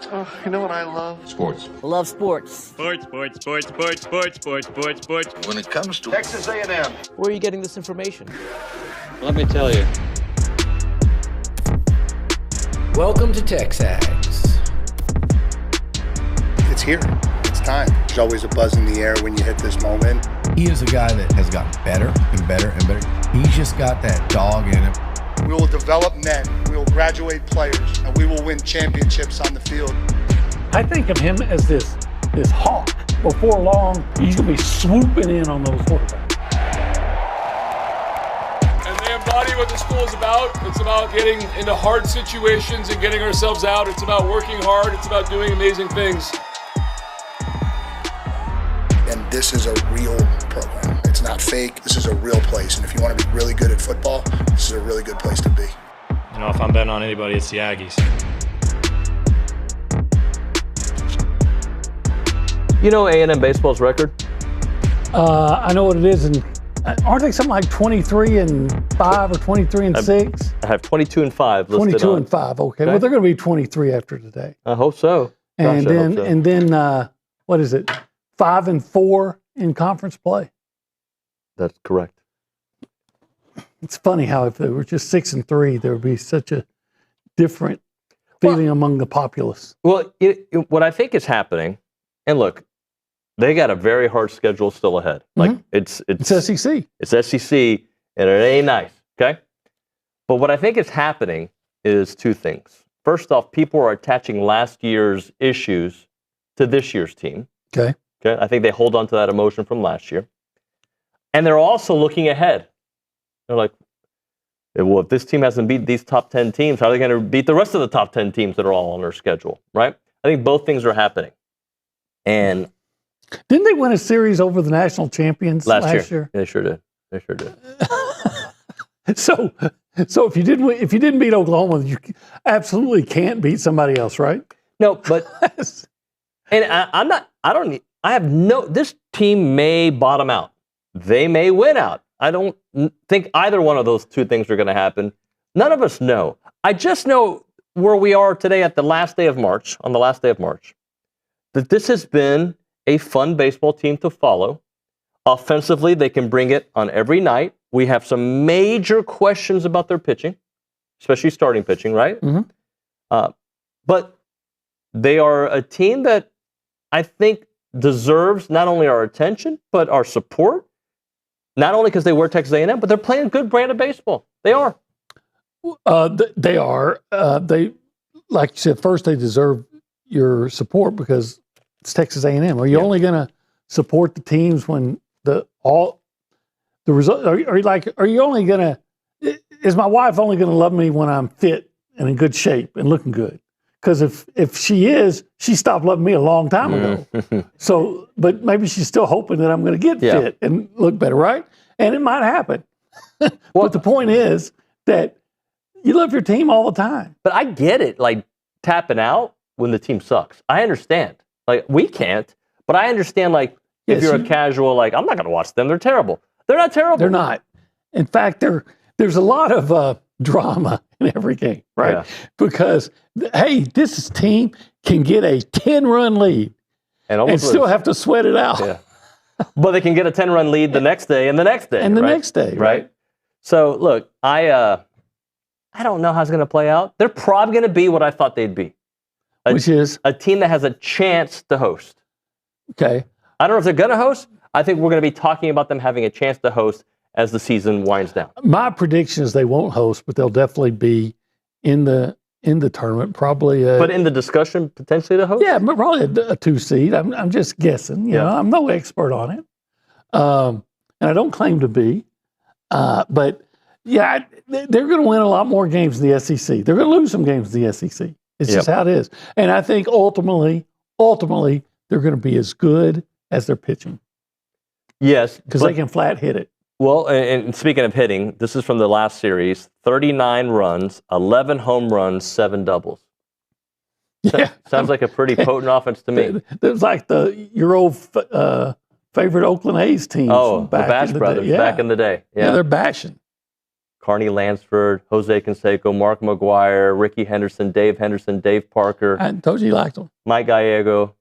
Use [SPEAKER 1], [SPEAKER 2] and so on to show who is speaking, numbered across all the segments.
[SPEAKER 1] You know what I love?
[SPEAKER 2] Sports.
[SPEAKER 3] Love sports.
[SPEAKER 4] Sports.
[SPEAKER 1] When it comes to
[SPEAKER 5] Texas A&M.
[SPEAKER 3] Where are you getting this information?
[SPEAKER 4] Let me tell you.
[SPEAKER 6] Welcome to TexAgs.
[SPEAKER 7] It's here. It's time. There's always a buzz in the air when you hit this moment.
[SPEAKER 6] He is a guy that has gotten better and better and better. He's just got that dog in him.
[SPEAKER 7] We will develop men. We will graduate players, and we will win championships on the field.
[SPEAKER 8] I think of him as this hawk. Before long, he's going to be swooping in on those quarterbacks.
[SPEAKER 9] And they embody what the school is about. It's about getting into hard situations and getting ourselves out. It's about working hard. It's about doing amazing things.
[SPEAKER 7] And this is a real program. It's not fake. This is a real place. And if you want to be really good at football, this is a really good place to be.
[SPEAKER 4] You know, if I'm betting on anybody, it's the Aggies.
[SPEAKER 10] You know A&M baseball's record?
[SPEAKER 8] I know what it is, and aren't they something like 23-5 or 23-6?
[SPEAKER 10] I have 22-5 listed
[SPEAKER 8] 22-5. Okay. Well, they're going to be 23 after today.
[SPEAKER 10] I hope so.
[SPEAKER 8] And then what is it? 5-4 in conference play.
[SPEAKER 10] That's correct.
[SPEAKER 8] It's funny how if they were just 6-3, there would be such a different feeling among the populace.
[SPEAKER 10] Well, what I think is happening, and look, they got a very hard schedule still ahead. Like it's
[SPEAKER 8] SEC.
[SPEAKER 10] It's SEC, and it ain't nice. Okay, but what I think is happening is two things. First off, people are attaching last year's issues to this year's team.
[SPEAKER 8] Okay.
[SPEAKER 10] I think they hold on to that emotion from last year, and they're also looking ahead. They're like, well, if this team hasn't beat these top 10 teams, how are they going to beat the rest of the top 10 teams that are all on their schedule, right? I think both things are happening. And
[SPEAKER 8] didn't they win a series over the national champions last year?
[SPEAKER 10] They sure did.
[SPEAKER 8] So if you didn't beat Oklahoma, you absolutely can't beat somebody else, right?
[SPEAKER 10] No, but and this team may bottom out. They may win out. I don't think either one of those two things are going to happen. None of us know. I just know where we are today on the last day of March, that this has been a fun baseball team to follow. Offensively, they can bring it on every night. We have some major questions about their pitching, especially starting pitching, right? Mm-hmm. But they are a team that I think deserves not only our attention, but our support. Not only because they wear Texas A&M, but they're playing a good brand of baseball. They are.
[SPEAKER 8] They are. They, like you said, first they deserve your support because it's Texas A&M. Are you only going to support the teams when the result? Are you only going to? Is my wife only going to love me when I'm fit and in good shape and looking good? Because if she stopped loving me a long time ago. So, but maybe she's still hoping that I'm going to get fit and look better, right? And it might happen. But the point is that you love your team all the time.
[SPEAKER 10] But I get it, like tapping out when the team sucks. I understand. Like we can't, but I understand. Like if you're a casual, like I'm not going to watch them. They're terrible. They're not terrible.
[SPEAKER 8] They're not. In fact, there's a lot of drama in every game, right? Yeah. Because, hey, this team can get a 10-run lead and still have to sweat it out.
[SPEAKER 10] Yeah. But they can get a 10-run lead the next day and the next day.
[SPEAKER 8] And the next day, right?
[SPEAKER 10] So, look, I don't know how it's going to play out. They're probably going to be what I thought they'd be.
[SPEAKER 8] Which is?
[SPEAKER 10] A team that has a chance to host.
[SPEAKER 8] Okay.
[SPEAKER 10] I don't know if they're going to host. I think we're going to be talking about them having a chance to host as the season winds down.
[SPEAKER 8] My prediction is they won't host, but they'll definitely be in the tournament, probably.
[SPEAKER 10] But in the discussion, potentially to host?
[SPEAKER 8] Yeah, probably a 2 seed. I'm just guessing. You know, I'm no expert on it. And I don't claim to be. But, yeah, they're going to win a lot more games in the SEC. They're going to lose some games in the SEC. It's just how it is. And I think ultimately, they're going to be as good as their pitching.
[SPEAKER 10] Yes.
[SPEAKER 8] Because they can flat hit it.
[SPEAKER 10] Well, and speaking of hitting, this is from the last series, 39 runs, 11 home runs, 7 doubles.
[SPEAKER 8] Yeah.
[SPEAKER 10] Sounds like a pretty potent offense to me.
[SPEAKER 8] It was like your old favorite Oakland A's team.
[SPEAKER 10] Oh, the Bash Brothers back in the day.
[SPEAKER 8] Yeah, they're bashing.
[SPEAKER 10] Carney Lansford, Jose Canseco, Mark McGuire, Ricky Henderson, Dave Parker.
[SPEAKER 8] I told you liked them.
[SPEAKER 10] Mike Gallego,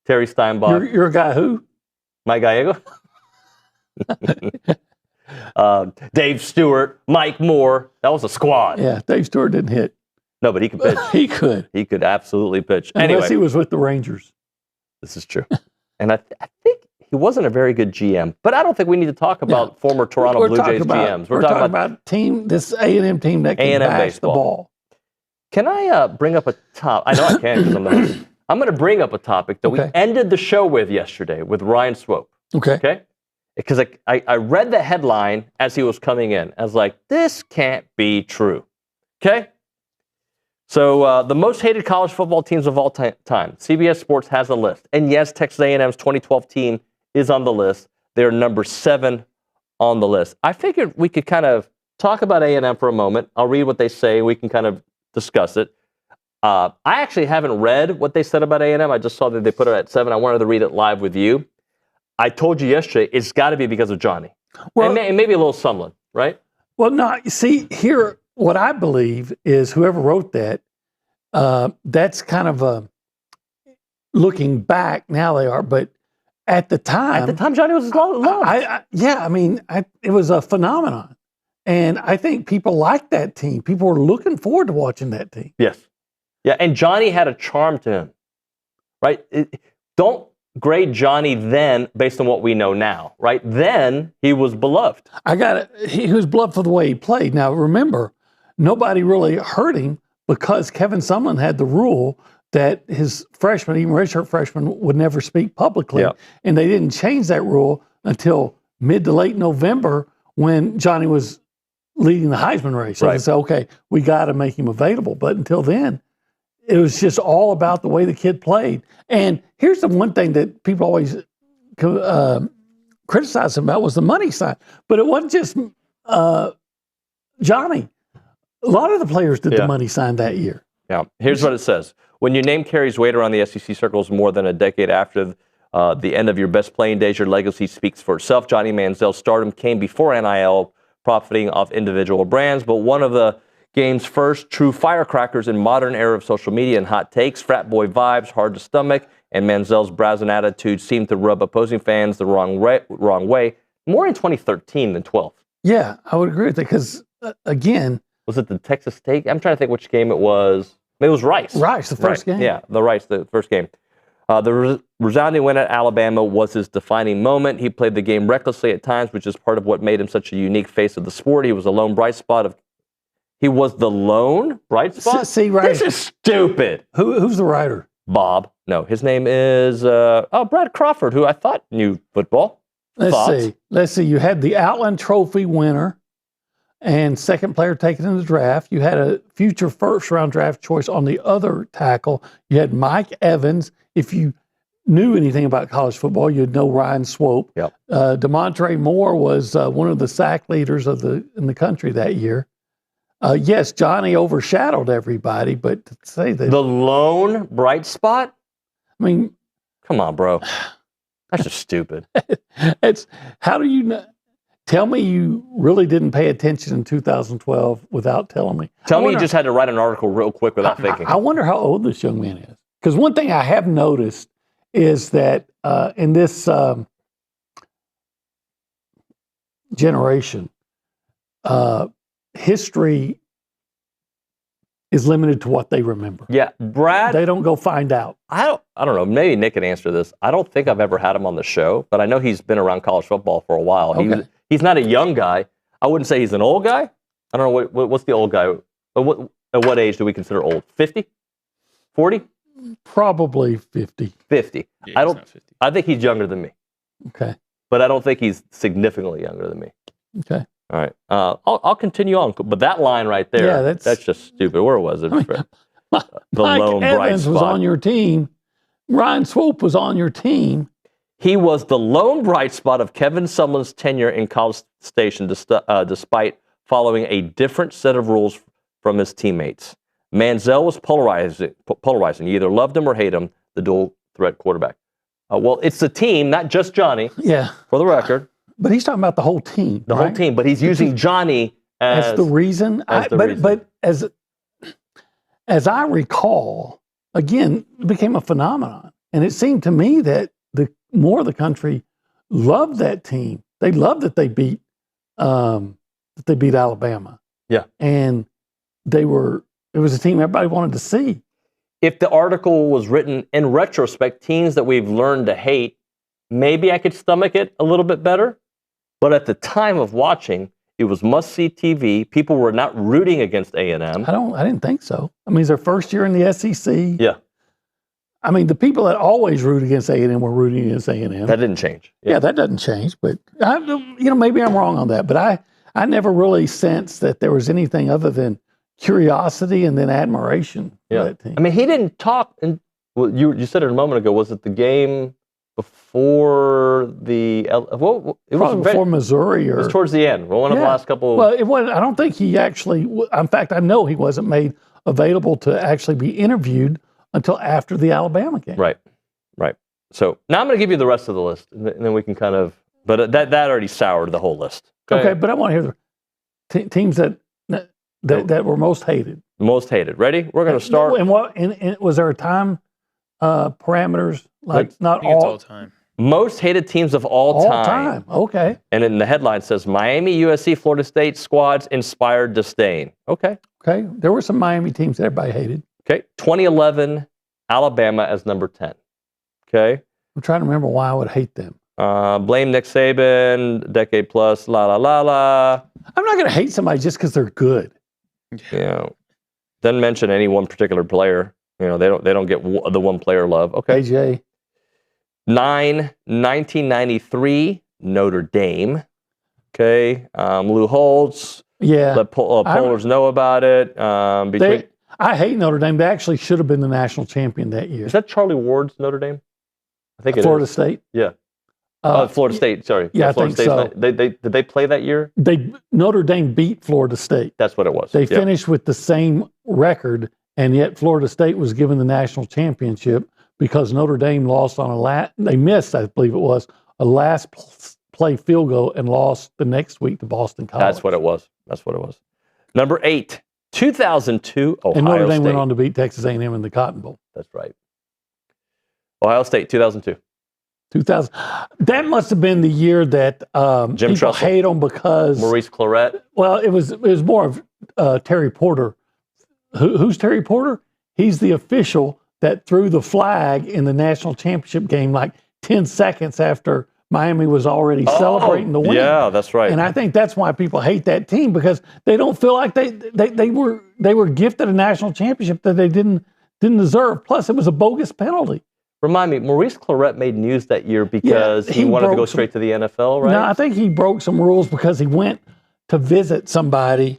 [SPEAKER 10] Terry Steinbach.
[SPEAKER 8] You're a guy who?
[SPEAKER 10] Mike Gallego. Dave Stewart, Mike Moore. That was a squad.
[SPEAKER 8] Yeah, Dave Stewart didn't hit.
[SPEAKER 10] No, but he could pitch.
[SPEAKER 8] He could.
[SPEAKER 10] He could absolutely pitch.
[SPEAKER 8] Unless
[SPEAKER 10] Anyway,
[SPEAKER 8] he was with the Rangers.
[SPEAKER 10] this is true. And I think he wasn't a very good GM. But I don't think we need to talk about former Toronto Blue Jays GMs.
[SPEAKER 8] We're talking about this A&M team that can
[SPEAKER 10] A&M
[SPEAKER 8] bash
[SPEAKER 10] baseball.
[SPEAKER 8] the ball.
[SPEAKER 10] Can I bring up a top? I know I can because I'm the host. I'm going to bring up a topic that we ended the show with yesterday with Ryan Swope.
[SPEAKER 8] Okay.
[SPEAKER 10] Because I read the headline as he was coming in. I was like, this can't be true. Okay? So the most hated college football teams of all time. CBS Sports has a list. And yes, Texas A&M's 2012 team is on the list. They're number 7 on the list. I figured we could kind of talk about A&M for a moment. I'll read what they say. We can kind of discuss it. I actually haven't read what they said about A&M. I just saw that they put it at 7. I wanted to read it live with you. I told you yesterday, it's got to be because of Johnny. Well, and maybe a little Sumlin, right?
[SPEAKER 8] Well, no, you see, here, what I believe is whoever wrote that, that's kind of a, looking back, now they are, but at the time.
[SPEAKER 10] At the time, Johnny was loved.
[SPEAKER 8] It was a phenomenon. And I think people liked that team. People were looking forward to watching that team.
[SPEAKER 10] Yes. Yeah, and Johnny had a charm to him, right? Don't grade Johnny then based on what we know now, right? Then he was beloved.
[SPEAKER 8] He was beloved for the way he played. Now, remember, nobody really hurt him because Kevin Sumlin had the rule that his freshmen, even redshirt freshmen, would never speak publicly.
[SPEAKER 10] Yep.
[SPEAKER 8] And they didn't change that rule until mid to late November when Johnny was leading the Heisman race. So they said, okay, we got to make him available. But until then, it was just all about the way the kid played. And here's the one thing that people always criticize him about was the money side. But it wasn't just Johnny. A lot of the players did the money sign that year.
[SPEAKER 10] Yeah. Here's what it says. When your name carries weight around the SEC circles more than a decade after the end of your best playing days, your legacy speaks for itself. Johnny Manziel's stardom came before NIL, profiting off individual brands, but one of the game's first true firecrackers in modern era of social media and hot takes, frat boy vibes, hard to stomach, and Manziel's brazen attitude seemed to rub opposing fans the wrong way, more in 2013 than 12.
[SPEAKER 8] Yeah, I would agree with that because, again...
[SPEAKER 10] Was it the Texas State? I'm trying to think which game it was. It was Rice.
[SPEAKER 8] Rice, the first game.
[SPEAKER 10] Yeah, the first game. The resounding win at Alabama was his defining moment. He played the game recklessly at times, which is part of what made him such a unique face of the sport. He was the lone bright spot. See, right? This is stupid.
[SPEAKER 8] Who's the writer?
[SPEAKER 10] Bob. No, his name is Brad Crawford, who I thought knew football.
[SPEAKER 8] Let's see. You had the Outland Trophy winner and second player taken in the draft. You had a future first-round draft choice on the other tackle. You had Mike Evans. If you knew anything about college football, you'd know Ryan Swope.
[SPEAKER 10] Yep.
[SPEAKER 8] DeMontre Moore was one of the sack leaders in the country that year. Yes, Johnny overshadowed everybody, but to say that...
[SPEAKER 10] The lone bright spot?
[SPEAKER 8] I mean...
[SPEAKER 10] Come on, bro. That's just stupid.
[SPEAKER 8] How do you know? Tell me you really didn't pay attention in 2012 without telling me.
[SPEAKER 10] Tell me you just had to write an article real quick without thinking.
[SPEAKER 8] I wonder how old this young man is. Because one thing I have noticed is that in this generation, history is limited to what they remember.
[SPEAKER 10] Yeah, Brad.
[SPEAKER 8] They don't go find out.
[SPEAKER 10] I don't know. Maybe Nick can answer this. I don't think I've ever had him on the show, but I know he's been around college football for a while.
[SPEAKER 8] Okay.
[SPEAKER 10] He's not a young guy. I wouldn't say he's an old guy. I don't know what's the old guy. At what age do we consider old? 50? 40?
[SPEAKER 8] Probably 50.
[SPEAKER 10] 50.
[SPEAKER 9] Yeah,
[SPEAKER 10] I think he's younger than me.
[SPEAKER 8] Okay.
[SPEAKER 10] But I don't think he's significantly younger than me.
[SPEAKER 8] Okay.
[SPEAKER 10] All right. I'll continue on. But that line right there, that's just stupid. Where was it? The
[SPEAKER 8] Mike
[SPEAKER 10] lone bright
[SPEAKER 8] Evans
[SPEAKER 10] spot.
[SPEAKER 8] was on your team. Ryan Swope was on your team.
[SPEAKER 10] He was the lone bright spot of Kevin Sumlin's tenure in College Station despite following a different set of rules from his teammates. Manziel was polarizing. You either loved him or hate him, the dual threat quarterback. Well, it's the team, not just Johnny,
[SPEAKER 8] Yeah.
[SPEAKER 10] for the record.
[SPEAKER 8] But he's talking about the whole team.
[SPEAKER 10] The whole team, but he's using Johnny
[SPEAKER 8] as the reason. But as I recall, again, it became a phenomenon, and it seemed to me that more of the country loved that team. They loved that they beat Alabama.
[SPEAKER 10] Yeah,
[SPEAKER 8] and it was a team everybody wanted to see.
[SPEAKER 10] If the article was written in retrospect, teams that we've learned to hate, maybe I could stomach it a little bit better. But at the time of watching, it was must-see TV. People were not rooting against A&M.
[SPEAKER 8] I didn't think so. I mean, it's their first year in the SEC.
[SPEAKER 10] Yeah. I
[SPEAKER 8] mean, the people that always root against A&M were rooting against A&M.
[SPEAKER 10] That didn't change.
[SPEAKER 8] Yeah, that doesn't change. But maybe I'm wrong on that. But I never really sensed that there was anything other than curiosity and then admiration for that team.
[SPEAKER 10] I mean, he didn't talk. You said it a moment ago. Was it the game before the? It was
[SPEAKER 8] before Missouri, or
[SPEAKER 10] it was towards the end. One of the last couple.
[SPEAKER 8] Well, it wasn't. I don't think he actually. In fact, I know he wasn't made available to actually be interviewed until after the Alabama game.
[SPEAKER 10] Right. So now I'm going to give you the rest of the list, and then we can kind of. But that already soured the whole list.
[SPEAKER 8] Okay, but I want to hear the teams that were most hated.
[SPEAKER 10] Most hated. Ready? We're going to start.
[SPEAKER 8] And was there a time parameters? Not
[SPEAKER 2] all time.
[SPEAKER 10] Most hated teams of all time.
[SPEAKER 8] Okay.
[SPEAKER 10] And then the headline says Miami, USC, Florida State squads inspired disdain. Okay.
[SPEAKER 8] There were some Miami teams that everybody hated.
[SPEAKER 10] Okay. 2011, Alabama as number 10. Okay.
[SPEAKER 8] I'm trying to remember why I would hate them.
[SPEAKER 10] Blame Nick Saban, decade plus, la la la la.
[SPEAKER 8] I'm not going to hate somebody just because they're good.
[SPEAKER 10] Doesn't mention any one particular player. They don't get the one player love. Okay.
[SPEAKER 8] AJ.
[SPEAKER 10] 1993, Notre Dame. Okay. Lou Holtz.
[SPEAKER 8] Yeah.
[SPEAKER 10] Let pollers know about it.
[SPEAKER 8] I hate Notre Dame. They actually should have been the national champion that year.
[SPEAKER 10] Is that Charlie Ward's Notre Dame? I think it
[SPEAKER 8] Florida
[SPEAKER 10] is.
[SPEAKER 8] State.
[SPEAKER 10] Yeah. Florida State. Sorry.
[SPEAKER 8] Yeah,
[SPEAKER 10] Florida
[SPEAKER 8] I think so.
[SPEAKER 10] Did they play that year?
[SPEAKER 8] Notre Dame beat Florida State.
[SPEAKER 10] That's what it was.
[SPEAKER 8] They finished with the same record, and yet Florida State was given the national championship because Notre Dame lost on they missed, I believe it was, a last play field goal and lost the next week to Boston College.
[SPEAKER 10] That's what it was. Number 8, 2002, Ohio State.
[SPEAKER 8] And Notre Dame went on to beat Texas A&M in the Cotton Bowl.
[SPEAKER 10] That's right. Ohio State, 2002.
[SPEAKER 8] 2000. That must have been the year that
[SPEAKER 10] Jim
[SPEAKER 8] people
[SPEAKER 10] Tressel.
[SPEAKER 8] hate them because
[SPEAKER 10] Maurice Claret.
[SPEAKER 8] Well, it was more of Terry Porter. Who's Terry Porter? He's the official that threw the flag in the national championship game like 10 seconds after Miami was already celebrating the win.
[SPEAKER 10] Yeah, that's right.
[SPEAKER 8] And I think that's why people hate that team, because they don't feel like they were gifted a national championship that they didn't deserve. Plus, it was a bogus penalty.
[SPEAKER 10] Remind me, Maurice Claret made news that year because he wanted to go straight to the NFL, right?
[SPEAKER 8] No, I think he broke some rules because he went to visit somebody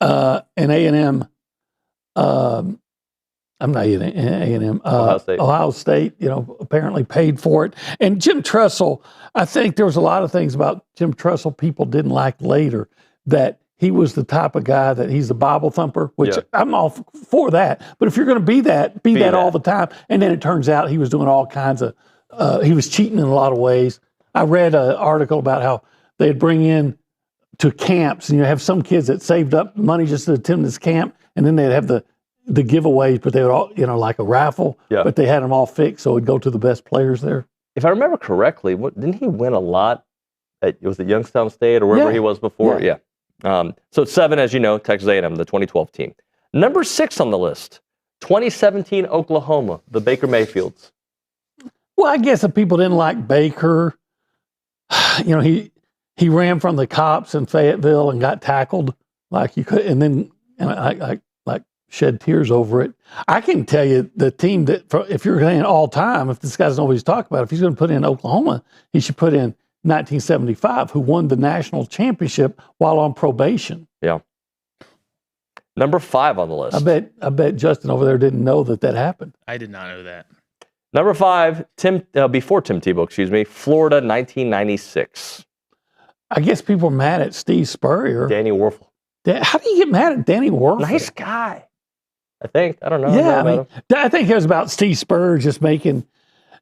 [SPEAKER 8] in A&M. I'm not in A&M. Ohio State, apparently paid for it. And Jim Tressel, I think there was a lot of things about Jim Tressel people didn't like later, that he was the type of guy that he's a Bible thumper, which I'm all for that. But if you're going to be that all the time. And then it turns out he was doing all kinds of, he was cheating in a lot of ways. I read an article about how they'd bring in to camps, and you have some kids that saved up money just to attend this camp, and then they'd have the giveaways, but they would all, like a raffle, but they had them all fixed, so it'd go to the best players there.
[SPEAKER 10] If I remember correctly, didn't he win a lot was it Youngstown State or wherever he was before? Yeah. So 7, as you know, Texas A&M, the 2012 team. Number 6 on the list, 2017 Oklahoma, the Baker Mayfields.
[SPEAKER 8] Well, I guess if people didn't like Baker, he ran from the cops in Fayetteville and got tackled like you could, and then I shed tears over it. I can tell you the team that, if you're saying all time, if this guy doesn't know what he's talking about, if he's going to put in Oklahoma, he should put in 1975, who won the national championship while on probation.
[SPEAKER 10] Yeah. Number 5 on the list.
[SPEAKER 8] I bet Justin over there didn't know that happened.
[SPEAKER 2] I did not know that.
[SPEAKER 10] Number 5, before Tim Tebow, Florida, 1996.
[SPEAKER 8] I guess people are mad at Steve Spurrier.
[SPEAKER 10] Danny Werfel.
[SPEAKER 8] How do you get mad at Danny Werfel?
[SPEAKER 10] Nice guy. I think. I don't know.
[SPEAKER 8] Yeah, I think it was about Steve Spurrier just making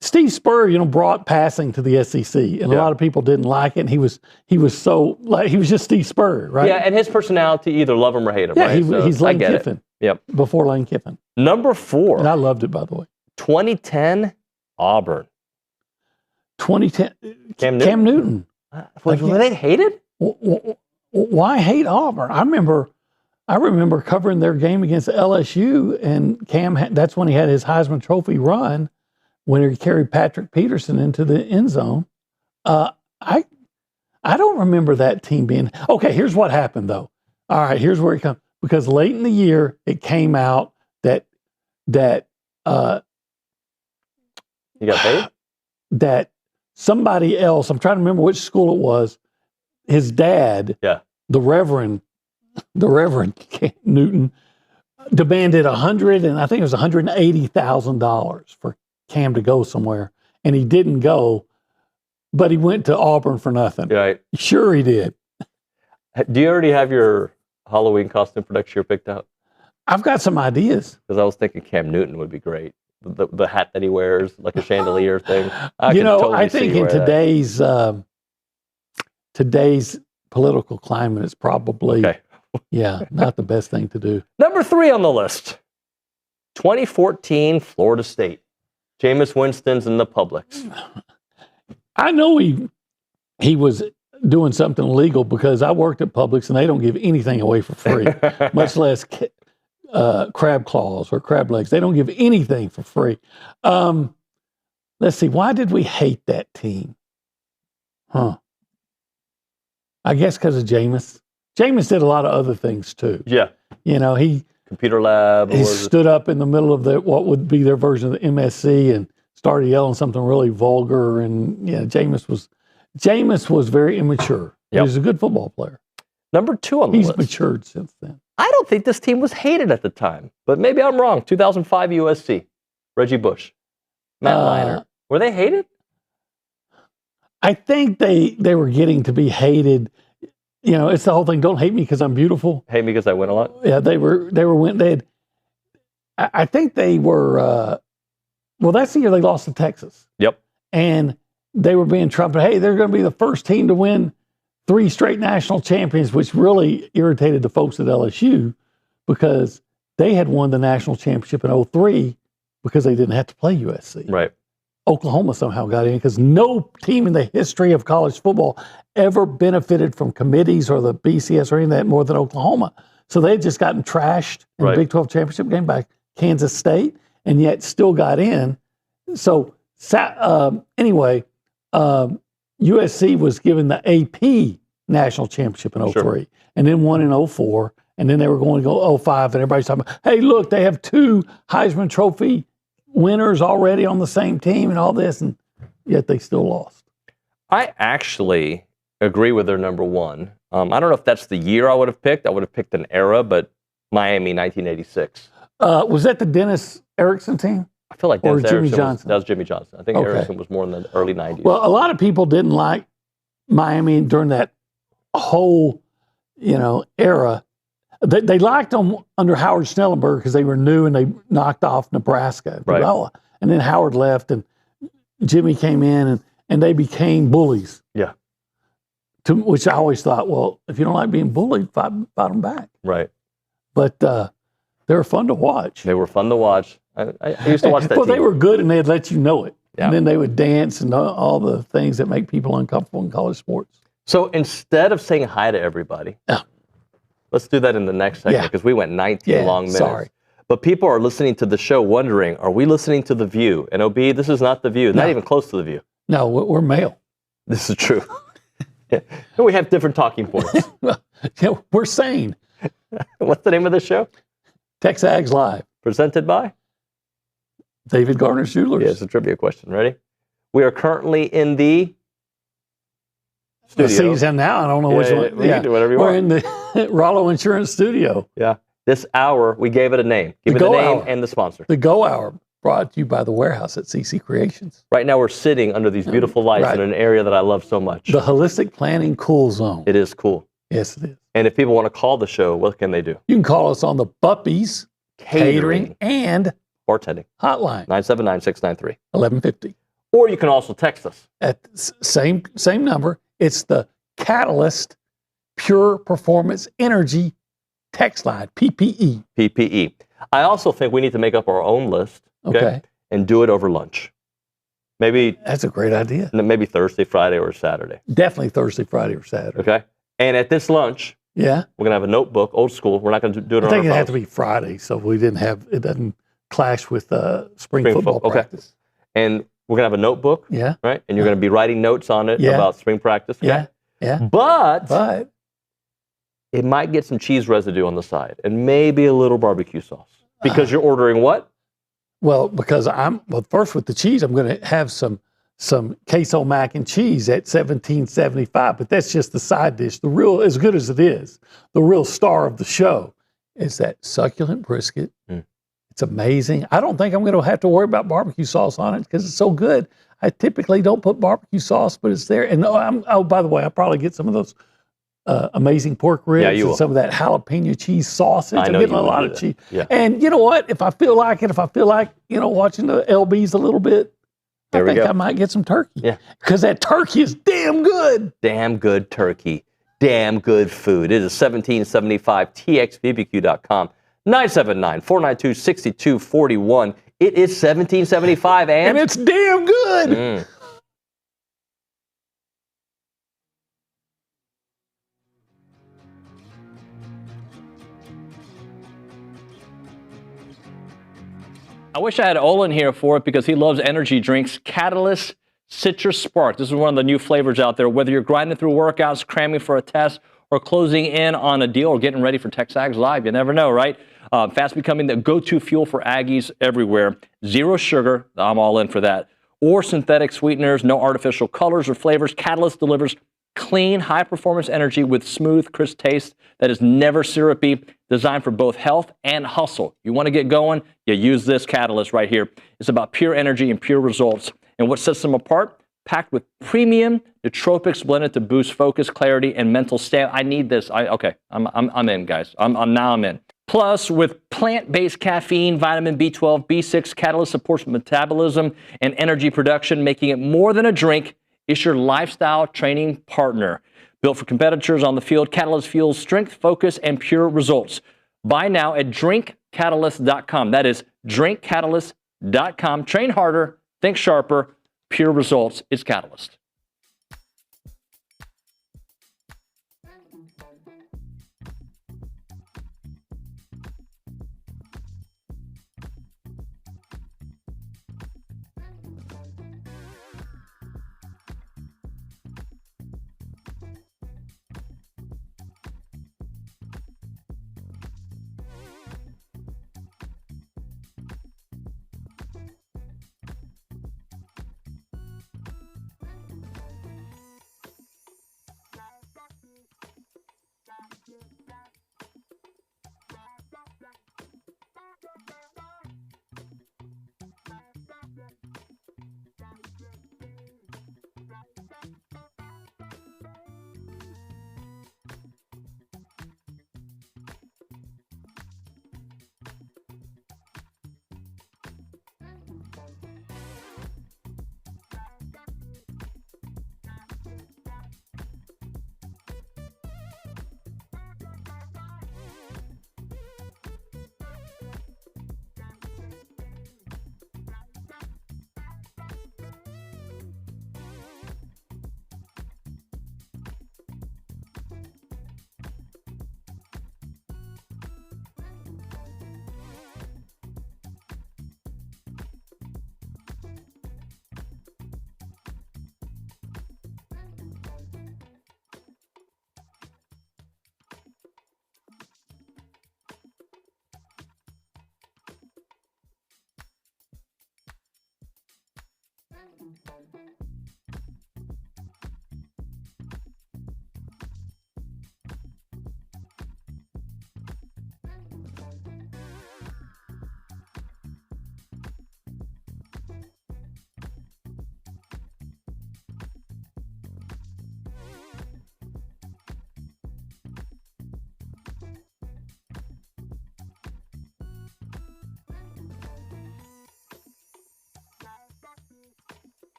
[SPEAKER 8] Steve Spurrier, brought passing to the SEC, and a lot of people didn't like it. And he was so like he was just Steve Spurrier, right?
[SPEAKER 10] Yeah, and his personality, either love him or hate him.
[SPEAKER 8] Yeah,
[SPEAKER 10] right?
[SPEAKER 8] he's Lane Kiffin.
[SPEAKER 10] Yep.
[SPEAKER 8] Before Lane Kiffin.
[SPEAKER 10] Number 4.
[SPEAKER 8] And I loved it, by the way.
[SPEAKER 10] 2010 Auburn.
[SPEAKER 8] 2010
[SPEAKER 10] Cam
[SPEAKER 8] Newton.
[SPEAKER 10] Were they hated?
[SPEAKER 8] Why hate Auburn? I remember covering their game against LSU, and Cam. That's when he had his Heisman Trophy run, when he carried Patrick Peterson into the end zone. I don't remember that team being okay. Here's what happened, though. All right, here's where it comes, because late in the year it came out that
[SPEAKER 10] you got paid?
[SPEAKER 8] That somebody else. I'm trying to remember which school it was. His dad, the Reverend Newton, demanded $180,000 for Cam to go somewhere, and he didn't go, but he went to Auburn for nothing.
[SPEAKER 10] Right?
[SPEAKER 8] Sure, he did.
[SPEAKER 10] Do you already have your Halloween costume for next year picked out?
[SPEAKER 8] I've got some ideas.
[SPEAKER 10] Because I was thinking Cam Newton would be great. The hat that he wears, like a chandelier thing. I think in
[SPEAKER 8] today's political climate, it's probably not the best thing to do.
[SPEAKER 10] Number 3 on the list, 2014 Florida State. Jameis Winston's in the Publix.
[SPEAKER 8] I know he was doing something illegal, because I worked at Publix and they don't give anything away for free, much less crab claws or crab legs. They don't give anything for free. Let's see. Why did we hate that team? I guess because of Jameis. Jameis did a lot of other things too.
[SPEAKER 10] Yeah.
[SPEAKER 8] He
[SPEAKER 10] computer lab.
[SPEAKER 8] He stood up in the middle of what would be their version of the MSC and started yelling something really vulgar. And Jameis was very immature. He was a good football player.
[SPEAKER 10] Number 2 on the list.
[SPEAKER 8] He's matured since then.
[SPEAKER 10] I don't think this team was hated at the time, but maybe I'm wrong. 2005 USC, Reggie Bush, Matt Leinart. Were they hated?
[SPEAKER 8] I think they were getting to be hated. It's the whole thing. Don't hate me because I'm beautiful.
[SPEAKER 10] Hate me because I win a lot.
[SPEAKER 8] Yeah, I think they were. That's the year they lost to Texas.
[SPEAKER 10] Yep.
[SPEAKER 8] And they were being trumpeted. Hey, they're going to be the first team to win 3 straight national champions, which really irritated the folks at LSU, because they had won the national championship in 2003 because they didn't have to play USC.
[SPEAKER 10] Right.
[SPEAKER 8] Oklahoma somehow got in, because no team in the history of college football ever benefited from committees or the BCS or any of that more than Oklahoma. So they had just gotten trashed in the Big 12 championship game by Kansas State, and yet still got in. So anyway, USC was given the AP national championship in 2003, and then won in 2004, and then they were going to go 2005, and everybody's talking about, hey, look, they have 2 Heisman Trophy winners already on the same team and all this, and yet they still lost.
[SPEAKER 10] I actually agree with their number 1. I don't know if that's the year I would have picked. I would have picked an era, but Miami 1986.
[SPEAKER 8] Was that the Dennis Erickson team?
[SPEAKER 10] I feel like
[SPEAKER 8] or
[SPEAKER 10] Dennis
[SPEAKER 8] Jimmy
[SPEAKER 10] Erickson
[SPEAKER 8] Johnson.
[SPEAKER 10] That was Jimmy Johnson. I think Erickson was more in the early 90s.
[SPEAKER 8] Well, a lot of people didn't like Miami during that whole, era. They liked them under Howard Schnellenberger because they were new and they knocked off Nebraska.
[SPEAKER 10] Right.
[SPEAKER 8] And then Howard left and Jimmy came in and they became bullies.
[SPEAKER 10] Yeah.
[SPEAKER 8] Which I always thought, well, if you don't like being bullied, fight them back.
[SPEAKER 10] Right.
[SPEAKER 8] But they were fun to watch.
[SPEAKER 10] They were fun to watch. I used to watch that
[SPEAKER 8] Well,
[SPEAKER 10] team.
[SPEAKER 8] they were good and they'd let you know it.
[SPEAKER 10] Yeah.
[SPEAKER 8] And then they would dance and all the things that make people uncomfortable in college sports.
[SPEAKER 10] So instead of saying hi to everybody, let's do that in the next segment, because we went 19 long minutes.
[SPEAKER 8] Sorry.
[SPEAKER 10] But people are listening to the show wondering, are we listening to The View? And OB, this is not The View. Not even close to The View.
[SPEAKER 8] No, we're male.
[SPEAKER 10] This is true. And we have different talking points.
[SPEAKER 8] We're sane.
[SPEAKER 10] What's the name of the show?
[SPEAKER 8] TexAgs Live.
[SPEAKER 10] Presented by?
[SPEAKER 8] David Garner Jewelers.
[SPEAKER 10] Yeah, it's a trivia question. Ready? We are currently in the studio.
[SPEAKER 8] See, now I don't know which one.
[SPEAKER 10] You can do whatever you want.
[SPEAKER 8] We're in the Rollo Insurance Studio.
[SPEAKER 10] Yeah. This hour, we gave it a name. Give it a name and the sponsor.
[SPEAKER 8] The Go Hour, brought to you by the Warehouse at CC Creations.
[SPEAKER 10] Right now we're sitting under these beautiful lights in an area that I love so much.
[SPEAKER 8] The Holistic Planning Cool Zone.
[SPEAKER 10] It is cool.
[SPEAKER 8] Yes, it is.
[SPEAKER 10] And if people want to call the show, what can they do?
[SPEAKER 8] You can call us on the Buppies Catering and
[SPEAKER 10] Bartending.
[SPEAKER 8] Hotline.
[SPEAKER 10] 979-693.
[SPEAKER 8] 1150.
[SPEAKER 10] Or you can also text us.
[SPEAKER 8] At same number. It's the Catalyst Pure Performance Energy text line, PPE.
[SPEAKER 10] PPE. I also think we need to make up our own list,
[SPEAKER 8] Okay.
[SPEAKER 10] and do it over lunch. Maybe
[SPEAKER 8] That's a great idea.
[SPEAKER 10] maybe Thursday, Friday, or Saturday.
[SPEAKER 8] Definitely Thursday, Friday, or Saturday.
[SPEAKER 10] Okay. And at this lunch,
[SPEAKER 8] Yeah.
[SPEAKER 10] we're gonna have a notebook, old school. We're not gonna do it
[SPEAKER 8] I
[SPEAKER 10] on
[SPEAKER 8] think
[SPEAKER 10] our
[SPEAKER 8] it had to
[SPEAKER 10] phones.
[SPEAKER 8] be Friday, so it doesn't clash with spring football
[SPEAKER 10] okay.
[SPEAKER 8] practice.
[SPEAKER 10] And we're gonna have a notebook,
[SPEAKER 8] Yeah.
[SPEAKER 10] right? And you're gonna be writing notes on it
[SPEAKER 8] Yeah.
[SPEAKER 10] about spring practice. Okay?
[SPEAKER 8] Yeah. Yeah.
[SPEAKER 10] But it might get some cheese residue on the side and maybe a little barbecue sauce because you're ordering what?
[SPEAKER 8] Well, because first with the cheese, I'm going to have some queso mac and cheese at $17.75, but that's just the side dish. The real, as good as it is, the real star of the show is that succulent brisket. It's amazing. I don't think I'm going to have to worry about barbecue sauce on it because it's so good. I typically don't put barbecue sauce, but it's there. And by the way, I'll probably get some of those amazing pork ribs
[SPEAKER 10] you
[SPEAKER 8] and
[SPEAKER 10] will.
[SPEAKER 8] some of that jalapeno cheese sausage.
[SPEAKER 10] I
[SPEAKER 8] I'm
[SPEAKER 10] know
[SPEAKER 8] getting
[SPEAKER 10] you
[SPEAKER 8] a
[SPEAKER 10] will
[SPEAKER 8] lot
[SPEAKER 10] do
[SPEAKER 8] of
[SPEAKER 10] that.
[SPEAKER 8] cheese.
[SPEAKER 10] Yeah.
[SPEAKER 8] And you know what? If I feel like it, watching the LBs a little bit, I
[SPEAKER 10] There we
[SPEAKER 8] think
[SPEAKER 10] go.
[SPEAKER 8] I might get some turkey.
[SPEAKER 10] Yeah.
[SPEAKER 8] Because that turkey is damn good.
[SPEAKER 10] Damn good turkey. Damn good food. It is $17.75, txbbq.com, 979-492-6241. It is $17.75
[SPEAKER 8] And it's damn good.
[SPEAKER 3] I wish I had Olin here for it because he loves energy drinks. Catalyst Citrus Spark. This is one of the new flavors out there. Whether you're grinding through workouts, cramming for a test, or closing in on a deal, or getting ready for TexAgs Live, you never know, right? Fast becoming the go-to fuel for Aggies everywhere. Zero sugar. I'm all in for that. Or synthetic sweeteners, no artificial colors or flavors. Catalyst delivers clean, high-performance energy with smooth, crisp taste that is never syrupy, designed for both health and hustle. You want to get going? You use this Catalyst right here. It's about pure energy and pure results. And what sets them apart? Packed with premium nootropics blended to boost focus, clarity, and mental stamina. I need this. I'm in, guys. I'm in. Plus, with plant-based caffeine, vitamin B12, B6, Catalyst supports metabolism and energy production, making it more than a drink. It's your lifestyle training partner. Built for competitors on the field, Catalyst fuels strength, focus, and pure results. Buy now at drinkcatalyst.com. That is drinkcatalyst.com. Train harder, think sharper, pure results. It's Catalyst.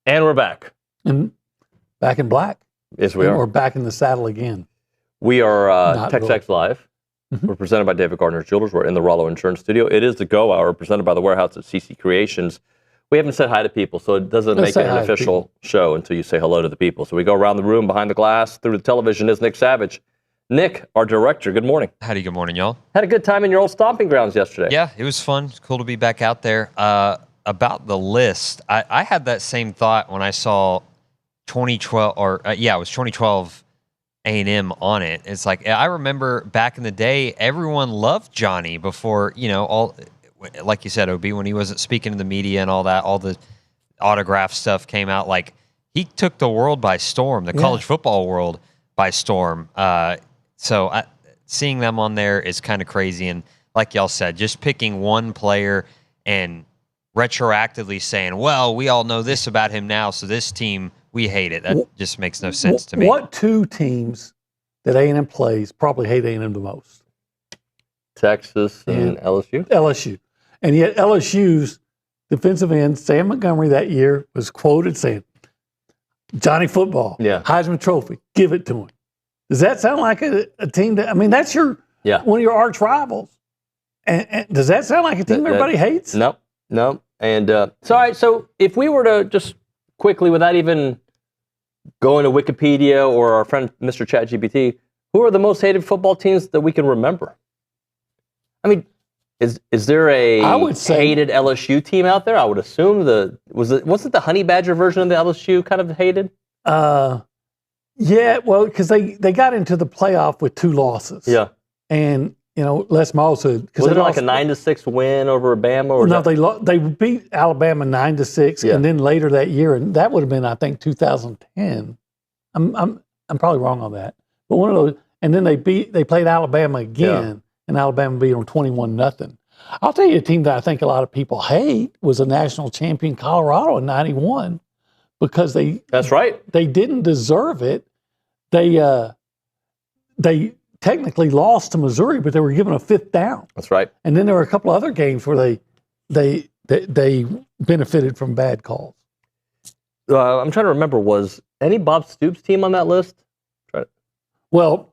[SPEAKER 10] And we're back.
[SPEAKER 8] And back in black.
[SPEAKER 10] Yes, we
[SPEAKER 8] And
[SPEAKER 10] are.
[SPEAKER 8] we're back in the saddle again.
[SPEAKER 10] We are
[SPEAKER 8] Not
[SPEAKER 10] TexAgs Live.
[SPEAKER 8] Mhm.
[SPEAKER 10] We're presented by David Gardner's Jewelers. We're in the Rollo Insurance Studio. It is the Go Hour, presented by the Warehouse at CC Creations. We haven't said hi to people, so it doesn't
[SPEAKER 8] Let's
[SPEAKER 10] make
[SPEAKER 8] say
[SPEAKER 10] it an
[SPEAKER 8] hi to
[SPEAKER 10] official show until you say hello to the people. So we go around the room behind the glass. Through the television is Nick Savage. Nick, our director, good morning.
[SPEAKER 2] Howdy, good morning, y'all.
[SPEAKER 10] Had a good time in your old stomping grounds yesterday.
[SPEAKER 2] Yeah, it was fun. It's cool to be back out there. About the list, I had that same thought when I saw 2012, it was 2012 A&M on it. It's like, I remember back in the day, everyone loved Johnny before, all, like you said, OB, when he wasn't speaking to the media and all that, all the autograph stuff came out. Like, he took the world by storm, the college football world by storm. So seeing them on there is kind of crazy. And like y'all said, just picking one player and retroactively saying, well, we all know this about him now, so this team, we hate it. That just makes no sense to me.
[SPEAKER 8] What two teams that A&M plays probably hate A&M the most?
[SPEAKER 10] Texas and LSU.
[SPEAKER 8] LSU. And yet LSU's defensive end, Sam Montgomery, that year was quoted saying, Johnny Football, Heisman Trophy, give it to him. Does that sound like a team that, that's one of your arch rivals. And does that sound like a team everybody hates?
[SPEAKER 10] Nope. And so if we were to just quickly, without even going to Wikipedia or our friend Mr. ChatGPT, who are the most hated football teams that we can remember? Is there a hated LSU team out there? I would assume wasn't the Honey Badger version of the LSU kind of hated?
[SPEAKER 8] Yeah, well, because they got into the playoff with 2 losses.
[SPEAKER 10] Yeah.
[SPEAKER 8] And, Les Miles said...
[SPEAKER 10] Was it like a 9-6 win over Bama? Or
[SPEAKER 8] no, they beat Alabama 9-6, and then later that year, and that would have been, I think, 2010. I'm probably wrong on that. But one of those, and then they played Alabama again, and Alabama beat them 21-0. I'll tell you a team that I think a lot of people hate was a national champion Colorado in 91 because
[SPEAKER 10] That's right.
[SPEAKER 8] They didn't deserve it. They technically lost to Missouri, but they were given a 5th down.
[SPEAKER 10] That's right.
[SPEAKER 8] And then there were a couple other games where they benefited from bad calls.
[SPEAKER 10] I'm trying to remember, was any Bob Stoops team on that list?
[SPEAKER 8] Well,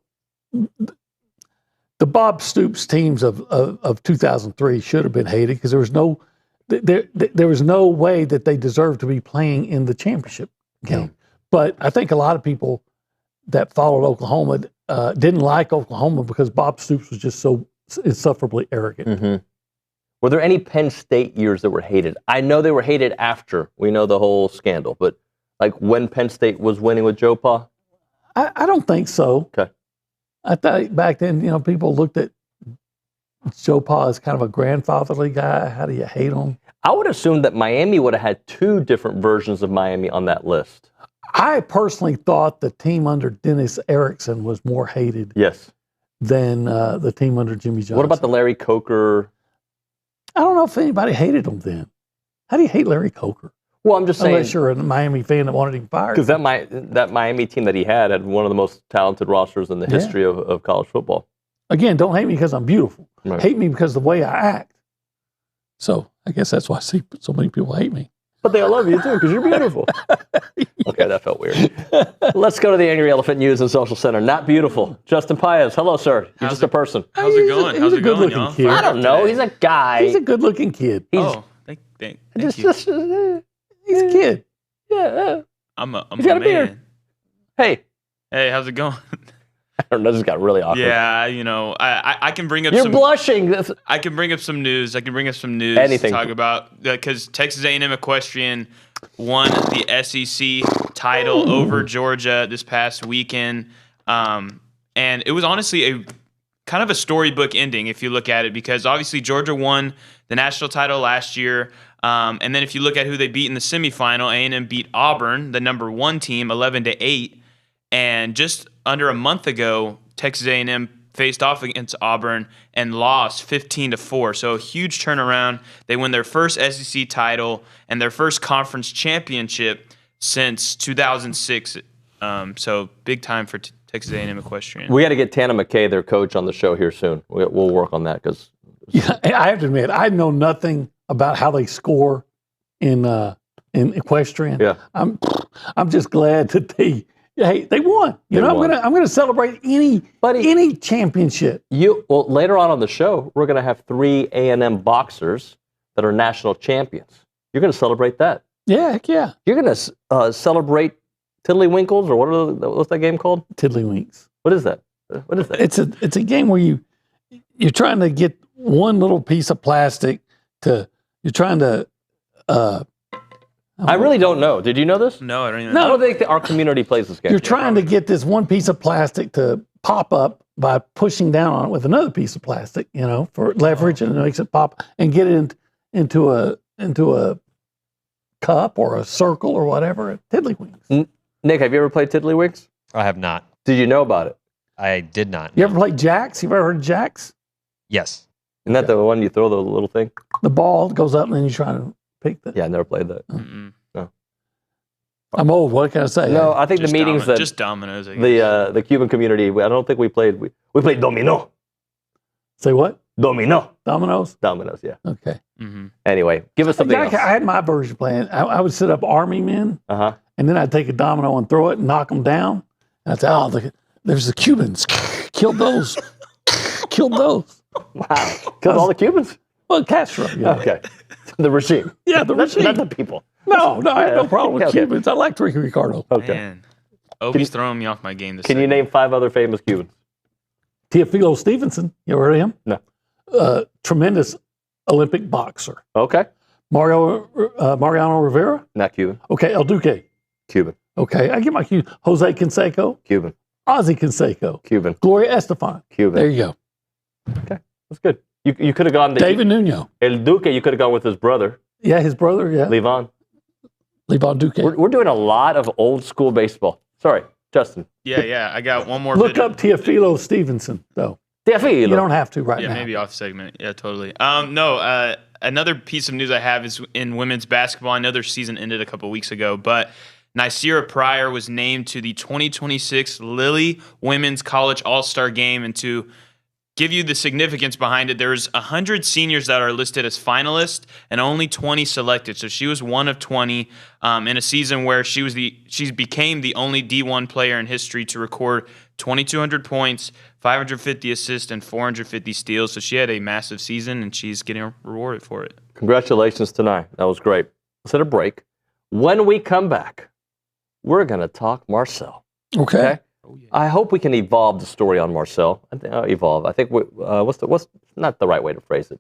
[SPEAKER 8] the Bob Stoops teams of 2003 should have been hated because there was no way that they deserved to be playing in the championship game. But I think a lot of people that followed Oklahoma didn't like Oklahoma because Bob Stoops was just so insufferably arrogant.
[SPEAKER 10] Mm-hmm. Were there any Penn State years that were hated? I know they were hated after we know the whole scandal, but like when Penn State was winning with Joe Pa?
[SPEAKER 8] I don't think so.
[SPEAKER 10] Okay.
[SPEAKER 8] I thought back then, people looked at Joe Pa as kind of a grandfatherly guy. How do you hate him?
[SPEAKER 10] I would assume that Miami would have had 2 different versions of Miami on that list.
[SPEAKER 8] I personally thought the team under Dennis Erickson was more hated than the team under Jimmy Johnson.
[SPEAKER 10] What about the Larry Coker?
[SPEAKER 8] I don't know if anybody hated him then. How do you hate Larry Coker?
[SPEAKER 10] Well, I'm just saying.
[SPEAKER 8] Unless you're a Miami fan that wanted him fired.
[SPEAKER 10] Because that Miami team that he had one of the most talented rosters in the history of college football.
[SPEAKER 8] Again, don't hate me because I'm beautiful.
[SPEAKER 10] Right.
[SPEAKER 8] Hate me because of the way I act. So I guess that's why I see so many people hate me.
[SPEAKER 10] But they love you too because you're beautiful. Okay, that felt weird. Let's go to the Angry Elephant News and Social Center. Not beautiful. Justin Paez. Hello, sir. You're just a person.
[SPEAKER 5] How's it going?
[SPEAKER 8] He's a good-looking kid.
[SPEAKER 10] I don't know. He's a guy.
[SPEAKER 8] He's a good-looking kid.
[SPEAKER 5] Thank you.
[SPEAKER 8] He's a kid.
[SPEAKER 10] Yeah.
[SPEAKER 5] I'm a
[SPEAKER 10] He's got a
[SPEAKER 5] man.
[SPEAKER 10] beard. Hey,
[SPEAKER 5] how's it going?
[SPEAKER 10] I don't know. This got really awkward.
[SPEAKER 5] Yeah, I can bring up
[SPEAKER 10] You're blushing.
[SPEAKER 5] I can bring up some news.
[SPEAKER 10] Anything.
[SPEAKER 5] To talk about because Texas A&M Equestrian won the SEC title over Georgia this past weekend. And it was honestly a kind of a storybook ending if you look at it because obviously Georgia won the national title last year. And then if you look at who they beat in the semifinal, A&M beat Auburn, the number 1 team, 11-8. And just under a month ago, Texas A&M faced off against Auburn and lost 15-4. So a huge turnaround. They win their first SEC title and their first conference championship since 2006. So big time for Texas A&M Equestrian.
[SPEAKER 10] We got to get Tana McKay, their coach, on the show here soon. We'll work on that because
[SPEAKER 8] I have to admit, I know nothing about how they score in in equestrian.
[SPEAKER 10] Yeah.
[SPEAKER 8] I'm just glad that they won.
[SPEAKER 10] They won.
[SPEAKER 8] I'm gonna celebrate any championship.
[SPEAKER 10] Well, later on the show, we're gonna have 3 A&M boxers that are national champions. You're gonna celebrate that.
[SPEAKER 8] Yeah, heck yeah.
[SPEAKER 10] You're gonna celebrate Tiddlywinkles, or what's that game called?
[SPEAKER 8] Tiddlywinks.
[SPEAKER 10] What is that? What is that?
[SPEAKER 8] It's a game where you're trying to get one little piece of plastic you're trying to.
[SPEAKER 10] I really don't know. Did you know this?
[SPEAKER 5] No, I don't even
[SPEAKER 10] I
[SPEAKER 5] know.
[SPEAKER 10] don't think that our community plays this game.
[SPEAKER 8] You're trying to get this one piece of plastic to pop up by pushing down on it with another piece of plastic, for leverage, and it makes it pop and get it into a cup or a circle or whatever. Tiddlywinks.
[SPEAKER 10] Nick, have you ever played Tiddlywinks?
[SPEAKER 2] I have not.
[SPEAKER 10] Did you know about it?
[SPEAKER 2] I did not.
[SPEAKER 8] You ever played jacks? You ever heard of jacks?
[SPEAKER 2] Yes.
[SPEAKER 10] Isn't that the one you throw the little thing?
[SPEAKER 8] The ball goes up and then you try to pick the.
[SPEAKER 10] Yeah, I never played that.
[SPEAKER 5] Mm-mm.
[SPEAKER 8] I'm old. What can I say?
[SPEAKER 10] No, I think
[SPEAKER 5] Just
[SPEAKER 10] the meetings that
[SPEAKER 5] just dominoes. I guess.
[SPEAKER 10] the Cuban community. I don't think we played. We played domino.
[SPEAKER 8] Say what?
[SPEAKER 10] Domino.
[SPEAKER 8] Dominoes?
[SPEAKER 10] Dominoes. Yeah.
[SPEAKER 8] Okay.
[SPEAKER 5] Mm-hmm.
[SPEAKER 10] Anyway, give us something else.
[SPEAKER 8] I had my version playing. I would set up army men,
[SPEAKER 10] Uh-huh.
[SPEAKER 8] and then I'd take a domino and throw it and knock them down. And I'd say, there's the Cubans. Killed those. Killed those.
[SPEAKER 10] Wow. Killed all the Cubans?
[SPEAKER 8] Well, Castro. Yeah.
[SPEAKER 10] Okay. The regime.
[SPEAKER 8] Yeah, the regime.
[SPEAKER 10] Not the people.
[SPEAKER 8] No, I have no problem with
[SPEAKER 10] Okay.
[SPEAKER 8] Cubans. I like Ricky Ricardo.
[SPEAKER 10] Okay.
[SPEAKER 5] Man, Obi's throwing me off my game this
[SPEAKER 10] Can you
[SPEAKER 5] segment.
[SPEAKER 10] name 5 other famous Cubans?
[SPEAKER 8] Teofilo Stevenson. You ever heard of him?
[SPEAKER 10] No.
[SPEAKER 8] Tremendous Olympic boxer.
[SPEAKER 10] Okay.
[SPEAKER 8] Mariano Rivera.
[SPEAKER 10] Not Cuban.
[SPEAKER 8] Okay, El Duque.
[SPEAKER 10] Cuban.
[SPEAKER 8] Okay, I get my cue. Jose Canseco.
[SPEAKER 10] Cuban.
[SPEAKER 8] Ozzie Canseco.
[SPEAKER 10] Cuban.
[SPEAKER 8] Gloria Estefan.
[SPEAKER 10] Cuban.
[SPEAKER 8] There you go.
[SPEAKER 10] Okay. That's good. You could have gone to
[SPEAKER 8] David Nuño.
[SPEAKER 10] El Duque. You could have gone with his brother,
[SPEAKER 8] Yeah, his brother. Yeah.
[SPEAKER 10] Levon.
[SPEAKER 8] Levon Duque.
[SPEAKER 10] We're doing a lot of old school baseball. Sorry, Justin.
[SPEAKER 5] Yeah. I got one more.
[SPEAKER 8] Look
[SPEAKER 5] bit
[SPEAKER 8] up Teofilo Stevenson, though.
[SPEAKER 10] Teofilo.
[SPEAKER 8] You don't have to right
[SPEAKER 5] Yeah,
[SPEAKER 8] now.
[SPEAKER 5] maybe off segment. Yeah, totally. Another piece of news I have is in women's basketball. I know their season ended a couple weeks ago, but Nicira Pryor was named to the 2026 Lilly Women's College All-Star Game. And to give you the significance behind it, there's 100 seniors that are listed as finalists and only 20 selected. So she was one of 20 in a season where she became the only D1 player in history to record 2,200 points, 550 assists, and 450 steals. So she had a massive season, and she's getting rewarded for it.
[SPEAKER 10] Congratulations tonight. That was great. Let's hit a break. When we come back, we're going to talk Marcel.
[SPEAKER 8] Okay.
[SPEAKER 10] I hope we can evolve the story on Marcel. Evolve. I think what's not the right way to phrase it.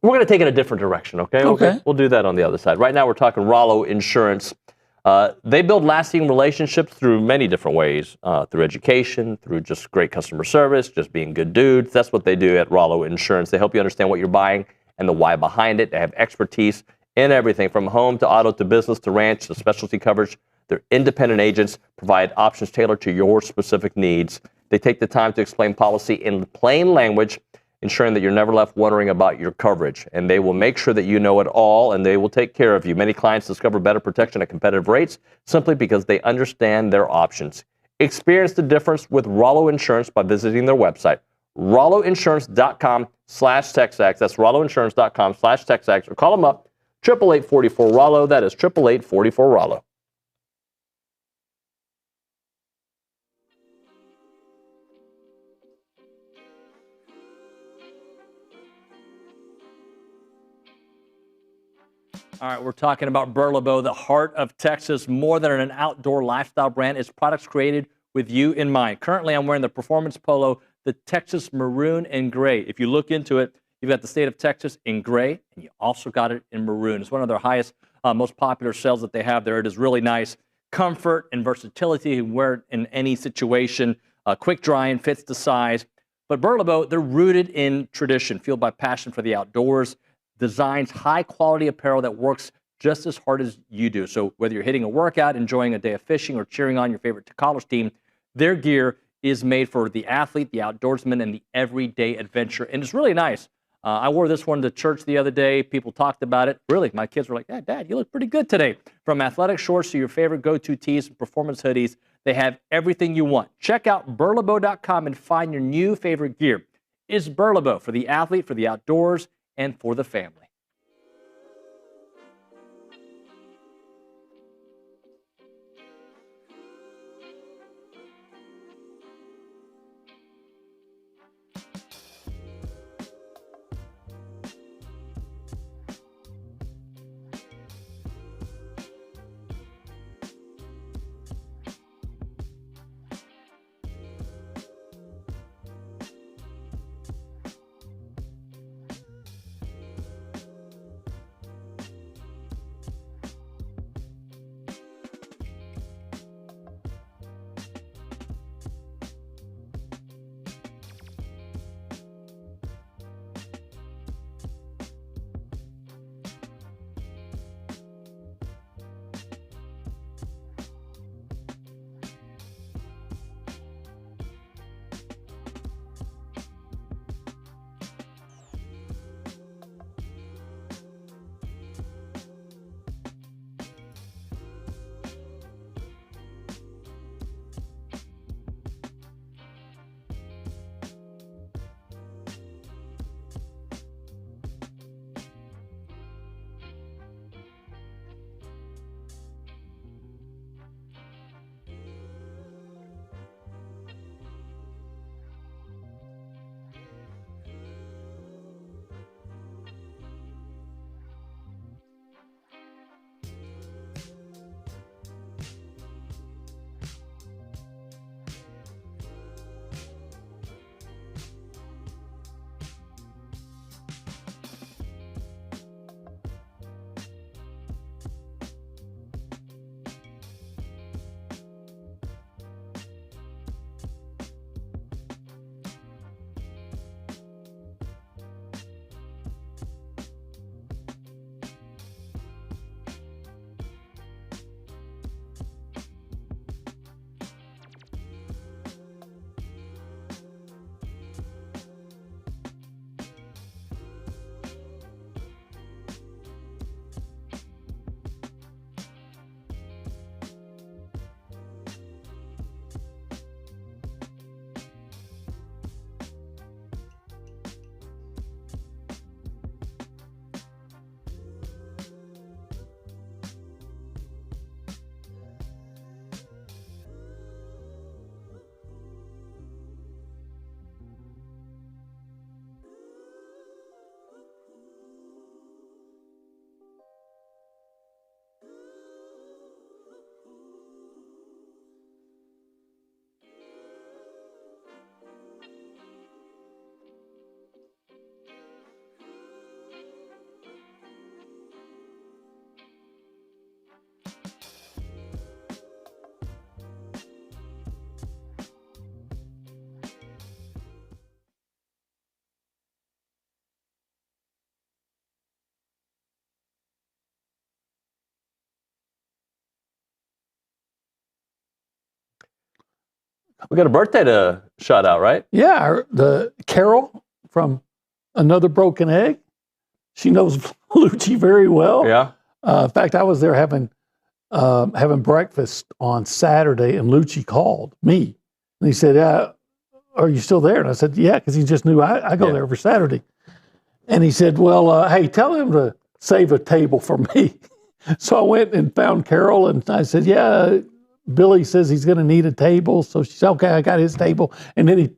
[SPEAKER 10] We're going to take it a different direction. Okay.
[SPEAKER 8] Okay.
[SPEAKER 10] We'll do that on the other side. Right now, we're talking Rollo Insurance. They build lasting relationships through many different ways, through education, through just great customer service, just being good dudes. That's what they do at Rollo Insurance. They help you understand what you're buying and the why behind it. They have expertise in everything from home to auto to business to ranch to specialty coverage. Their independent agents provide options tailored to your specific needs. They take the time to explain policy in plain language, ensuring that you're never left wondering about your coverage. And they will make sure that you know it all, and they will take care of you. Many clients discover better protection at competitive rates simply because they understand their options. Experience the difference with Rollo Insurance by visiting their website, rolloinsurance.com/TexAgs. That's rolloinsurance.com/TexAgs. Or call them up, 888-44-ROLLO. That is 888-44-ROLLO.
[SPEAKER 3] All right, we're talking about Burlebo, the heart of Texas, more than an outdoor lifestyle brand. It's products created with you in mind. Currently, I'm wearing the performance polo, the Texas maroon and gray. If you look into it, you've got the state of Texas in gray, and you also got it in maroon. It's one of their highest, most popular sales that they have there. It is really nice. Comfort and versatility. You can wear it in any situation. Quick drying, fits the size. But Burlebo, they're rooted in tradition, fueled by passion for the outdoors. Designs high-quality apparel that works just as hard as you do. So whether you're hitting a workout, enjoying a day of fishing, or cheering on your favorite college team, their gear is made for the athlete, the outdoorsman, and the everyday adventure. And it's really nice. I wore this one to church the other day. People talked about it. Really, my kids were like, yeah, Dad, you look pretty good today. From athletic shorts to your favorite go-to tees and performance hoodies, they have everything you want. Check out burlebo.com and find your new favorite gear. It's Burlebo for the athlete, for the outdoors, and for the family.
[SPEAKER 10] We got a birthday to shout out, right?
[SPEAKER 8] Yeah, the Carol from Another Broken Egg. She knows Lucci very well.
[SPEAKER 10] Yeah.
[SPEAKER 8] In fact, I was there having breakfast on Saturday, and Lucci called me. And he said, are you still there? And I said, yeah, because he just knew I go there every Saturday. And he said, well, hey, tell him to save a table for me. So I went and found Carol, and I said, yeah, Billy says he's going to need a table. So she said, okay, I got his table. And then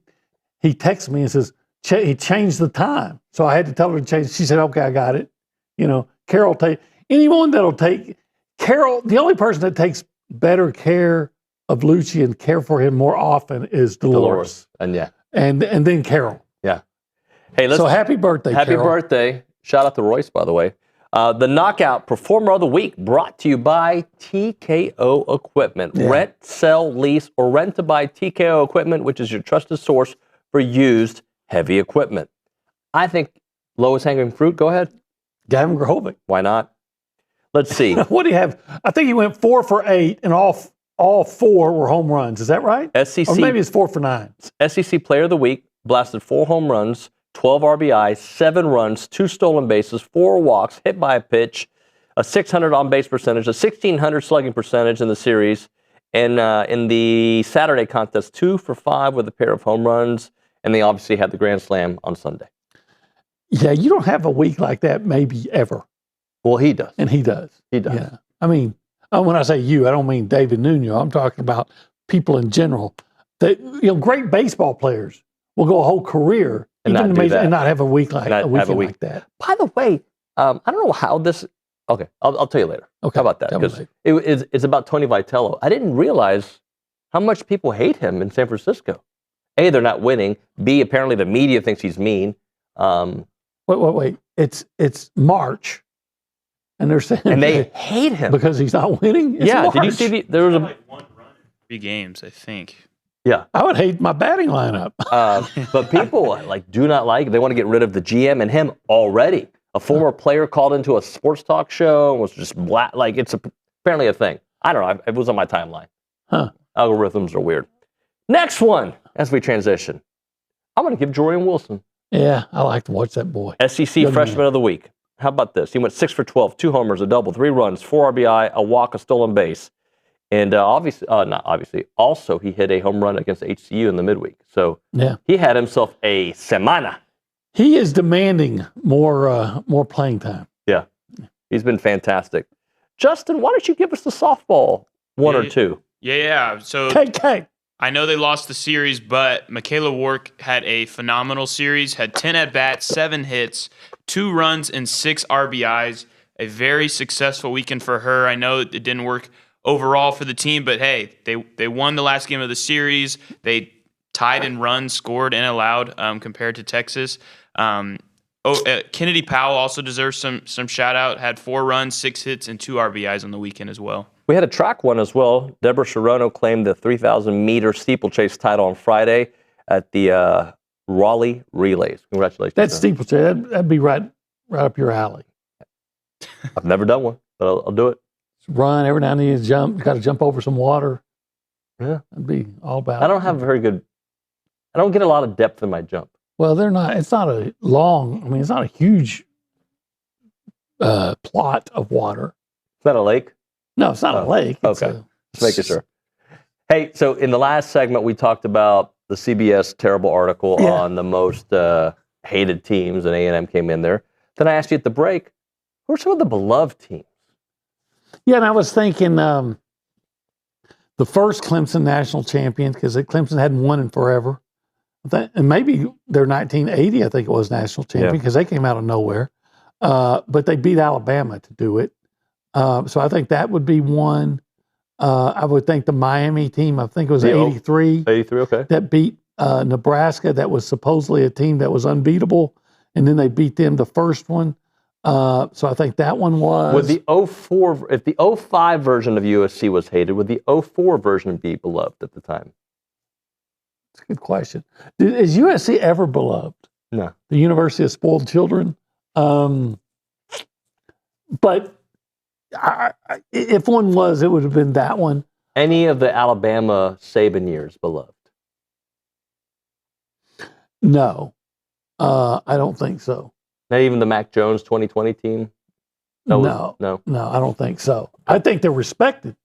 [SPEAKER 8] he texted me and says, he changed the time. So I had to tell her to change. She said, okay, I got it. Carol, anyone that'll take, Carol, the only person that takes better care of Lucci and care for him more often is Dolores.
[SPEAKER 10] And
[SPEAKER 8] and then Carol.
[SPEAKER 10] Yeah. Hey,
[SPEAKER 8] so happy birthday,
[SPEAKER 10] Happy
[SPEAKER 8] Carol.
[SPEAKER 10] birthday. Shout out to Royce, by the way. The Knockout Performer of the Week brought to you by TKO Equipment.
[SPEAKER 8] Yeah.
[SPEAKER 10] Rent, sell, lease, or rent to buy TKO Equipment, which is your trusted source for used heavy equipment. I think lowest hanging fruit, go ahead.
[SPEAKER 8] Gavin Grovic.
[SPEAKER 10] Why not? Let's see.
[SPEAKER 8] What do you have? I think he went 4 for 8, and all 4 were home runs. Is that right?
[SPEAKER 10] SEC,
[SPEAKER 8] or maybe it's 4 for 9.
[SPEAKER 10] SEC Player of the Week, blasted 4 home runs, 12 RBIs, 7 runs, 2 stolen bases, 4 walks, hit by a pitch, a 600 on-base percentage, a 1,600 slugging percentage in the series, and in the Saturday contest, 2 for 5 with a pair of home runs, and they obviously had the Grand Slam on Sunday.
[SPEAKER 8] Yeah, you don't have a week like that maybe ever.
[SPEAKER 10] Well, he does.
[SPEAKER 8] And he does.
[SPEAKER 10] He does.
[SPEAKER 8] Yeah. I mean, when I say you, I don't mean David Nuño. I'm talking about people in general. That, great baseball players will go a whole career
[SPEAKER 10] and
[SPEAKER 8] not have a week like that.
[SPEAKER 10] By the way, I don't know how this. Okay, I'll tell you later.
[SPEAKER 8] Okay,
[SPEAKER 10] how about that? Because it's about Tony Vitello. I didn't realize how much people hate him in San Francisco. A, they're not winning. B, apparently the media thinks he's mean.
[SPEAKER 8] Wait. It's March, and they're saying
[SPEAKER 10] they hate him
[SPEAKER 8] because he's not winning. It's March.
[SPEAKER 10] Did you see there was
[SPEAKER 5] like 1 run in 3 games, I think.
[SPEAKER 10] Yeah,
[SPEAKER 8] I would hate my batting lineup.
[SPEAKER 10] But people do not like. They want to get rid of the GM and him already. A former player called into a sports talk show and was just black. It's apparently a thing. I don't know. It was on my timeline.
[SPEAKER 8] Huh?
[SPEAKER 10] Algorithms are weird. Next one, as we transition, I'm going to give Jordan Wilson.
[SPEAKER 8] Yeah, I like to watch that boy.
[SPEAKER 10] SEC Freshman of the Week. How about this? He went 6 for 12, 2 homers, a double, 3 runs, 4 RBI, a walk, a stolen base. And also he hit a home run against HCU in the midweek. So he had himself a semana.
[SPEAKER 8] He is demanding more playing time.
[SPEAKER 10] Yeah, he's been fantastic. Justin, why don't you give us the softball one or two?
[SPEAKER 5] Yeah. So
[SPEAKER 8] KK.
[SPEAKER 5] I know they lost the series, but Michaela Wark had a phenomenal series, had 10 at-bats, 7 hits, 2 runs, and 6 RBIs. A very successful weekend for her. I know it didn't work overall for the team, but hey, they won the last game of the series. They tied in runs, scored, and allowed compared to Texas. Kennedy Powell also deserves some shout-out. Had 4 runs, 6 hits, and 2 RBIs on the weekend as well.
[SPEAKER 10] We had a track one as well. Deborah Sharono claimed the 3,000-meter steeplechase title on Friday at the Raleigh Relays. Congratulations.
[SPEAKER 8] That steeplechase, that'd be right up your alley.
[SPEAKER 10] I've never done one, but I'll do it.
[SPEAKER 8] Run every now and then. You jump. You got to jump over some water.
[SPEAKER 10] Yeah,
[SPEAKER 8] that'd be all about.
[SPEAKER 10] I don't have I don't get a lot of depth in my jump.
[SPEAKER 8] Well, they're not. It's not a long. I mean, it's not a huge plot of water.
[SPEAKER 10] Is that a lake?
[SPEAKER 8] No, it's not a lake. It's
[SPEAKER 10] okay, just making sure. Hey, so in the last segment, we talked about the CBS terrible article on the most hated teams, and A&M came in there. Then I asked you at the break, who are some of the beloved teams?
[SPEAKER 8] Yeah, and I was thinking the first Clemson national champion, because Clemson hadn't won in forever. And maybe their 1980, I think it was national champion, because they came out of nowhere. But they beat Alabama to do it. So I think that would be one. I would think the Miami team, I think it was 83.
[SPEAKER 10] 83, okay.
[SPEAKER 8] That beat Nebraska. That was supposedly a team that was unbeatable. And then they beat them the first one. So I think that one was.
[SPEAKER 10] Would the 04, if the 05 version of USC was hated, would the 04 version be beloved at the time?
[SPEAKER 8] That's a good question. Is USC ever beloved?
[SPEAKER 10] No.
[SPEAKER 8] The University of Spoiled Children? But if one was, it would have been that one.
[SPEAKER 10] Any of the Alabama Saban years beloved?
[SPEAKER 8] No, I don't think so.
[SPEAKER 10] Not even the Mac Jones 2020 team?
[SPEAKER 8] No, I don't think so. I think they're respected.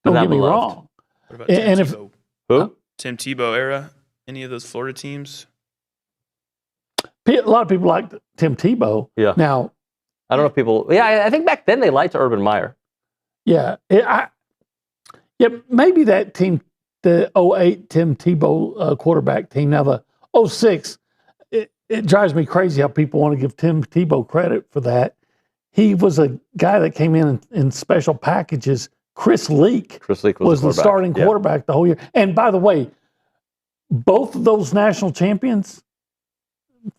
[SPEAKER 8] Don't get me wrong.
[SPEAKER 5] What about Tim Tebow?
[SPEAKER 10] Who?
[SPEAKER 5] Tim Tebow era? Any of those Florida teams?
[SPEAKER 8] A lot of people like Tim Tebow.
[SPEAKER 10] Yeah.
[SPEAKER 8] Now,
[SPEAKER 10] I don't know if people. Yeah, I think back then they liked Urban Meyer.
[SPEAKER 8] Yeah. Maybe that team, the 08 Tim Tebow quarterback team. Now, the 06, it drives me crazy how people want to give Tim Tebow credit for that. He was a guy that came in special packages. Chris Leak was the starting quarterback the whole year. And by the way, both of those national champions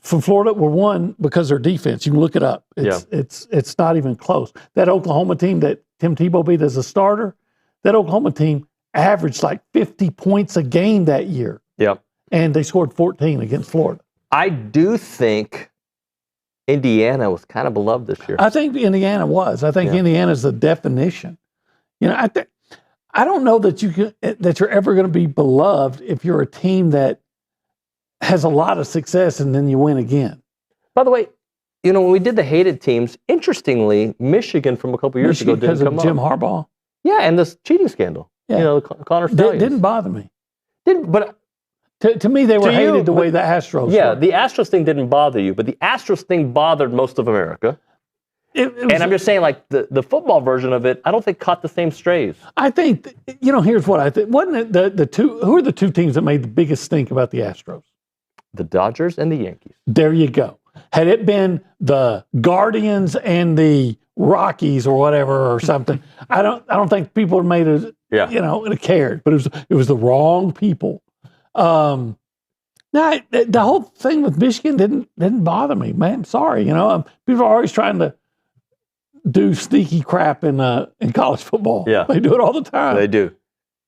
[SPEAKER 8] from Florida were won because of their defense. You can look it up. It's not even close. That Oklahoma team that Tim Tebow beat as a starter, that Oklahoma team averaged like 50 points a game that year.
[SPEAKER 10] Yep.
[SPEAKER 8] And they scored 14 against Florida.
[SPEAKER 10] I do think Indiana was kind of beloved this year.
[SPEAKER 8] I think Indiana was. I think Indiana's the definition. You know, I don't know that you're ever going to be beloved if you're a team that has a lot of success and then you win again.
[SPEAKER 10] By the way, you know, when we did the hated teams, interestingly, Michigan from a couple years ago didn't come up.
[SPEAKER 8] Because of Jim Harbaugh?
[SPEAKER 10] Yeah, and this cheating scandal.
[SPEAKER 8] Yeah.
[SPEAKER 10] You know, Connor Stallions.
[SPEAKER 8] Didn't bother me.
[SPEAKER 10] But
[SPEAKER 8] to me, they were hated the way the Astros
[SPEAKER 10] were.
[SPEAKER 8] The
[SPEAKER 10] the Astros thing didn't bother you, but the Astros thing bothered most of America. And I'm just saying, like, the football version of it, I don't think caught the same strays.
[SPEAKER 8] I think, you know, here's what I think. Wasn't it the two, who are the two teams that made the biggest stink about the Astros?
[SPEAKER 10] The Dodgers and the Yankees.
[SPEAKER 8] There you go. Had it been the Guardians and the Rockies or whatever or something, I don't think people would have made it, you know, would have cared. But it was the wrong people. Now, the whole thing with Michigan didn't bother me, man. I'm sorry. You know, people are always trying to do sneaky crap in college football.
[SPEAKER 10] Yeah.
[SPEAKER 8] They do it all the time.
[SPEAKER 10] They do.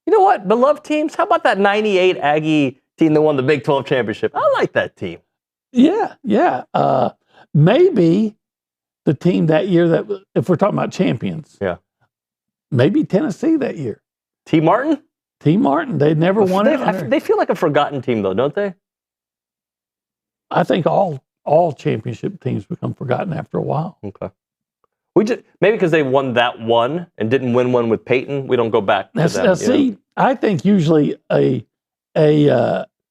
[SPEAKER 10] You know what? Beloved teams? How about that 98 Aggie team that won the Big 12 championship? I like that team.
[SPEAKER 8] Yeah. Maybe the team that year that, if we're talking about champions.
[SPEAKER 10] Yeah.
[SPEAKER 8] Maybe Tennessee that year.
[SPEAKER 10] T. Martin?
[SPEAKER 8] T. Martin. They never won it.
[SPEAKER 10] They feel like a forgotten team, though, don't they?
[SPEAKER 8] I think all championship teams become forgotten after a while.
[SPEAKER 10] Okay. Maybe because they won that one and didn't win one with Peyton, we don't go back to them.
[SPEAKER 8] See, I think usually a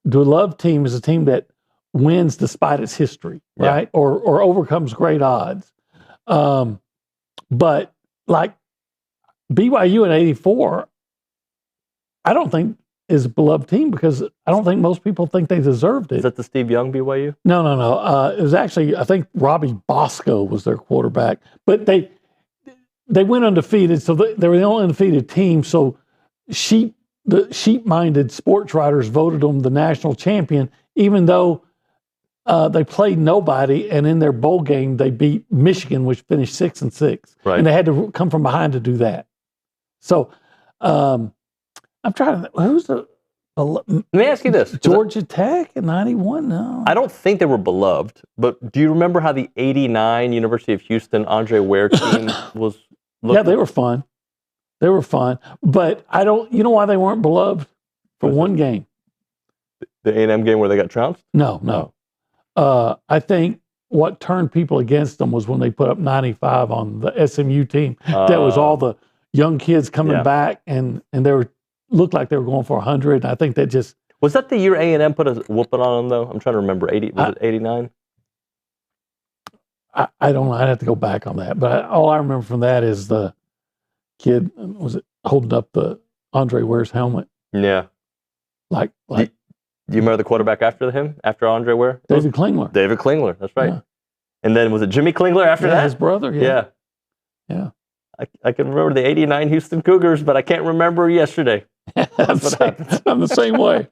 [SPEAKER 8] beloved team is a team that wins despite its history, right? Or overcomes great odds. But like BYU in '84, I don't think is a beloved team because I don't think most people think they deserved it.
[SPEAKER 10] Is that the Steve Young BYU?
[SPEAKER 8] No. It was actually, I think Robbie Bosco was their quarterback. But they went undefeated, so they were the only undefeated team. So the sheep-minded sports writers voted them the national champion, even though they played nobody, and in their bowl game they beat Michigan, which finished 6-6.
[SPEAKER 10] Right.
[SPEAKER 8] And they had to come from behind to do that. So I'm trying to. Who's the?
[SPEAKER 10] Let me ask you this:
[SPEAKER 8] Georgia Tech in '91? No,
[SPEAKER 10] I don't think they were beloved. But do you remember how the '89 University of Houston Andre Ware team was?
[SPEAKER 8] Yeah, they were fun. They were fun, but I don't. You know why they weren't beloved? For one game.
[SPEAKER 10] The A&M game where they got trounced?
[SPEAKER 8] No. I think what turned people against them was when they put up 95 on the SMU team. That was all the young kids coming back, and they looked like they were going for 100. I think that just...
[SPEAKER 10] Was that the year A&M put a whooping on them, though? I'm trying to remember. Was it 89?
[SPEAKER 8] I don't know. I'd have to go back on that. But all I remember from that is the kid, was it holding up the Andre Ware's helmet?
[SPEAKER 10] Yeah.
[SPEAKER 8] Like
[SPEAKER 10] do you remember the quarterback after him? After Andre Ware?
[SPEAKER 8] David Klingler.
[SPEAKER 10] David Klingler, that's right.
[SPEAKER 8] Yeah.
[SPEAKER 10] And then was it Jimmy Klingler after that?
[SPEAKER 8] His brother, yeah.
[SPEAKER 10] I can remember the '89 Houston Cougars, but I can't remember yesterday.
[SPEAKER 8] I'm the same way.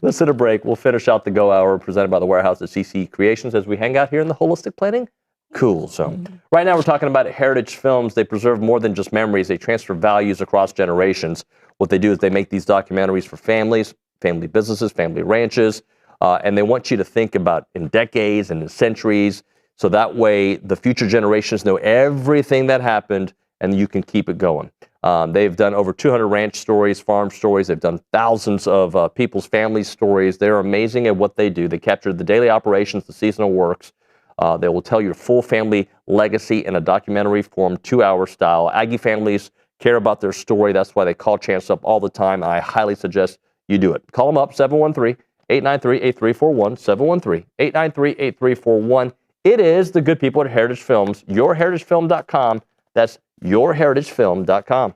[SPEAKER 10] Let's hit a break. We'll finish out the Go Hour presented by the Warehouse at CC Creations as we hang out here in the Holistic Planning Cool Zone. Right now we're talking about Heritage Films. They preserve more than just memories. They transfer values across generations. What they do is they make these documentaries for families, family businesses, family ranches, and they want you to think about in decades and in centuries, so that way the future generations know everything that happened and you can keep it going. They've done over 200 ranch stories, farm stories. They've done thousands of people's family stories. They're amazing at what they do. They capture the daily operations, the seasonal works. They will tell your full family legacy in a documentary form, 2-hour style. Aggie families care about their story. That's why they call Chance up all the time. I highly suggest you do it. Call them up, 713-893-8341, 713-893-8341. It is the good people at Heritage Films, yourheritagefilm.com. That's yourheritagefilm.com.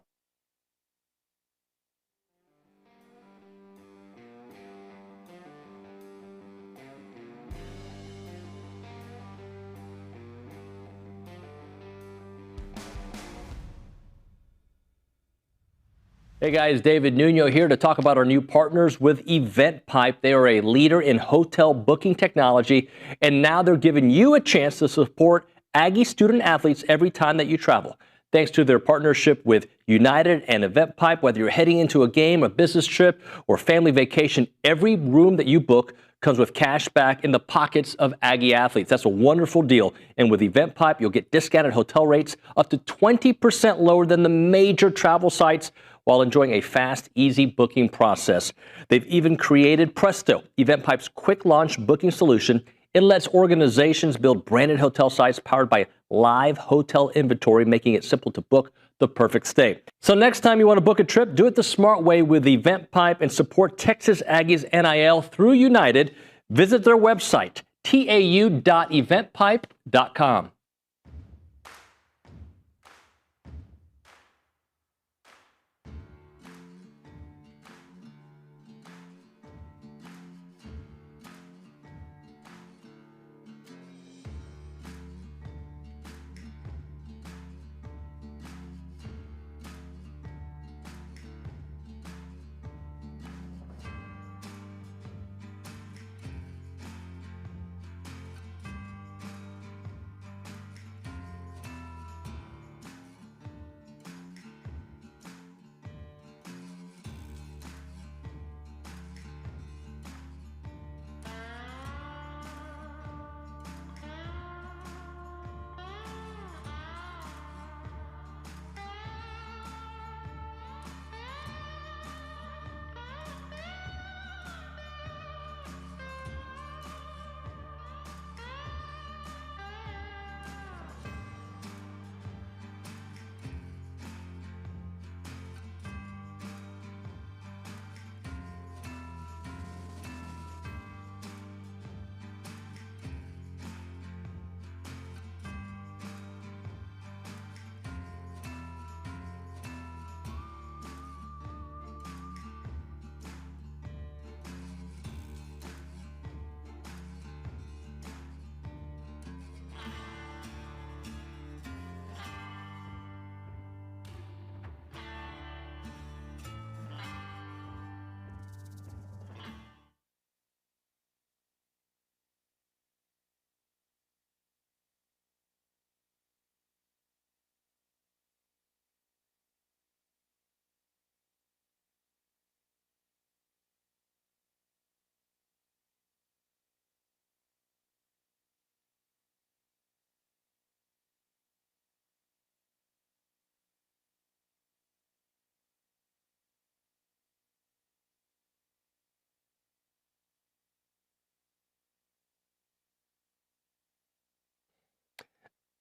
[SPEAKER 3] Hey guys, David Nuño here to talk about our new partners with EventPipe. They are a leader in hotel booking technology, and now they're giving you a chance to support Aggie student athletes every time that you travel. Thanks to their partnership with United and EventPipe, whether you're heading into a game, a business trip, or family vacation, every room that you book comes with cash back in the pockets of Aggie athletes. That's a wonderful deal. And with EventPipe, you'll get discounted hotel rates up to 20% lower than the major travel sites, while enjoying a fast, easy booking process. They've even created Presto, EventPipe's quick launch booking solution. It lets organizations build branded hotel sites powered by live hotel inventory, making it simple to book the perfect stay. So next time you want to book a trip, do it the smart way with EventPipe and support Texas Aggies NIL through United. Visit their website, tau.eventpipe.com.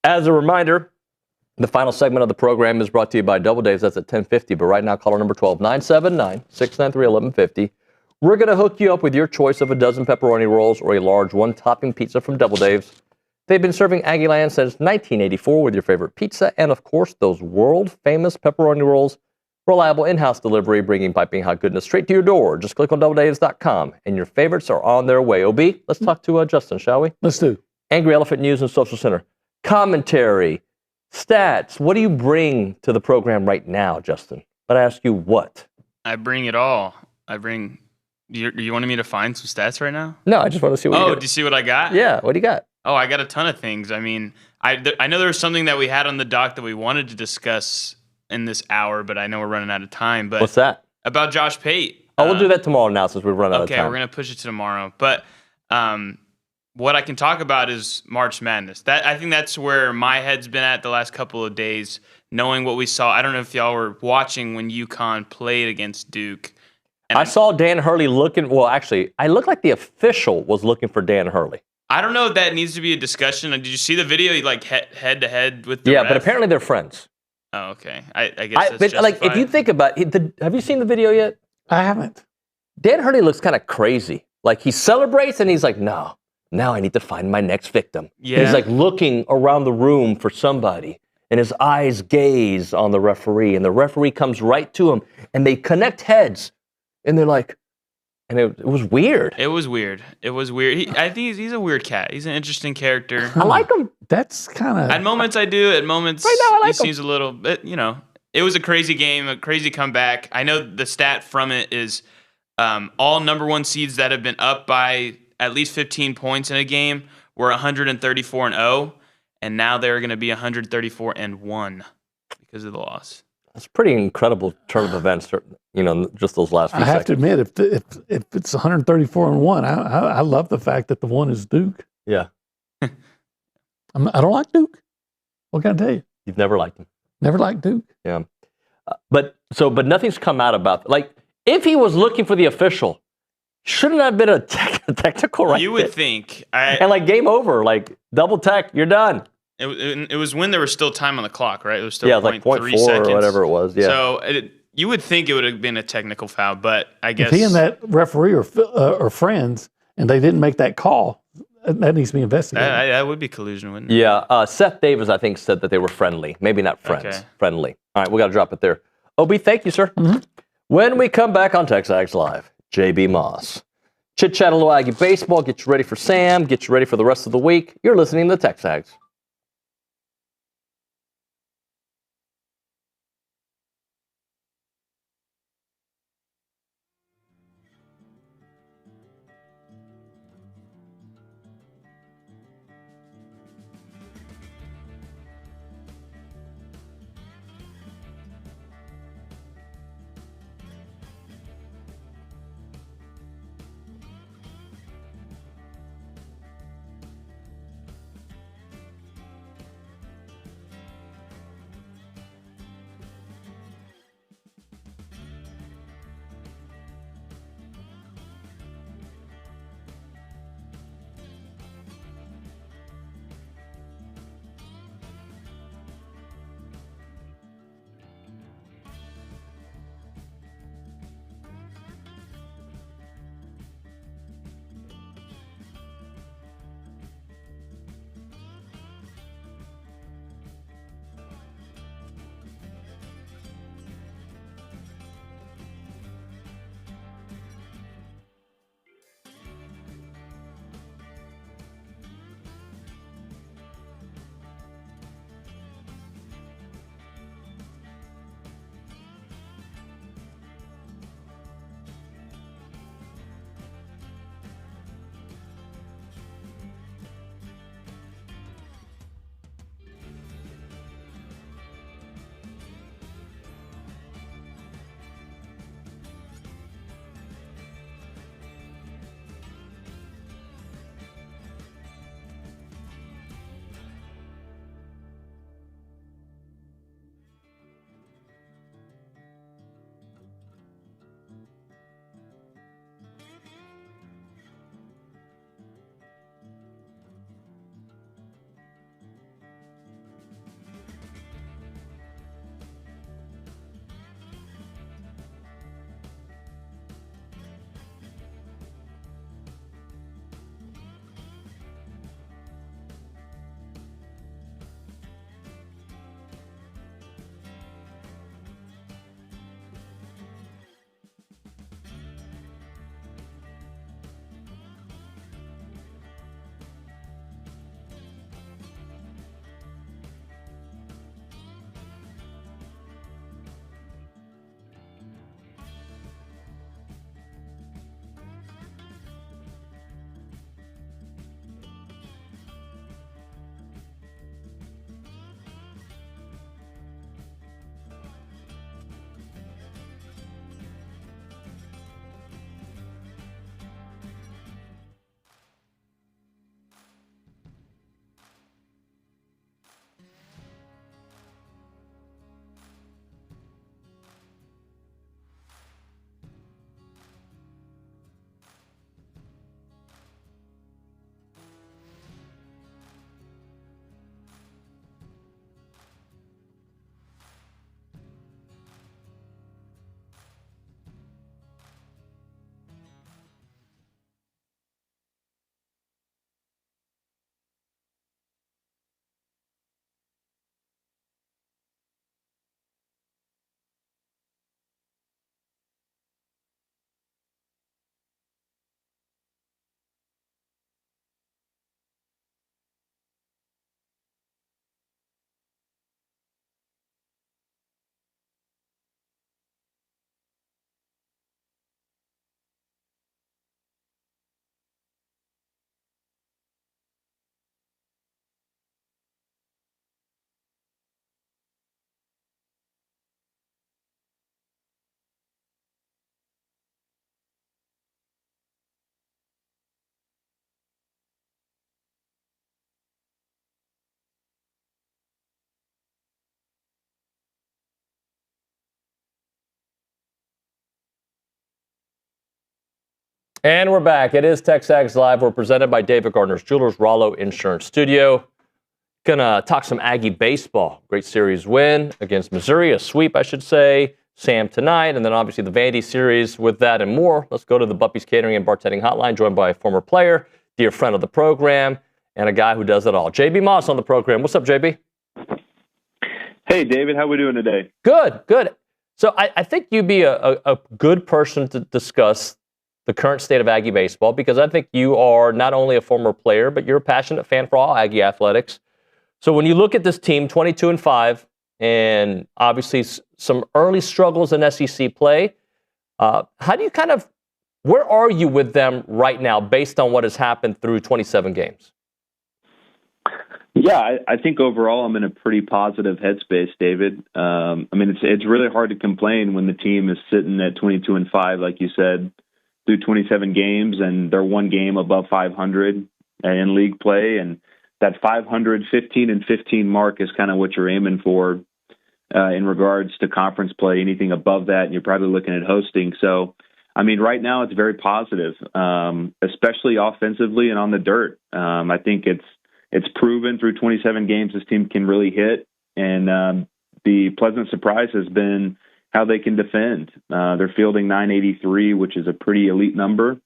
[SPEAKER 10] As a reminder, the final segment of the program is brought to you by Double Dave's. That's at 10:50. But right now, caller number 12, 979-693-1150. We're going to hook you up with your choice of a dozen pepperoni rolls or a large one-topping pizza from Double Dave's. They've been serving Aggie Land since 1984 with your favorite pizza and, of course, those world-famous pepperoni rolls. Reliable in-house delivery, bringing piping hot goodness straight to your door. Just click on doubledaves.com, and your favorites are on their way. OB, let's talk to Justin, shall we?
[SPEAKER 8] Let's do.
[SPEAKER 10] Angry Elephant News and Social Center. Commentary, stats. What do you bring to the program right now, Justin? But I ask you what?
[SPEAKER 5] I bring it all. Do you want me to find some stats right now?
[SPEAKER 10] No, I just want to see what you got.
[SPEAKER 5] Do you see what I got?
[SPEAKER 10] Yeah, what do you got?
[SPEAKER 5] Oh, I got a ton of things. I mean, I know there was something that we had on the dock that we wanted to discuss in this hour, but I know we're running out of time. But
[SPEAKER 10] what's that?
[SPEAKER 5] About Josh Pate.
[SPEAKER 10] Oh, we'll do that tomorrow now since we've run out of time.
[SPEAKER 5] Okay, we're going to push it to tomorrow. But what I can talk about is March Madness. I think that's where my head's been at the last couple of days. knowing what we saw. I don't know if y'all were watching when UConn played against Duke. And
[SPEAKER 10] I saw Dan Hurley looking. Well, actually, I looked like the official was looking for Dan Hurley.
[SPEAKER 5] I don't know if that needs to be a discussion. Did you see the video? He like head to head with the ref?
[SPEAKER 10] But apparently they're friends.
[SPEAKER 5] Oh, okay. I guess that's
[SPEAKER 10] but like, if
[SPEAKER 5] justified.
[SPEAKER 10] you think about it, have you seen the video yet?
[SPEAKER 8] I haven't.
[SPEAKER 10] Dan Hurley looks kind of crazy. Like he celebrates and he's like, no, now I need to find my next victim.
[SPEAKER 5] Yeah.
[SPEAKER 10] He's like looking around the room for somebody and his eyes gaze on the referee and the referee comes right to him and they connect heads and they're like, and it was weird.
[SPEAKER 5] It was weird. I think he's a weird cat. He's an interesting character.
[SPEAKER 10] I like him.
[SPEAKER 8] That's kind of...
[SPEAKER 5] At moments I do. At moments
[SPEAKER 10] right now, I like
[SPEAKER 5] he seems a little bit, it was a crazy game, a crazy comeback. I know the stat from it is all number one seeds that have been up by at least 15 points in a game were 134-0, and now they're going to be 134-1 because of the loss.
[SPEAKER 10] That's a pretty incredible turn of events, just those last few
[SPEAKER 8] I have
[SPEAKER 10] seconds.
[SPEAKER 8] to admit, if it's 134-1, I love the fact that the one is Duke.
[SPEAKER 10] Yeah.
[SPEAKER 8] I don't like Duke. What can I tell you?
[SPEAKER 10] You've never liked him.
[SPEAKER 8] Never liked Duke.
[SPEAKER 10] Yeah. But nothing's come out about, like, if he was looking for the official, shouldn't have been a technical right
[SPEAKER 5] You would
[SPEAKER 10] there?
[SPEAKER 5] think.
[SPEAKER 10] And like game over, like double tech, you're done.
[SPEAKER 5] It was when there was still time on the clock, right? It was still
[SPEAKER 10] Yeah, it was like
[SPEAKER 5] 0.3
[SPEAKER 10] 0.4
[SPEAKER 5] seconds.
[SPEAKER 10] or whatever it was. Yeah.
[SPEAKER 5] So you would think it would have been a technical foul, but I guess
[SPEAKER 8] If he and that referee are friends and they didn't make that call, that needs to be investigated.
[SPEAKER 5] that would be collusion, wouldn't it?
[SPEAKER 10] Yeah. Seth Davis, I think, said that they were friendly. Maybe not friends.
[SPEAKER 5] Okay.
[SPEAKER 10] Friendly. All right, we got to drop it there. OB, thank you, sir.
[SPEAKER 8] Mm-hmm.
[SPEAKER 10] When we come back on TexAgs Live, JB Moss. Chit Chat a little Aggie baseball. Get you ready for Sam. Get you ready for the rest of the week. You're listening to TexAgs.
[SPEAKER 3] And we're back. It is TexAgs Live. We're presented by David Gardner's Jewelers, Rollo Insurance Studio. Gonna talk some Aggie baseball. Great series win against Missouri, a sweep, I should say. Sam tonight, and then obviously the Vandy series. With that and more, let's go to the Buppy's Catering and Bartending Hotline, joined by a former player, dear friend of the program, and a guy who does it all. JB Moss on the program. What's up, JB?
[SPEAKER 11] Hey, David. How we doing today?
[SPEAKER 3] Good, good. So I think you'd be a good person to discuss the current state of Aggie baseball, because I think you are not only a former player, but you're a passionate fan for all Aggie athletics. So when you look at this team, 22-5, and obviously some early struggles in SEC play, how do you where are you with them right now based on what has happened through 27 games?
[SPEAKER 11] Yeah, I think overall I'm in a pretty positive headspace, David. It's really hard to complain when the team is sitting at 22-5, like you said, through 27 games, and they're one game above 500 in league play, and that 500, 15-15 mark is kind of what you're aiming for in regards to conference play. Anything above that, and you're probably looking at hosting. So, right now it's very positive, especially offensively and on the dirt. I think it's proven through 27 games this team can really hit, and the pleasant surprise has been how they can defend. They're fielding 983, which is a pretty elite number,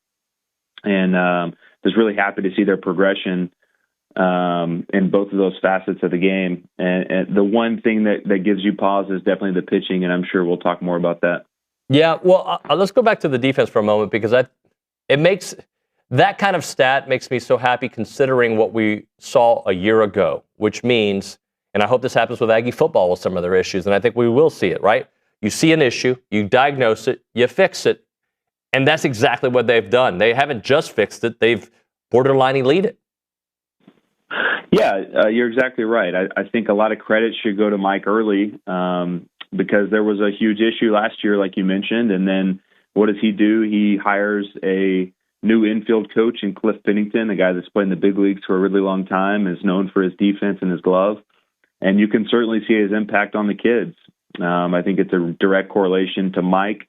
[SPEAKER 11] and just really happy to see their progression in both of those facets of the game. And the one thing that gives you pause is definitely the pitching, and I'm sure we'll talk more about that.
[SPEAKER 3] Yeah, well, let's go back to the defense for a moment, because it makes that kind of stat makes me so happy, considering what we saw a year ago, which means, and I hope this happens with Aggie football with some of their issues, and I think we will see it, right? You see an issue, you diagnose it, you fix it, and that's exactly what they've done. They haven't just fixed it, they've borderline elite it.
[SPEAKER 11] Yeah, you're exactly right. I think a lot of credit should go to Mike Early, because there was a huge issue last year, like you mentioned, and then what does he do? He hires a new infield coach in Cliff Pennington, a guy that's played in the big leagues for a really long time, is known for his defense and his glove, and you can certainly see his impact on the kids. I think it's a direct correlation to Mike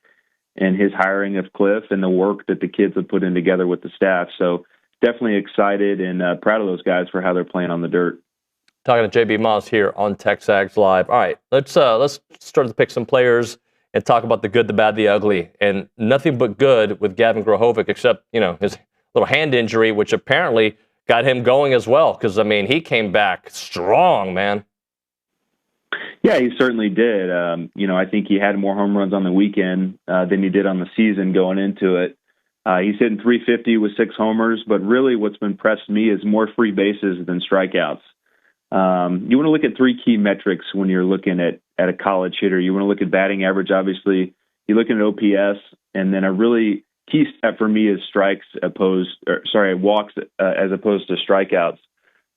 [SPEAKER 11] and his hiring of Cliff and the work that the kids have put in together with the staff. So definitely excited and proud of those guys for how they're playing on the dirt.
[SPEAKER 3] Talking to JB Moss here on TexAgs Live. All right, let's start to pick some players and talk about the good, the bad, the ugly. And nothing but good with Gavin Grohovic, except, his little hand injury, which apparently got him going as well. Because, he came back strong, man.
[SPEAKER 11] Yeah, he certainly did. I think he had more home runs on the weekend than he did on the season going into it. He's hitting 350 with 6 homers, but really what's impressed me is more free bases than strikeouts. You want to look at 3 key metrics when you're looking at a college hitter. You want to look at batting average, obviously. You're looking at OPS, and then a really key step for me is walks as opposed to strikeouts.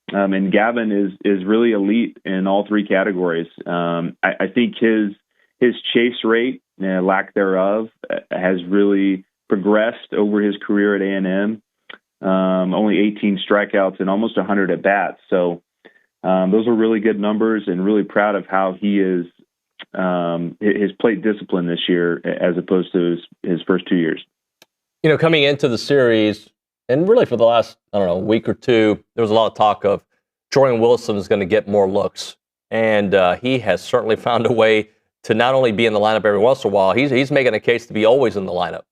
[SPEAKER 11] And Gavin is really elite in all 3 categories. I think his chase rate, lack thereof, has really progressed over his career at A&M. Only 18 strikeouts and almost 100 at bats. So those are really good numbers, and really proud of how he is his plate discipline this year as opposed to his first 2 years.
[SPEAKER 3] Coming into the series, and really for the last, week or two, there was a lot of talk of Jordan Wilson is going to get more looks. And he has certainly found a way to not only be in the lineup every once in a while, he's making a case to be always in the lineup.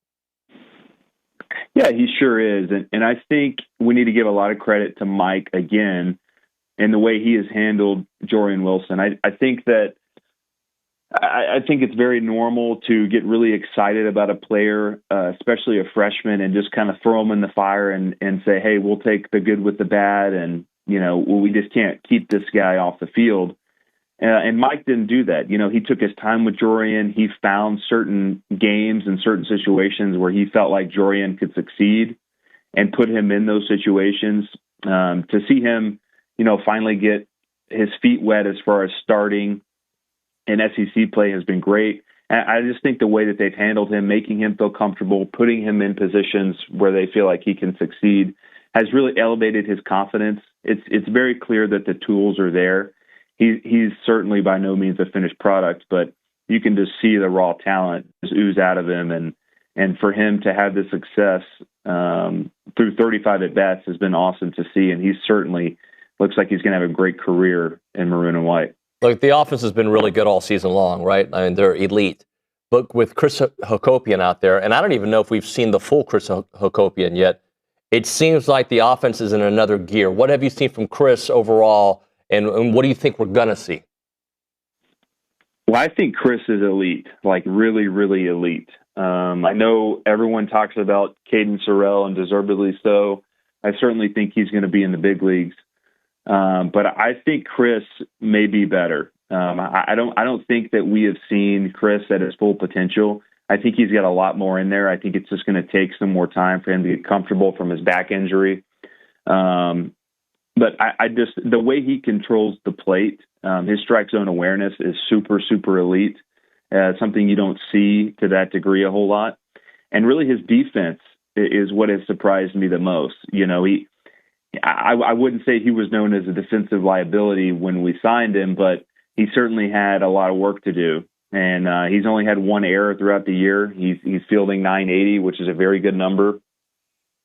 [SPEAKER 11] Yeah, he sure is. And I think we need to give a lot of credit to Mike again in the way he has handled Jordan Wilson. I think it's very normal to get really excited about a player, especially a freshman, and just kind of throw him in the fire and say, hey, we'll take the good with the bad, and, we just can't keep this guy off the field. And Mike didn't do that. He took his time with Jorian. He found certain games and certain situations where he felt like Jorian could succeed and put him in those situations. To see him, finally get his feet wet as far as starting in SEC play has been great. And I just think the way that they've handled him, making him feel comfortable, putting him in positions where they feel like he can succeed, has really elevated his confidence. It's very clear that the tools are there. He's certainly by no means a finished product, but you can just see the raw talent just ooze out of him. And for him to have the success through 35 at-bats has been awesome to see, and he certainly looks like he's going to have a great career in maroon and white.
[SPEAKER 10] Look, the offense has been really good all season long, right? I mean, they're elite. But with Chris Hakopian out there, and I don't even know if we've seen the full Chris Hakopian yet, it seems like the offense is in another gear. What have you seen from Chris overall, and what do you think we're going to see?
[SPEAKER 11] Well, I think Chris is elite, like really, really elite. I know everyone talks about Caden Sorrell, and deservedly so. I certainly think he's going to be in the big leagues. But I think Chris may be better. I don't think that we have seen Chris at his full potential. I think he's got a lot more in there. I think it's just going to take some more time for him to get comfortable from his back injury. But I just, the way he controls the plate, his strike zone awareness is super, super elite. Something you don't see to that degree a whole lot. And really his defense is what has surprised me the most. You know, I wouldn't say he was known as a defensive liability when we signed him, but he certainly had a lot of work to do. And he's only had one error throughout the year. He's fielding 980, which is a very good number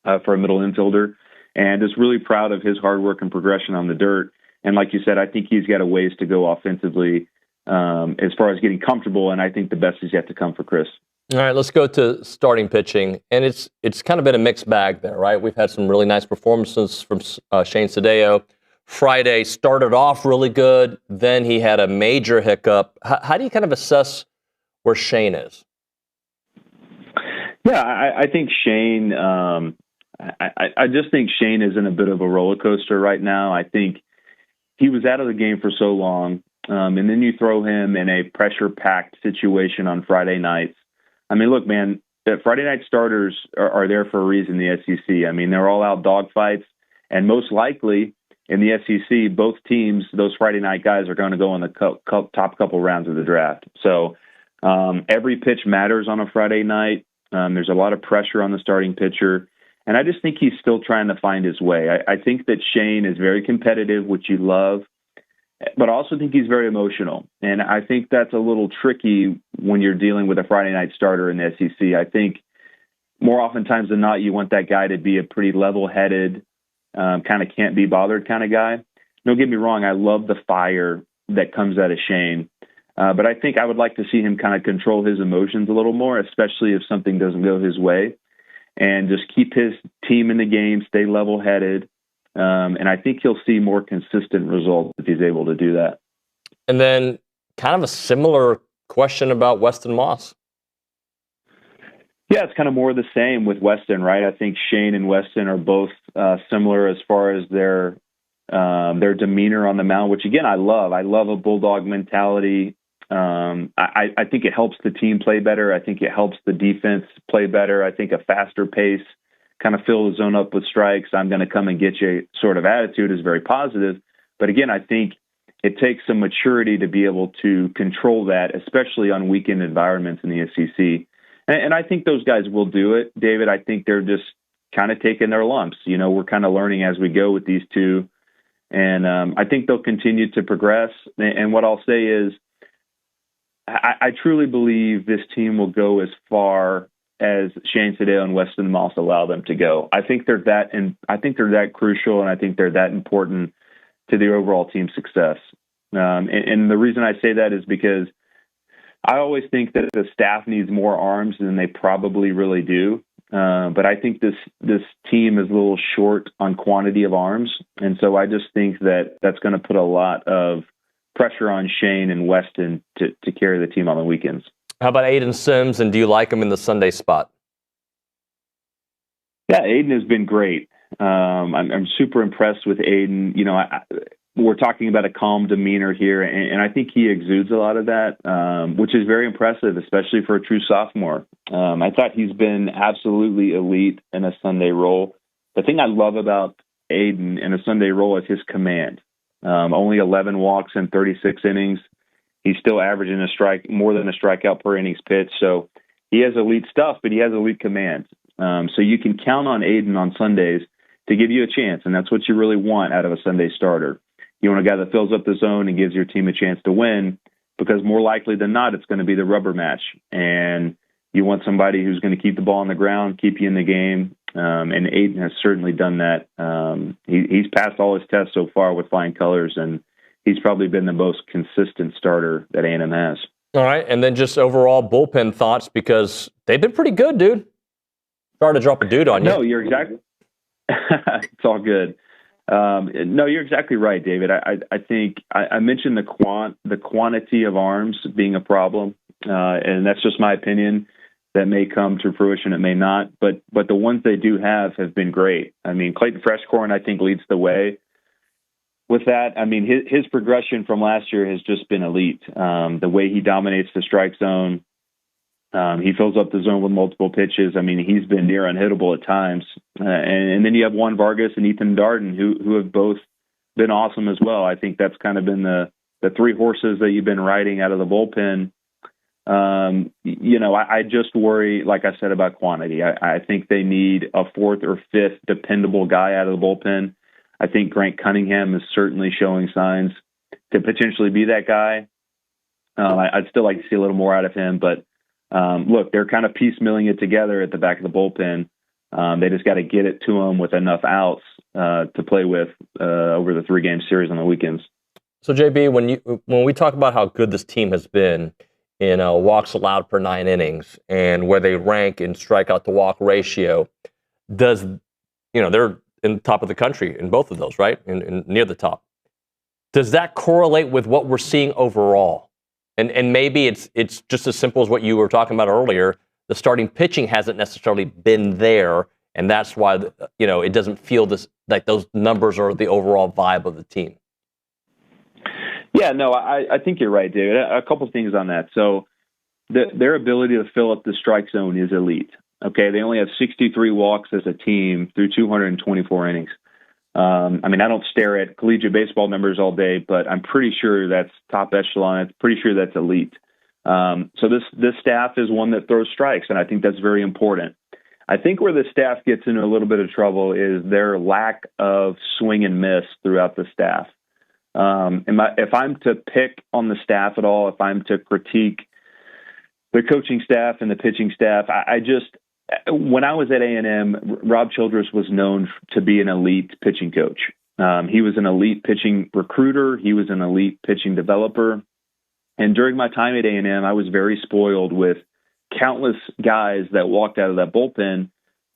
[SPEAKER 11] for a middle infielder. And just really proud of his hard work and progression on the dirt. And like you said, I think he's got a ways to go offensively as far as getting comfortable. And I think the best is yet to come for Chris.
[SPEAKER 10] All right, let's go to starting pitching. And it's kind of been a mixed bag there, right? We've had some really nice performances from Shane Sadeo. Friday started off really good. Then he had a major hiccup. How do you kind of assess where Shane is?
[SPEAKER 11] Yeah, I think Shane, I just think Shane is in a bit of a roller coaster right now. I think he was out of the game for so long. And then you throw him in a pressure-packed situation on Friday nights. I mean, look, man, the Friday night starters are there for a reason, the SEC. I mean, they're all out dogfights. And most likely in the SEC, both teams, those Friday night guys are going to go in the top couple rounds of the draft. So every pitch matters on a Friday night. There's a lot of pressure on the starting pitcher. And I just think he's still trying to find his way. I think that Shane is very competitive, which you love, but I also think he's very emotional. And I think that's a little tricky when you're dealing with a Friday night starter in the SEC. I think more oftentimes than not, you want that guy to be a pretty level-headed, kind of can't be bothered kind of guy. Don't get me wrong. I love the fire that comes out of Shane. But I think I would like to see him kind of control his emotions a little more, especially if something doesn't go his way, and just keep his team in the game, stay level-headed. And I think he'll see more consistent results if he's able to do that.
[SPEAKER 10] And then kind of a similar question about Weston Moss.
[SPEAKER 11] Yeah, it's kind of more of the same with Weston, right? I think Shane and Weston are both similar as far as their demeanor on the mound, which, again, I love. I love a bulldog mentality. I think it helps the team play better. I think it helps the defense play better. I think a faster pace, kind of fill the zone up with strikes, I'm going to come and get you sort of attitude is very positive. But again, I think it takes some maturity to be able to control that, especially on weekend environments in the SEC. And I think those guys will do it, David. I think they're just kind of taking their lumps. You know, we're kind of learning as we go with these two. And I think they'll continue to progress. And what I'll say is I truly believe this team will go as far as Shane Sadeo and Weston Moss allow them to go. I think they're that, and I think they're that crucial, and I think they're that important to the overall team success. And the reason I say that is because I always think that the staff needs more arms than they probably really do. But I think this team is a little short on quantity of arms, and so I just think that that's going to put a lot of pressure on Shane and Weston to carry the team on the weekends.
[SPEAKER 10] How about Aiden Sims, and do you like him in the Sunday spot?
[SPEAKER 11] Yeah, Aiden has been great. I'm super impressed with Aiden. You know, we're talking about a calm demeanor here, and I think he exudes a lot of that, which is very impressive, especially for a true sophomore. I thought he's been absolutely elite in a Sunday role. The thing I love about Aiden in a Sunday role is his command. Only 11 walks in 36 innings. He's still averaging more than a strikeout per innings pitched. So he has elite stuff, but he has elite command. So you can count on Aiden on Sundays to give you a chance, and that's what you really want out of a Sunday starter. You want a guy that fills up the zone and gives your team a chance to win, because more likely than not, it's going to be the rubber match. And you want somebody who's going to keep the ball on the ground, keep you in the game, And Aiden has certainly done that. He's passed all his tests so far with flying colors, and he's probably been the most consistent starter that A&M has.
[SPEAKER 10] All right, and then just overall bullpen thoughts, because they've been pretty good, dude. Sorry to drop a dude on you.
[SPEAKER 11] No, you're exactly. It's all good. No, you're exactly right, David. I think I mentioned the quantity of arms being a problem, and that's just my opinion. That may come to fruition, it may not. But the ones they do have been great. I mean, Clayton Freshcorn, I think, leads the way with that. I mean, his progression from last year has just been elite. The way he dominates the strike zone, he fills up the zone with multiple pitches. I mean, he's been near unhittable at times. And then you have Juan Vargas and Ethan Darden, who have both been awesome as well. I think that's kind of been the three horses that you've been riding out of the bullpen. I just worry, like I said, about quantity. I think they need a fourth or fifth dependable guy out of the bullpen. I think Grant Cunningham is certainly showing signs to potentially be that guy. I'd still like to see a little more out of him, but look, they're kind of piecemealing it together at the back of the bullpen. They just got to get it to them with enough outs to play with over the 3-game series on the weekends.
[SPEAKER 10] So, JB, when we talk about how good this team has been in walks allowed per 9 innings and where they rank in strikeout to walk ratio, they're in the top of the country in both of those, right? In near the top. Does that correlate with what we're seeing overall? And maybe it's just as simple as what you were talking about earlier. The starting pitching hasn't necessarily been there, and that's why it doesn't feel like those numbers are the overall vibe of the team.
[SPEAKER 11] Yeah, no, I think you're right, David. A couple of things on that. So their ability to fill up the strike zone is elite. Okay, they only have 63 walks as a team through 224 innings. I don't stare at collegiate baseball numbers all day, but I'm pretty sure that's top echelon. I'm pretty sure that's elite. So this staff is one that throws strikes, and I think that's very important. I think where the staff gets into a little bit of trouble is their lack of swing and miss throughout the staff. If I'm to pick on the staff at all, if I'm to critique the coaching staff and the pitching staff, when I was at A&M, Rob Childress was known to be an elite pitching coach. He was an elite pitching recruiter. He was an elite pitching developer. And during my time at A&M, I was very spoiled with countless guys that walked out of that bullpen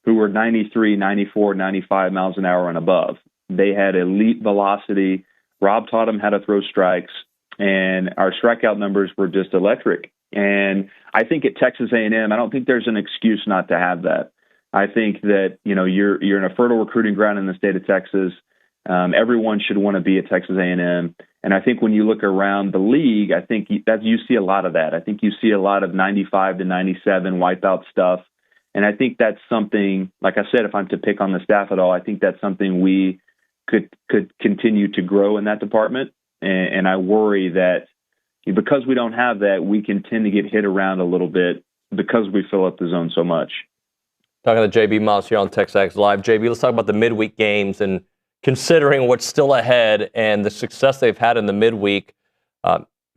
[SPEAKER 11] who were 93, 94, 95 miles an hour and above. They had elite velocity. Rob taught them how to throw strikes, and our strikeout numbers were just electric. And I think at Texas A&M, I don't think there's an excuse not to have that. I think that you're in a fertile recruiting ground in the state of Texas. Everyone should want to be at Texas A&M. And I think when you look around the league, I think that you see a lot of that. I think you see a lot of 95 to 97 wipeout stuff. And I think that's something, like I said, if I'm to pick on the staff at all, I think that's something we could continue to grow in that department. And I worry that because we don't have that, we can tend to get hit around a little bit because we fill up the zone so much.
[SPEAKER 10] Talking to JB Miles here on TexAgs Live. JB, let's talk about the midweek games and considering what's still ahead and the success they've had in the midweek.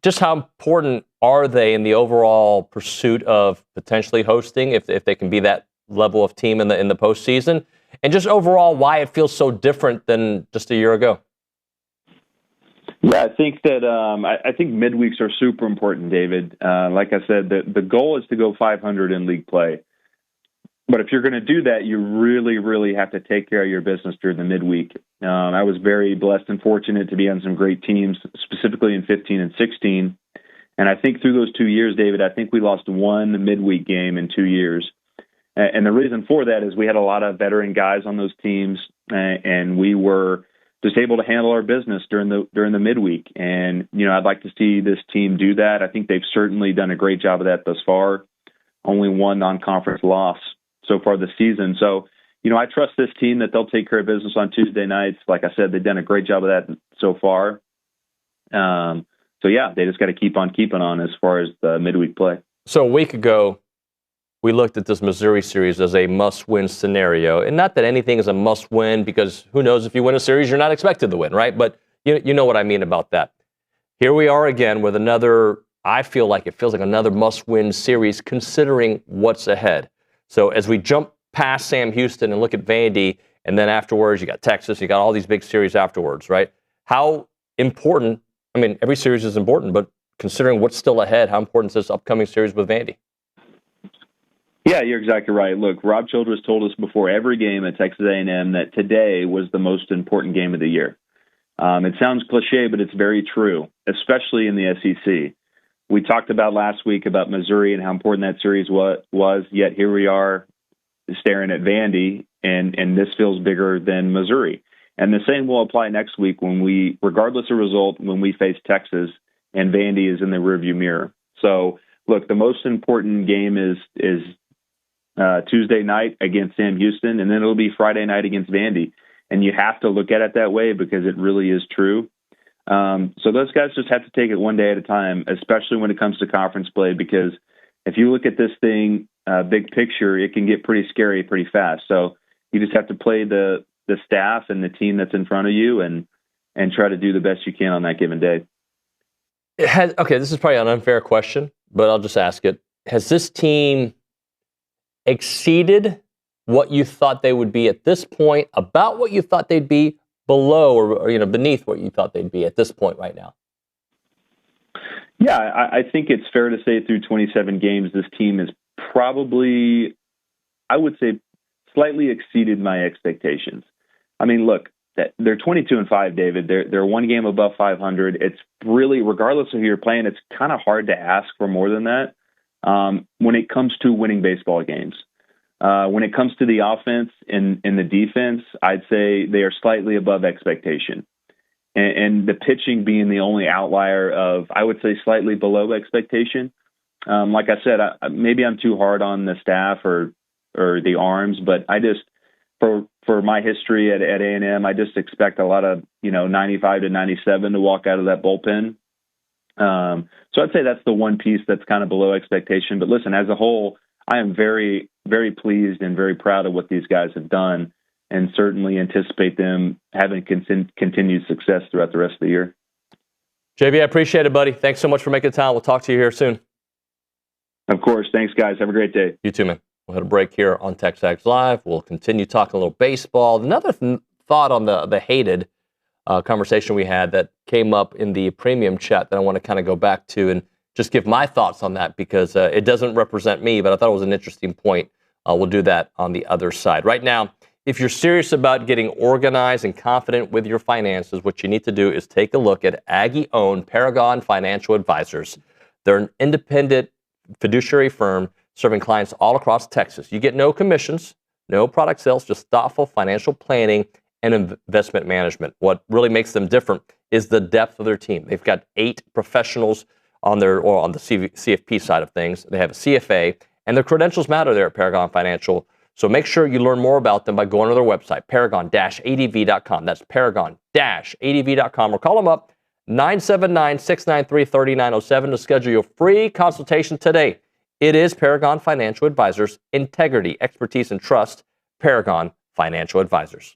[SPEAKER 10] Just how important are they in the overall pursuit of potentially hosting, if they can be that level of team in the postseason? And just overall, why it feels so different than just a year ago.
[SPEAKER 11] Yeah, I think that I think midweeks are super important, David. Like I said, the goal is to go 500 in league play. But if you're going to do that, you really, really have to take care of your business during the midweek. I was very blessed and fortunate to be on some great teams, specifically in 15 and 16. And I think through those 2 years, David, I think we lost one midweek game in 2 years. And the reason for that is we had a lot of veteran guys on those teams, and we were just able to handle our business during the midweek. And, I'd like to see this team do that. I think they've certainly done a great job of that thus far. Only one non-conference loss so far this season. So, I trust this team that they'll take care of business on Tuesday nights. Like I said, they've done a great job of that so far. So, yeah, they just got to keep on keeping on as far as the midweek play.
[SPEAKER 10] So a week ago, we looked at this Missouri series as a must-win scenario. And not that anything is a must-win, because who knows, if you win a series, you're not expected to win, right? But you know what I mean about that. Here we are again with another, I feel like it feels like another must-win series considering what's ahead. So as we jump past Sam Houston and look at Vandy, and then afterwards you got Texas, you got all these big series afterwards, right? How important, I mean, every series is important, but considering what's still ahead, how important is this upcoming series with Vandy?
[SPEAKER 11] Yeah, you're exactly right. Look, Rob Childress told us before every game at Texas A&M that today was the most important game of the year. It sounds cliche, but it's very true, especially in the SEC. We talked about last week about Missouri and how important that series was, yet here we are staring at Vandy, and this feels bigger than Missouri. And the same will apply next week when we, regardless of result, when we face Texas and Vandy is in the rearview mirror. So, look, the most important game is Tuesday night against Sam Houston, and then it'll be Friday night against Vandy. And you have to look at it that way because it really is true. So those guys just have to take it one day at a time, especially when it comes to conference play, because if you look at this thing, big picture, it can get pretty scary pretty fast. So you just have to play the staff and the team that's in front of you and try to do the best you can on that given day.
[SPEAKER 10] Okay, this is probably an unfair question, but I'll just ask it. Has this team exceeded what you thought they would be at this point, about what you thought they'd be, below or beneath what you thought they'd be at this point right now?
[SPEAKER 11] Yeah, I think it's fair to say through 27 games, this team is probably, I would say, slightly exceeded my expectations. I mean, look, they're 22-5, David. They're one game above 500. It's really, regardless of who you're playing, it's kind of hard to ask for more than that when it comes to winning baseball games. When it comes to the offense and the defense, I'd say they are slightly above expectation. And the pitching being the only outlier of, I would say, slightly below expectation. Like I said, maybe I'm too hard on the staff or the arms, but I just, for my history at A&M, I just expect a lot of, 95 to 97 to walk out of that bullpen. So I'd say that's the one piece that's kind of below expectation. But listen, as a whole, I am very, very pleased and very proud of what these guys have done, and certainly anticipate them having continued success throughout the rest of the year.
[SPEAKER 10] JB, I appreciate it, buddy. Thanks so much for making the time. We'll talk to you here soon.
[SPEAKER 11] Of course. Thanks, guys. Have a great day.
[SPEAKER 10] You too, man. We'll hit a break here on TexAgs Live. We'll continue talking a little baseball. Another thought on the hated conversation we had that came up in the premium chat that I want to kind of go back to and just give my thoughts on that, because it doesn't represent me, but I thought it was an interesting point. We'll do that on the other side. Right now, if you're serious about getting organized and confident with your finances, what you need to do is take a look at Aggie-owned Paragon Financial Advisors. They're an independent fiduciary firm serving clients all across Texas. You get no commissions, no product sales, just thoughtful financial planning and investment management. What really makes them different is the depth of their team. They've got 8 professionals on the CFP side of things. They have a CFA, and their credentials matter there at Paragon Financial. So make sure you learn more about them by going to their website, paragon-adv.com. That's paragon-adv.com, or call them up, 979-693-3907 to schedule your free consultation today. It is Paragon Financial Advisors, integrity, expertise, and trust. Paragon Financial Advisors.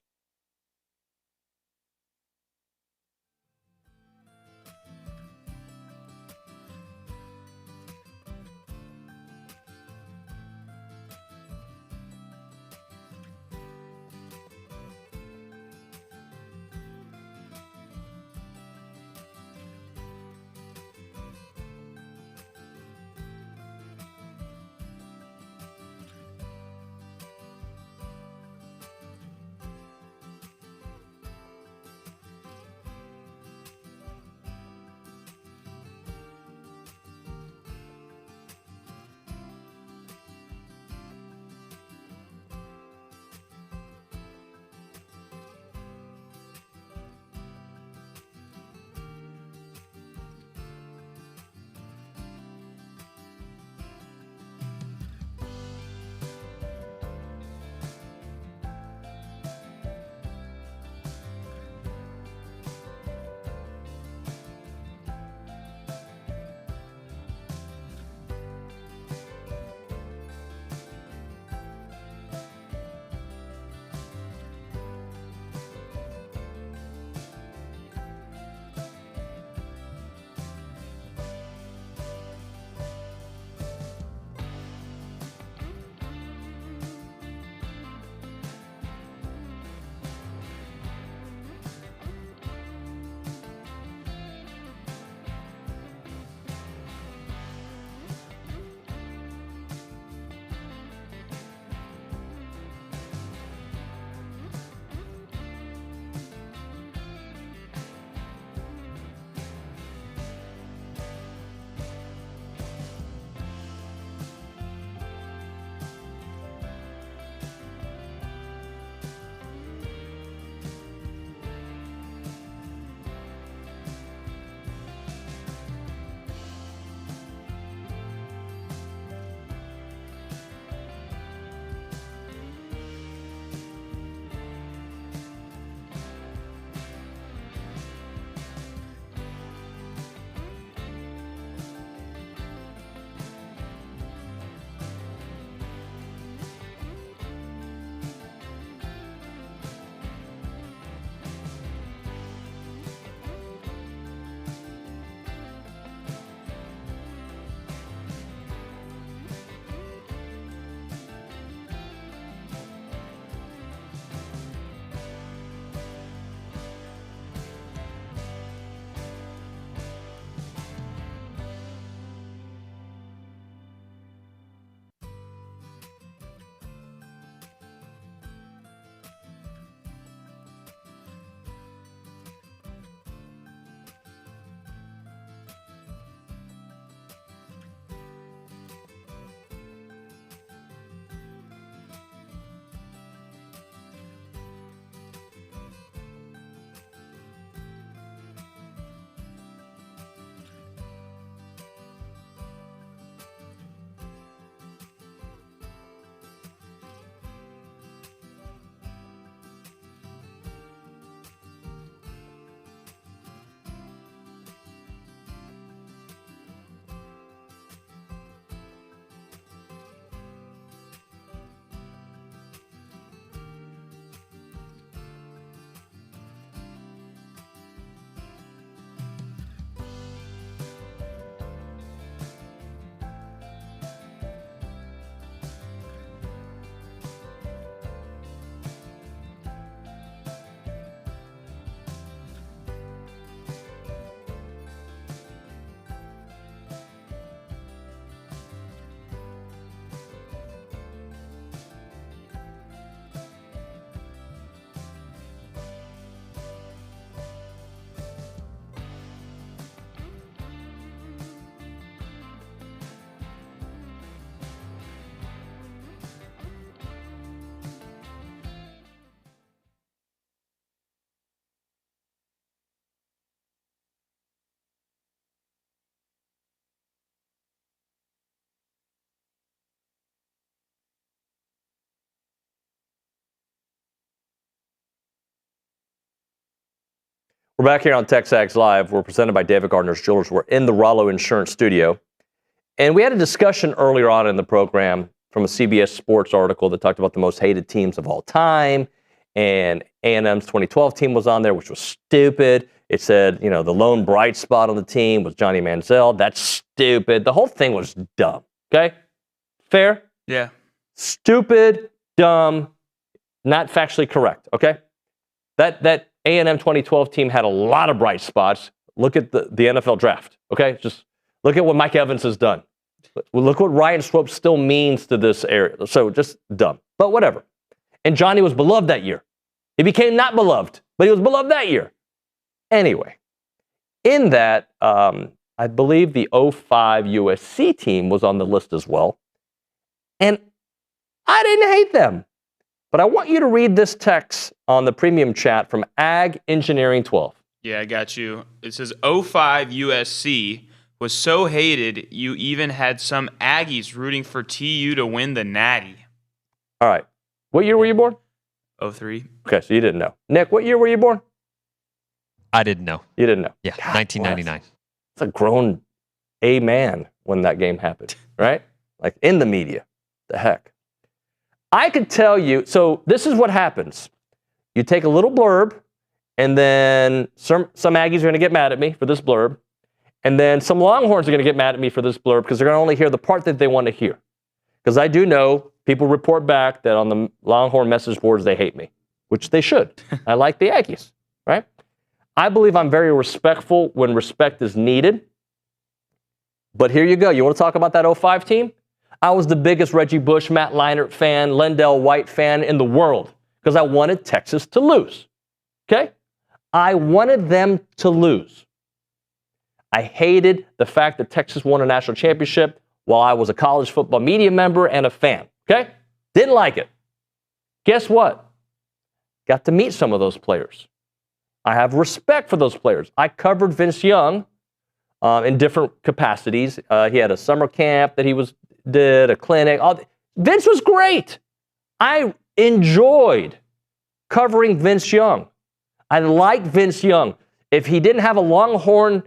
[SPEAKER 10] We're back here on TexAgs Live. We're presented by David Gardner's Jewelers. We're in the Rollo Insurance Studio. And we had a discussion earlier on in the program from a CBS Sports article that talked about the most hated teams of all time. And A&M's 2012 team was on there, which was stupid. It said, you know, the lone bright spot on the team was Johnny Manziel. That's stupid. The whole thing was dumb. Okay? Fair?
[SPEAKER 5] Yeah.
[SPEAKER 10] Stupid, dumb, not factually correct. Okay? That A&M 2012 team had a lot of bright spots. Look at the NFL draft. Okay? Just look at what Mike Evans has done. Look what Ryan Swope still means to this area. So just dumb. But whatever. And Johnny was beloved that year. He became not beloved, but he was beloved that year. Anyway, in that, I believe the 05 USC team was on the list as well. And I didn't hate them. But I want you to read this text on the premium chat from Ag Engineering 12.
[SPEAKER 5] Yeah, I got you. It says 05 USC was so hated, you even had some Aggies rooting for TU to win the Natty.
[SPEAKER 10] All right. What year were you born?
[SPEAKER 5] 03.
[SPEAKER 10] Okay, so you didn't know. Nick, what year were you born?
[SPEAKER 2] I didn't know.
[SPEAKER 10] You didn't know?
[SPEAKER 2] Yeah,
[SPEAKER 10] God
[SPEAKER 2] 1999.
[SPEAKER 10] bless. It's a grown A man when that game happened, right? Like in the media. The heck. I could tell you, so this is what happens. You take a little blurb, and then some Aggies are going to get mad at me for this blurb. And then some Longhorns are going to get mad at me for this blurb because they're going to only hear the part that they want to hear. Because I do know people report back that on the Longhorn message boards, they hate me, which they should. I like the Aggies, right? I believe I'm very respectful when respect is needed. But here you go. You want to talk about that 05 team? I was the biggest Reggie Bush, Matt Leinart fan, Lendell White fan in the world because I wanted Texas to lose. Okay? I wanted them to lose. I hated the fact that Texas won a national championship while I was a college football media member and a fan. Okay? Didn't like it. Guess what? Got to meet some of those players. I have respect for those players. I covered Vince Young in different capacities. He had a summer camp that he did, a clinic. Vince was great. I enjoyed covering Vince Young. I liked Vince Young. If he didn't have a Longhorn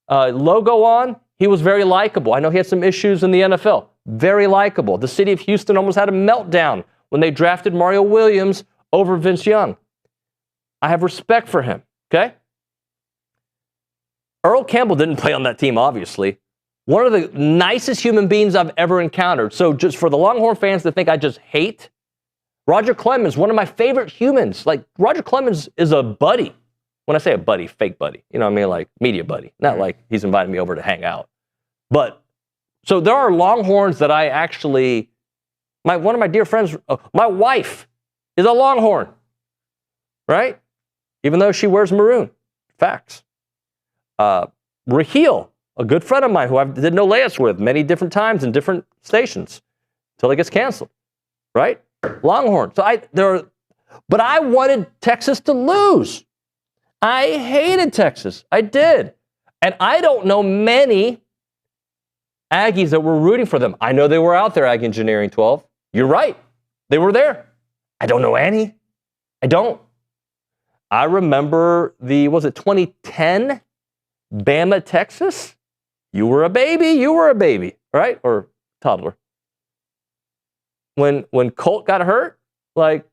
[SPEAKER 10] logo on, he was very likable. I know he had some issues in the NFL. Very likable. The city of Houston almost had a meltdown when they drafted Mario Williams over Vince Young. I have respect for him, okay? Earl Campbell didn't play on that team, obviously. One of the nicest human beings I've ever encountered. So just for the Longhorn fans that think I just hate, Roger Clemens, one of my favorite humans. Like, Roger Clemens is a buddy. When I say a buddy, fake buddy. You know what I mean? Like, media buddy. Not like he's invited me over to hang out. But, so there are Longhorns that I actually, one of my dear friends, my wife is a Longhorn. Right? Even though she wears maroon. Facts. Raheel, a good friend of mine who I did No Layups with many different times in different stations until it gets canceled. Right? Longhorn. But I wanted Texas to lose. I hated Texas. I did. And I don't know many Aggies that were rooting for them. I know they were out there, Ag Engineering 12. You're right. They were there. I don't know any. I don't. I remember 2010 Bama, Texas? You were a baby, right? Or toddler. When Colt got hurt, like,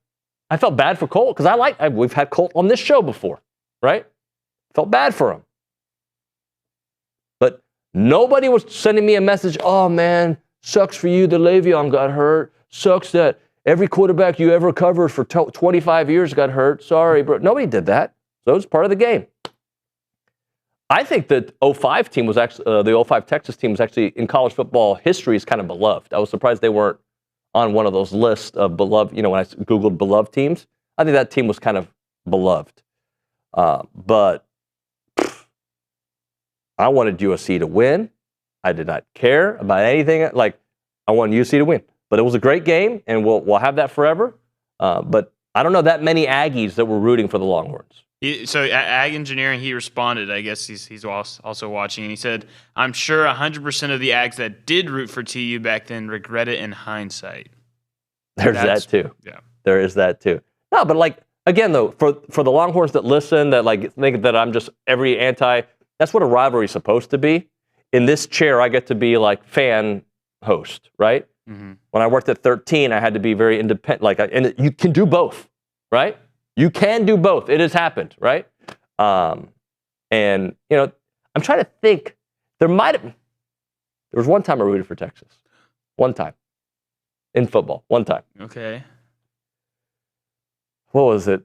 [SPEAKER 10] I felt bad for Colt because we've had Colt on this show before. Right? Felt bad for him. But nobody was sending me a message, oh man, sucks for you that Le'Veon got hurt. Sucks that every quarterback you ever covered for 25 years got hurt. Sorry, bro. Nobody did that. So it was part of the game. I think that 05 team was actually, the 05 Texas team was actually in college football history is kind of beloved. I was surprised they weren't on one of those lists of beloved, when I Googled beloved teams. I think that team was kind of beloved. But I wanted USC to win. I did not care about anything. Like, I wanted USC to win. But it was a great game, and we'll have that forever. But I don't know that many Aggies that were rooting for the Longhorns.
[SPEAKER 5] So Ag Engineering, he responded. I guess he's also watching, and he said, "I'm sure 100% of the Ags that did root for TU back then regret it in hindsight."
[SPEAKER 10] There's that too.
[SPEAKER 5] Yeah,
[SPEAKER 10] there is that too. No, but like, again, though, for the Longhorns that listen, that like think that I'm just every anti, that's what a rivalry is supposed to be. In this chair, I get to be like fan host, right? When I worked at 13, I had to be very independent. And you can do both, right? You can do both. It has happened, right? And I'm trying to think. There was one time I rooted for Texas. One time. In football. One time.
[SPEAKER 5] Okay.
[SPEAKER 10] What was it?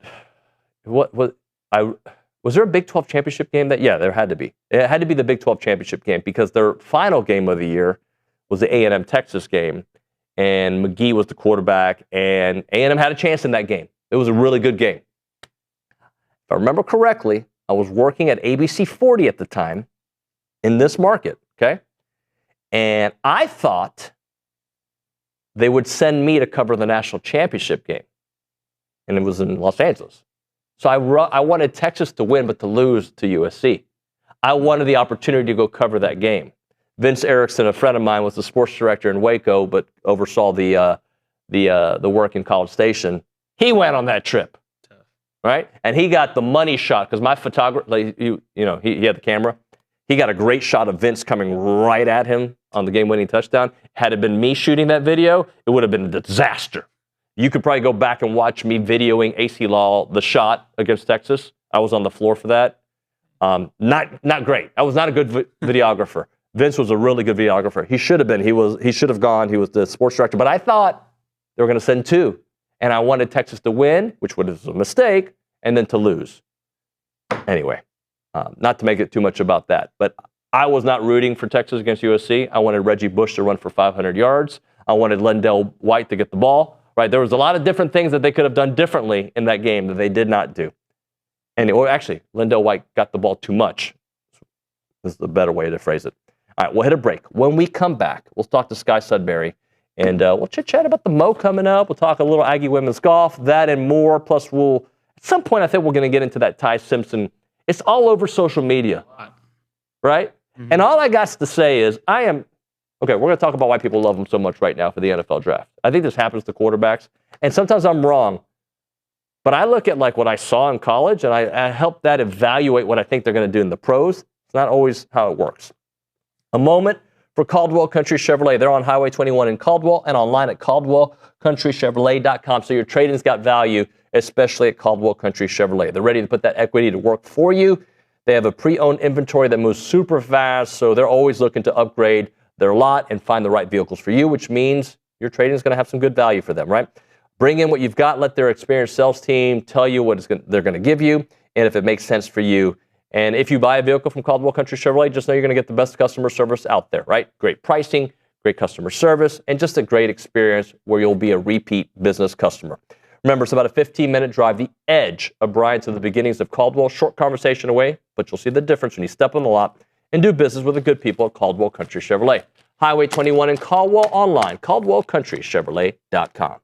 [SPEAKER 10] Was there a Big 12 championship game that? Yeah, there had to be. It had to be the Big 12 championship game because their final game of the year was the A&M Texas game, and McGee was the quarterback, and A&M had a chance in that game. It was a really good game. If I remember correctly, I was working at ABC 40 at the time in this market, okay? And I thought they would send me to cover the national championship game, and it was in Los Angeles. So I wanted Texas to win, but to lose to USC. I wanted the opportunity to go cover that game. Vince Erickson, a friend of mine, was the sports director in Waco, but oversaw the work in College Station. He went on that trip, right? And he got the money shot because my photographer, he had the camera. He got a great shot of Vince coming right at him on the game-winning touchdown. Had it been me shooting that video, it would have been a disaster. You could probably go back and watch me videoing AC Law, the shot against Texas. I was on the floor for that. Not great. I was not a good videographer. Vince was a really good videographer. He should have been. He should have gone. He was the sports director. But I thought they were going to send two. And I wanted Texas to win, which was a mistake, and then to lose. Anyway, not to make it too much about that. But I was not rooting for Texas against USC. I wanted Reggie Bush to run for 500 yards. I wanted Lendell White to get the ball. Right? There was a lot of different things that they could have done differently in that game that they did not do. And actually, Lendell White got the ball too much. This is the better way to phrase it. All right, we'll hit a break. When we come back, we'll talk to Sky Sudberry, and we'll chit-chat about the Mo coming up. We'll talk a little Aggie women's golf, that and more. Plus, at some point, I think we're going to get into that Ty Simpson. It's all over social media, right? Mm-hmm. And all I got to say is okay, we're going to talk about why people love him so much right now for the NFL draft. I think this happens to quarterbacks, and sometimes I'm wrong. But I look at like what I saw in college, and I help that evaluate what I think they're going to do in the pros. It's not always how it works. A moment for Caldwell Country Chevrolet. They're on Highway 21 in Caldwell and online at CaldwellCountryChevrolet.com. So your trade-in's got value, especially at Caldwell Country Chevrolet. They're ready to put that equity to work for you. They have a pre-owned inventory that moves super fast, so they're always looking to upgrade their lot and find the right vehicles for you, which means your trade-in is going to have some good value for them, right? Bring in what you've got. Let their experienced sales team tell you what they're going to give you and if it makes sense for you. And if you buy a vehicle from Caldwell Country Chevrolet, just know you're going to get the best customer service out there, right? Great pricing, great customer service, and just a great experience where you'll be a repeat business customer. Remember, it's about a 15-minute drive, the edge of Bryan to the beginnings of Caldwell. Short conversation away, but you'll see the difference when you step on the lot and do business with the good people at Caldwell Country Chevrolet. Highway 21 in Caldwell, online, CaldwellCountryChevrolet.com.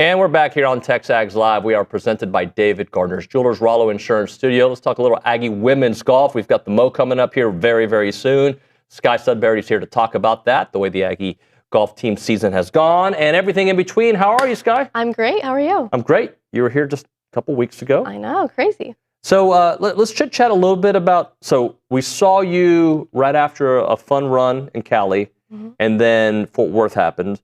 [SPEAKER 10] And we're back here on TexAgs Live. We are presented by David Gardner's Jewelers, Rollo Insurance Studio. Let's talk a little Aggie women's golf. We've got the Mo coming up here very, very soon. Sky Sudberry is here to talk about that, the way the Aggie golf team season has gone, and everything in between. How are you, Sky?
[SPEAKER 12] I'm great. How are you?
[SPEAKER 10] I'm great. You were here just a couple weeks ago.
[SPEAKER 12] I know. Crazy.
[SPEAKER 10] So let's chit-chat a little bit about, so we saw you right after a fun run in Cali, and then Fort Worth happened.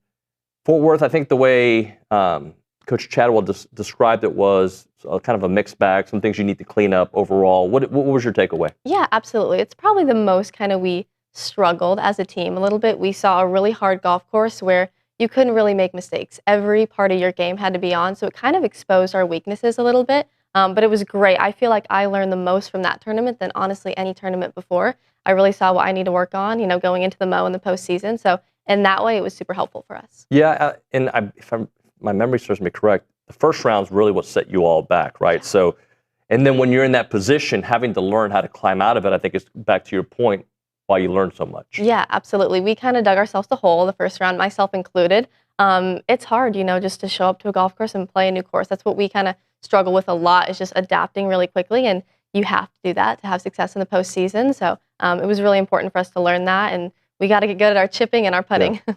[SPEAKER 10] Fort Worth, I think the way Coach Chadwell described it was kind of a mixed bag, some things you need to clean up overall. What was your takeaway?
[SPEAKER 12] Yeah, absolutely. It's probably the most we struggled as a team a little bit. We saw a really hard golf course where you couldn't really make mistakes. Every part of your game had to be on, so it kind of exposed our weaknesses a little bit. But it was great. I feel like I learned the most from that tournament than honestly any tournament before. I really saw what I need to work on, going into the Mo in the postseason. So in that way, it was super helpful for us.
[SPEAKER 10] Yeah, and if my memory serves me correct, the first round's really what set you all back, right? So, and then when you're in that position, having to learn how to climb out of it, I think is back to your point, why you learned so much.
[SPEAKER 12] Yeah, absolutely. We kind of dug ourselves a hole the first round, myself included. It's hard, just to show up to a golf course and play a new course. That's what we kind of struggle with a lot, is just adapting really quickly, and you have to do that to have success in the postseason. So it was really important for us to learn that, and we got to get good at our chipping and our putting.
[SPEAKER 10] Yeah.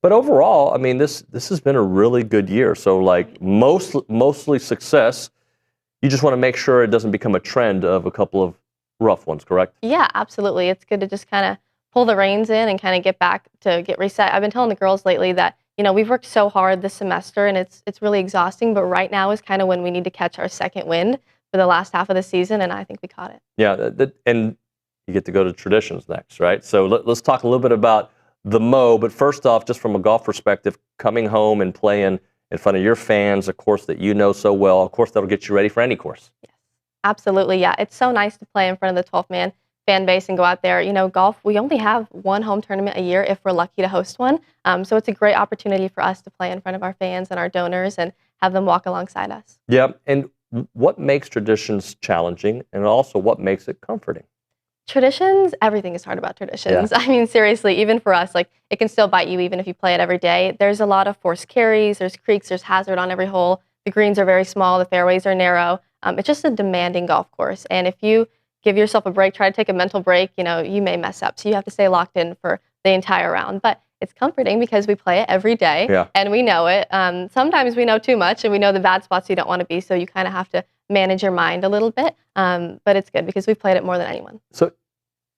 [SPEAKER 10] But overall, I mean, this has been a really good year. So like mostly success. You just want to make sure it doesn't become a trend of a couple of rough ones, correct?
[SPEAKER 12] Yeah, absolutely. It's good to just kind of pull the reins in and kind of get reset. I've been telling the girls lately that we've worked so hard this semester, and it's really exhausting, but right now is kind of when we need to catch our second wind for the last half of the season, and I think we caught it.
[SPEAKER 10] Yeah, and you get to go to traditions next, right? So let's talk a little bit about the Mo, but first off, just from a golf perspective, coming home and playing in front of your fans, a course that you know so well, a course that'll get you ready for any course.
[SPEAKER 12] Yes, absolutely, yeah. It's so nice to play in front of the 12-man fan base and go out there. Golf, we only have one home tournament a year if we're lucky to host one. So it's a great opportunity for us to play in front of our fans and our donors and have them walk alongside us.
[SPEAKER 10] Yeah, and what makes traditions challenging, and also what makes it comforting?
[SPEAKER 12] Traditions, everything is hard about traditions. Yeah. I mean, seriously, even for us, it can still bite you even if you play it every day. There's a lot of forced carries, there's creeks, there's hazard on every hole. The greens are very small, the fairways are narrow. It's just a demanding golf course. And if you give yourself a break, try to take a mental break, you may mess up. So you have to stay locked in for the entire round. But it's comforting because we play it every day, and we know it. Sometimes we know too much, and we know the bad spots you don't want to be, so you kind of have to manage your mind a little bit. But it's good because we've played it more than anyone.
[SPEAKER 10] So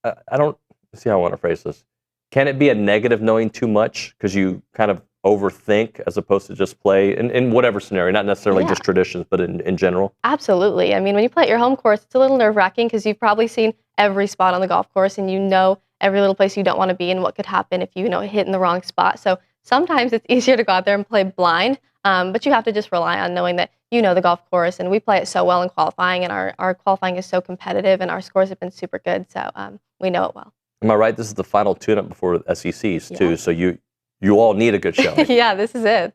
[SPEAKER 10] I don't see how I want to phrase this. Can it be a negative knowing too much because you kind of overthink as opposed to just play in whatever scenario, not necessarily just traditions, but in general?
[SPEAKER 12] Absolutely. I mean, when you play at your home course, it's a little nerve-wracking because you've probably seen every spot on the golf course, and you know every little place you don't want to be and what could happen if you hit in the wrong spot. So sometimes it's easier to go out there and play blind, but you have to just rely on knowing that the golf course, and we play it so well in qualifying, and our qualifying is so competitive, and our scores have been super good, so we know it well.
[SPEAKER 10] Am I right? This is the final tune-up before SECs too, so you all need a good showing.
[SPEAKER 12] Yeah, this is it.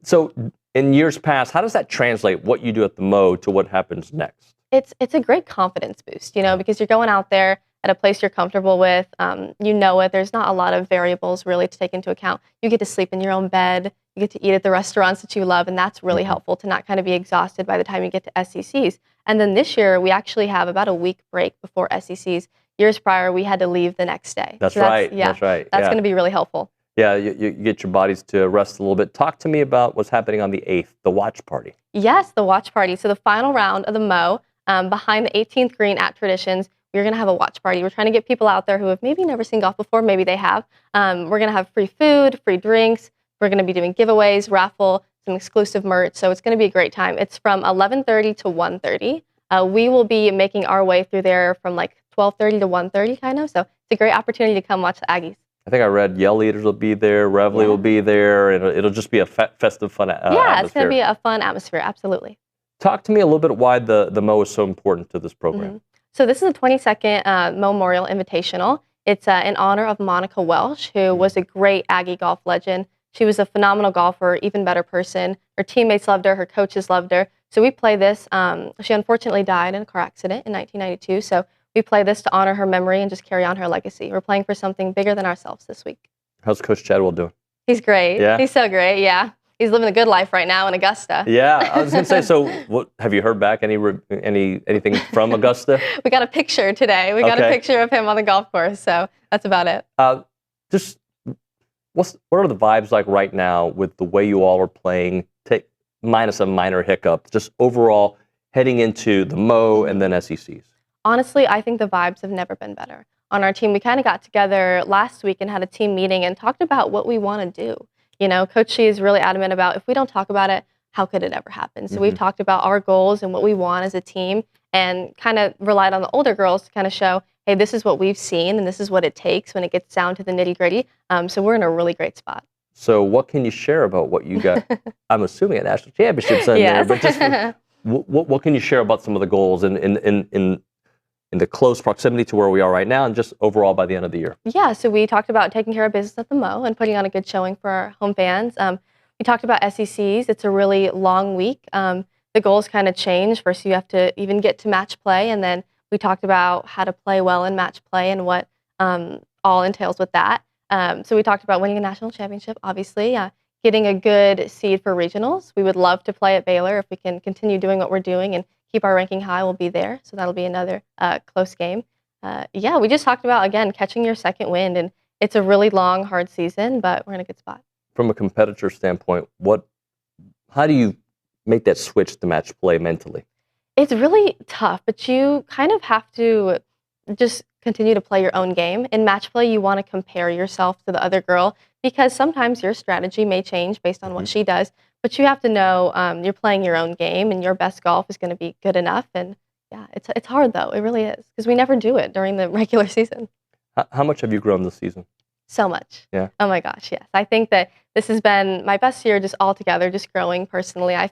[SPEAKER 10] So in years past, how does that translate what you do at the Mo to what happens next?
[SPEAKER 12] It's a great confidence boost, because you're going out there at a place you're comfortable with. There's not a lot of variables really to take into account. You get to sleep in your own bed. You get to eat at the restaurants that you love, and that's really helpful to not kind of be exhausted by the time you get to SECs. And then this year, we actually have about a week break before SECs. Years prior, we had to leave the next day.
[SPEAKER 10] That's right.
[SPEAKER 12] That's going to be really helpful.
[SPEAKER 10] Yeah, you get your bodies to rest a little bit. Talk to me about what's happening on the 8th, the watch party.
[SPEAKER 12] Yes, the watch party. So the final round of the Mo, behind the 18th green at Traditions, we're going to have a watch party. We're trying to get people out there who have maybe never seen golf before. Maybe they have. We're going to have free food, free drinks. We're going to be doing giveaways, raffle, some exclusive merch. So it's going to be a great time. It's from 11:30 to 1:30. We will be making our way through there from 12:30 to 1:30 kind of. So it's a great opportunity to come watch the Aggies.
[SPEAKER 10] I think I read Yell Leaders will be there, Reveille will be there, and it'll just be a festive, fun atmosphere.
[SPEAKER 12] Yeah, it's going to be a fun atmosphere, absolutely.
[SPEAKER 10] Talk to me a little bit why the Mo is so important to this program.
[SPEAKER 12] So this is the 22nd Memorial Invitational. It's in honor of Monica Welsh, who was a great Aggie golf legend. She was a phenomenal golfer, even better person. Her teammates loved her, her coaches loved her. So we play this. She unfortunately died in a car accident in 1992. So we play this to honor her memory and just carry on her legacy. We're playing for something bigger than ourselves this week.
[SPEAKER 10] How's Coach Chadwell doing?
[SPEAKER 12] He's great.
[SPEAKER 10] Yeah?
[SPEAKER 12] He's so great, yeah. he's living a good life right now in Augusta.
[SPEAKER 10] Yeah, I was going to say, so what, have you heard back anything from Augusta?
[SPEAKER 12] We got a picture today. We got a picture of him on the golf course, so that's about it.
[SPEAKER 10] Just what are the vibes like right now with the way you all are playing, minus a minor hiccup, just overall heading into the Mo and then SECs?
[SPEAKER 12] Honestly, I think the vibes have never been better. On our team, we kind of got together last week and had a team meeting and talked about what we want to do. You know, Coach Shee is really adamant about if we don't talk about it, how could it ever happen? So we've talked about our goals and what we want as a team and kind of relied on the older girls to kind of show, hey, this is what we've seen and this is what it takes when it gets down to the nitty gritty. So we're in a really great spot. So
[SPEAKER 10] what can you share about what you got? I'm assuming a national championship in there, but just what can you share about some of the goals in the close proximity to where we are right now and just overall by the end of the year?
[SPEAKER 12] Yeah, so we talked about taking care of business at the Mo and putting on a good showing for our home fans. We talked about SECs. It's a really long week. The goals kind of change. First, you have to even get to match play, and then we talked about how to play well in match play and what all entails with that. So we talked about winning a national championship, obviously, getting a good seed for regionals. We would love to play at Baylor. If we can continue doing what we're doing and keep our ranking high, we'll be there. So that'll be another close game. Yeah, we just talked about, again, catching your second wind. And it's a really long, hard season, but we're in a good spot.
[SPEAKER 10] From a competitor standpoint, how do you make that switch to match play mentally?
[SPEAKER 12] It's really tough, but you kind of have to just continue to play your own game. In match play, you want to compare yourself to the other girl because sometimes your strategy may change based on what she does. But you have to know you're playing your own game and your best golf is going to be good enough. And yeah, it's hard though. It really is because we never do it during the regular season.
[SPEAKER 10] How much have you grown this season?
[SPEAKER 12] So much.
[SPEAKER 10] Yeah.
[SPEAKER 12] Oh my gosh, yes. I think that this has been my best year just all together, just growing personally. I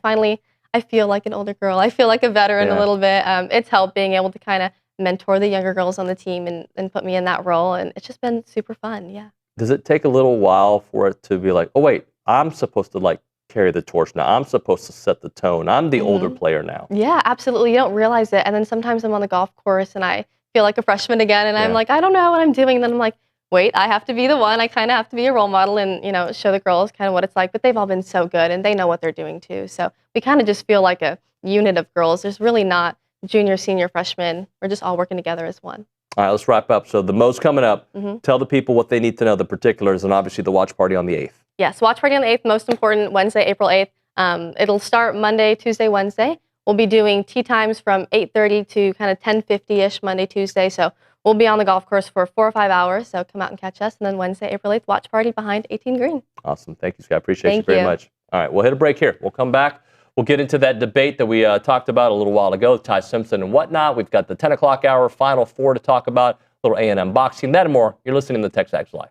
[SPEAKER 12] feel like an older girl. I feel like a veteran a little bit. It's helped being able to kind of mentor the younger girls on the team and put me in that role. And it's just been super fun. Yeah.
[SPEAKER 10] Does it take a little while for it to be like, oh wait, I'm supposed to carry the torch now. I'm supposed to set the tone. I'm the older player now.
[SPEAKER 12] Yeah, absolutely. You don't realize it. And then sometimes I'm on the golf course and I feel like a freshman again. And I'm like, I don't know what I'm doing. And then I'm like, wait, I have to be the one. I kind of have to be a role model and, show the girls kind of what it's like. But they've all been so good and they know what they're doing too. So we kind of just feel like a unit of girls. There's really not junior, senior, freshman. We're just all working together as one.
[SPEAKER 10] All right, let's wrap up. So the Mo's coming up. Tell the people what they need to know, the particulars, and obviously the watch party on the 8th.
[SPEAKER 12] Yes, watch party on the 8th, most important, Wednesday, April 8th. It'll start Monday, Tuesday, Wednesday. We'll be doing tee times from 8:30 to kind of 10:50-ish Monday, Tuesday. So we'll be on the golf course for 4 or 5 hours. So come out and catch us. And then Wednesday, April 8th, watch party behind 18 Green.
[SPEAKER 10] Awesome. Thank you, Sky. Appreciate you very much. All right, we'll hit a break here. We'll come back. We'll get into that debate that we talked about a little while ago, Ty Simpson and whatnot. We've got the 10 o'clock hour, Final Four to talk about, a little A&M boxing, that and more. You're listening to TexAgs Live.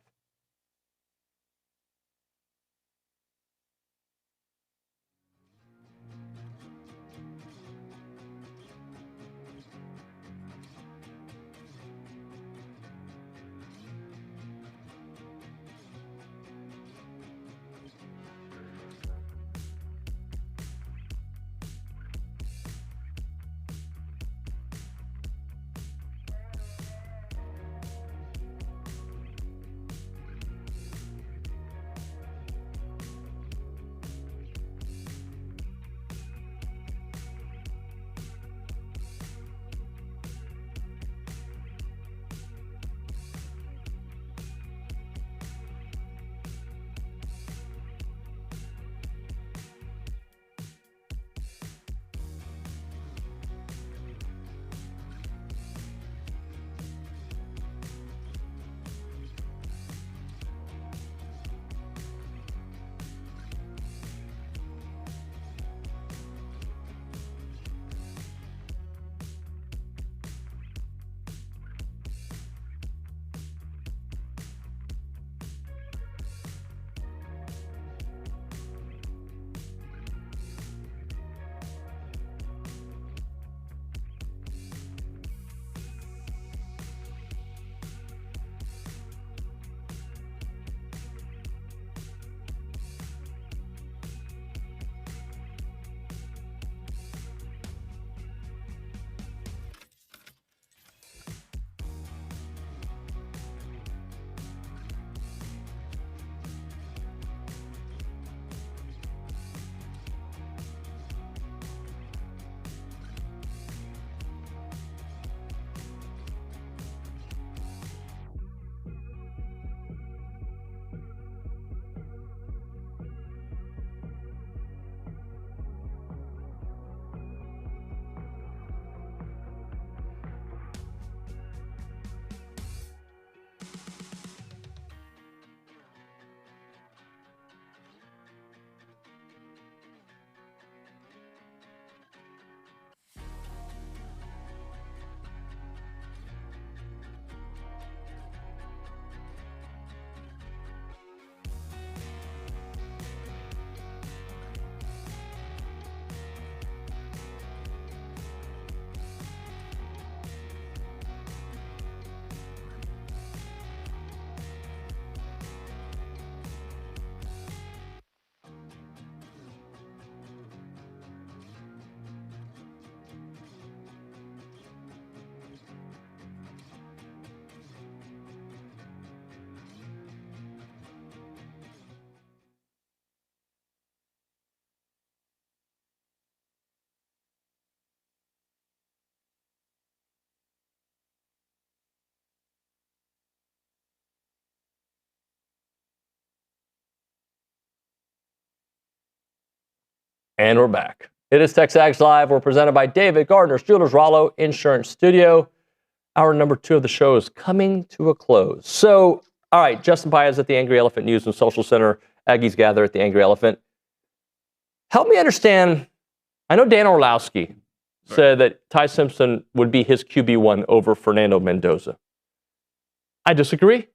[SPEAKER 10] And we're back. It is TexAgs Live. We're presented by David Gardner's Jewelers Rollo Insurance Studio. Hour number 2 of the show is coming to a close. So, all right, Justin Paez at the Angry Elephant News and Social Center. Aggies gather at the Angry Elephant. Help me understand. I know Dan Orlowski said that Ty Simpson would be his QB1 over Fernando Mendoza. I disagree.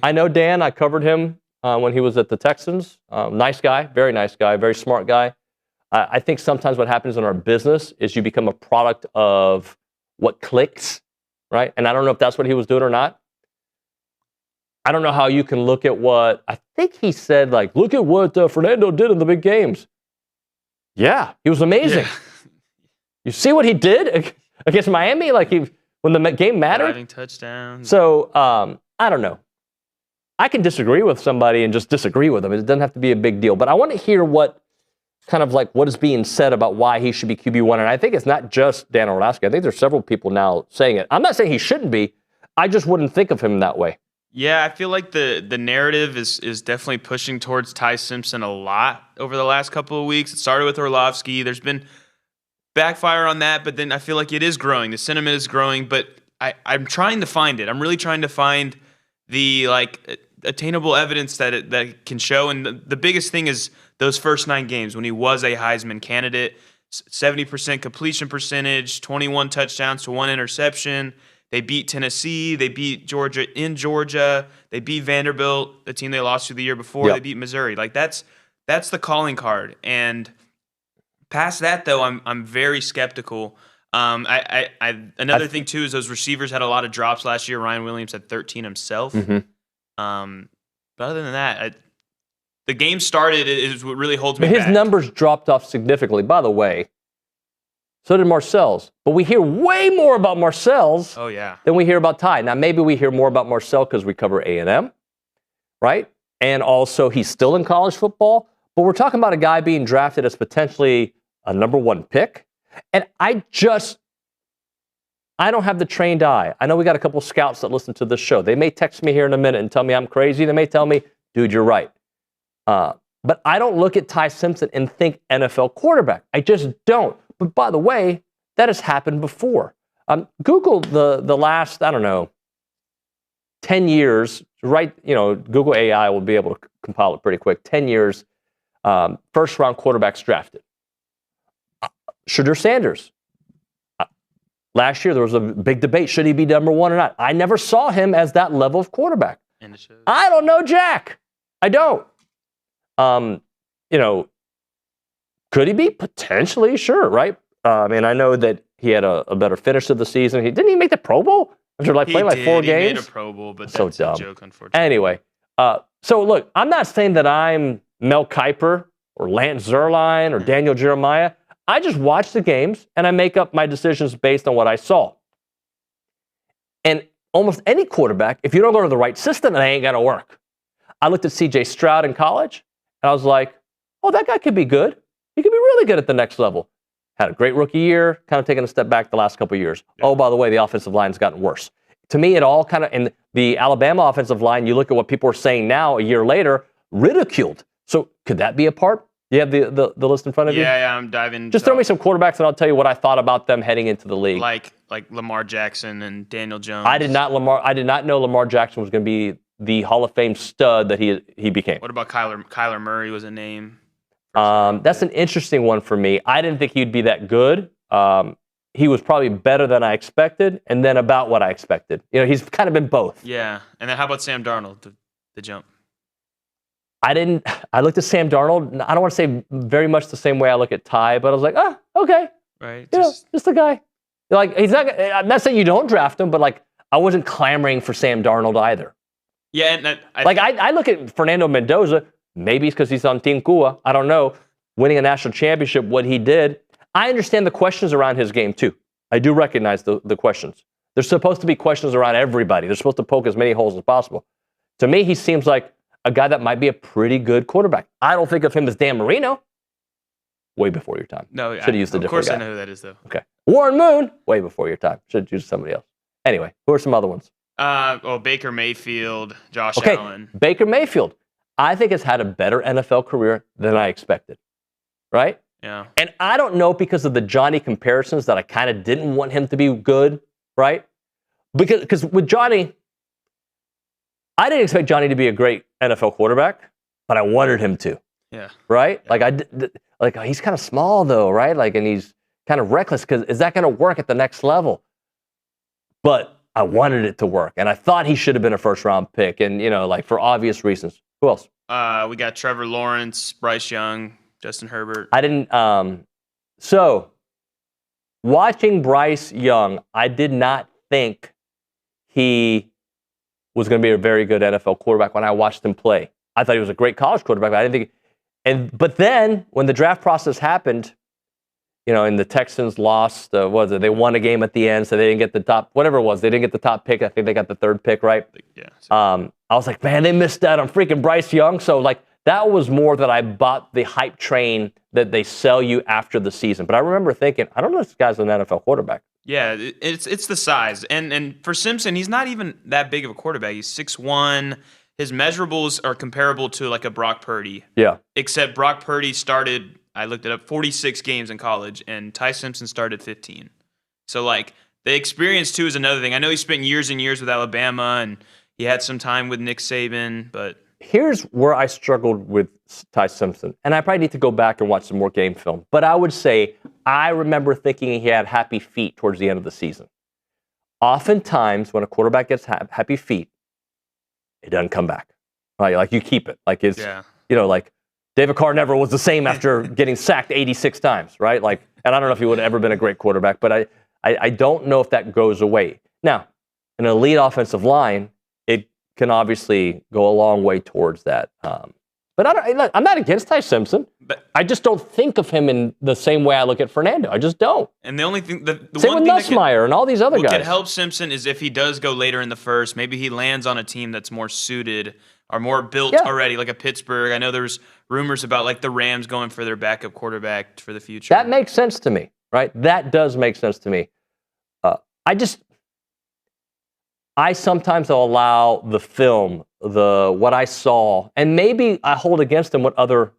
[SPEAKER 10] I know Dan. I covered him when he was at the Texans. Nice guy, very smart guy. I think sometimes what happens in our business is you become a product of what clicks, right? And I don't know if that's what he was doing or not. I don't know how you can look at what, I think he said, like, look at what Fernando did in the big games. Yeah, he was amazing. Yeah. You see what he did against Miami? Like, when the game mattered?
[SPEAKER 5] Driving touchdowns.
[SPEAKER 10] So, I don't know. I can disagree with somebody and just disagree with them. It doesn't have to be a big deal. But I want to hear what is being said about why he should be QB1. And I think it's not just Dan Orlowski. I think there's several people now saying it. I'm not saying he shouldn't be. I just wouldn't think of him that way.
[SPEAKER 5] Yeah, I feel like the narrative is definitely pushing towards Ty Simpson a lot over the last couple of weeks. It started with Orlovsky. There's been backfire on that, but then I feel like it is growing. The sentiment is growing, but I'm trying to find it. I'm really trying to find the attainable evidence that can show. And the biggest thing is those first 9 games when he was a Heisman candidate, 70% completion percentage, 21 touchdowns to 1 interception. They beat Tennessee. They beat Georgia in Georgia. They beat Vanderbilt, the team they lost to the year before. Yep. They beat Missouri. Like that's the calling card. And past that, though, I'm very skeptical. Another thing too is those receivers had a lot of drops last year. Ryan Williams had 13 himself. Mm-hmm. But other than that, the game started is what really holds me back.
[SPEAKER 10] His numbers dropped off significantly. By the way, so did Marcel's. But we hear way more about Marcel's than we hear about Ty. Now, maybe we hear more about Marcel because we cover A&M, right? And also, he's still in college football. But we're talking about a guy being drafted as potentially a number 1 pick. And I don't have the trained eye. I know we got a couple scouts that listen to this show. They may text me here in a minute and tell me I'm crazy. They may tell me, dude, you're right. But I don't look at Ty Simpson and think NFL quarterback. I just don't. But by the way, that has happened before. Google the last, 10 years, right? Google AI will be able to compile it pretty quick. 10 years, first-round quarterbacks drafted. Shedeur Sanders. Last year, there was a big debate. Should he be number 1 or not? I never saw him as that level of quarterback. I don't know Jack. I don't. Could he be? Potentially, sure, right? I know that he had a better finish of the season. Didn't he make the Pro Bowl after playing 4 games? He made
[SPEAKER 5] a Pro Bowl, but
[SPEAKER 10] so
[SPEAKER 5] that's
[SPEAKER 10] dumb.
[SPEAKER 5] A joke, unfortunately.
[SPEAKER 10] Anyway, so look, I'm not saying that I'm Mel Kiper or Lance Zierlein or Daniel Jeremiah. I just watch the games and I make up my decisions based on what I saw. And almost any quarterback, if you don't go to the right system, it ain't gonna work. I looked at C.J. Stroud in college and I was like, oh, that guy could be good. He could be really good at the next level. Had a great rookie year, kind of taken a step back the last couple of years. Yeah. Oh, by the way, the offensive line's gotten worse. To me, it all kind of, in the Alabama offensive line, you look at what people are saying now, a year later, ridiculed. So could that be a part? You have the list in front of you?
[SPEAKER 5] Yeah, I'm diving.
[SPEAKER 10] Just throw me some quarterbacks and I'll tell you what I thought about them heading into the league.
[SPEAKER 5] Like Lamar Jackson and Daniel Jones.
[SPEAKER 10] I did not know Lamar Jackson was going to be the Hall of Fame stud that he became.
[SPEAKER 5] What about Kyler Murray was a name?
[SPEAKER 10] That's an interesting one for me. I didn't think he'd be that good. He was probably better than I expected, and then about what I expected. He's kind of been both.
[SPEAKER 5] Yeah, and then how about Sam Darnold, the jump?
[SPEAKER 10] I looked at Sam Darnold. I don't want to say very much the same way I look at Ty, but I was like, okay.
[SPEAKER 5] Right.
[SPEAKER 10] Just a guy. He's not. I'm not saying you don't draft him, but I wasn't clamoring for Sam Darnold either.
[SPEAKER 5] Yeah, and
[SPEAKER 10] I look at Fernando Mendoza. Maybe it's because he's on Team Kua. I don't know. Winning a national championship, what he did. I understand the questions around his game too. I do recognize the questions. There's supposed to be questions around everybody. They're supposed to poke as many holes as possible. To me, he seems like a guy that might be a pretty good quarterback. I don't think of him as Dan Marino. Way before your time.
[SPEAKER 5] No,
[SPEAKER 10] should have used a different guy.
[SPEAKER 5] Of course I know who that is, though.
[SPEAKER 10] Okay. Warren Moon. Way before your time. Should have used somebody else. Anyway, who are some other ones?
[SPEAKER 5] Baker Mayfield, Josh Allen.
[SPEAKER 10] Baker Mayfield, I think has had a better NFL career than I expected. Right?
[SPEAKER 5] Yeah.
[SPEAKER 10] And I don't know because of the Johnny comparisons that I kind of didn't want him to be good, right? Because with Johnny, I didn't expect Johnny to be a great NFL quarterback, but I wanted him to.
[SPEAKER 5] Yeah.
[SPEAKER 10] Right? Like he's kind of small though, right? Like, and he's kind of reckless because is that going to work at the next level? But I wanted it to work, and I thought he should have been a first-round pick, and like for obvious reasons. Who else?
[SPEAKER 5] We got Trevor Lawrence, Bryce Young, Justin Herbert.
[SPEAKER 10] I didn't. So watching Bryce Young, I did not think he was going to be a very good NFL quarterback when I watched him play. I thought he was a great college quarterback, but I didn't think. But then when the draft process happened, and the Texans lost, they won a game at the end, so they didn't get the top, whatever it was. They didn't get the top pick. I think they got the third pick, right?
[SPEAKER 5] Yeah.
[SPEAKER 10] I was like, man, they missed out on freaking Bryce Young. So, that was more that I bought the hype train that they sell you after the season. But I remember thinking, I don't know if this guy's an NFL quarterback.
[SPEAKER 5] Yeah, it's the size. And for Simpson, he's not even that big of a quarterback. He's 6'1". His measurables are comparable to like a Brock Purdy.
[SPEAKER 10] Yeah.
[SPEAKER 5] Except Brock Purdy started, I looked it up, 46 games in college, and Ty Simpson started 15. So, the experience, too, is another thing. I know he spent years and years with Alabama, and he had some time with Nick Saban, but...
[SPEAKER 10] Here's where I struggled with Ty Simpson, and I probably need to go back and watch some more game film. But I would say I remember thinking he had happy feet towards the end of the season. Oftentimes, when a quarterback gets happy feet, it doesn't come back. Right? Like, you keep it. Like, it's, David Carr never was the same after getting sacked 86 times, right? And I don't know if he would have ever been a great quarterback, but I don't know if that goes away. Now, an elite offensive line, it can obviously go a long way towards that. But I'm not against Ty Simpson. But I just don't think of him in the same way I look at Fernando. I just don't.
[SPEAKER 5] And the only thing, the
[SPEAKER 10] same
[SPEAKER 5] one
[SPEAKER 10] with
[SPEAKER 5] thing
[SPEAKER 10] Nussmeier and all these other guys.
[SPEAKER 5] What could help Simpson is if he does go later in the first, maybe he lands on a team that's more suited or more built already, like a Pittsburgh. I know there's rumors about the Rams going for their backup quarterback for the future.
[SPEAKER 10] That makes sense to me, right? That does make sense to me. I sometimes allow the film, what I saw, and maybe I hold against them what other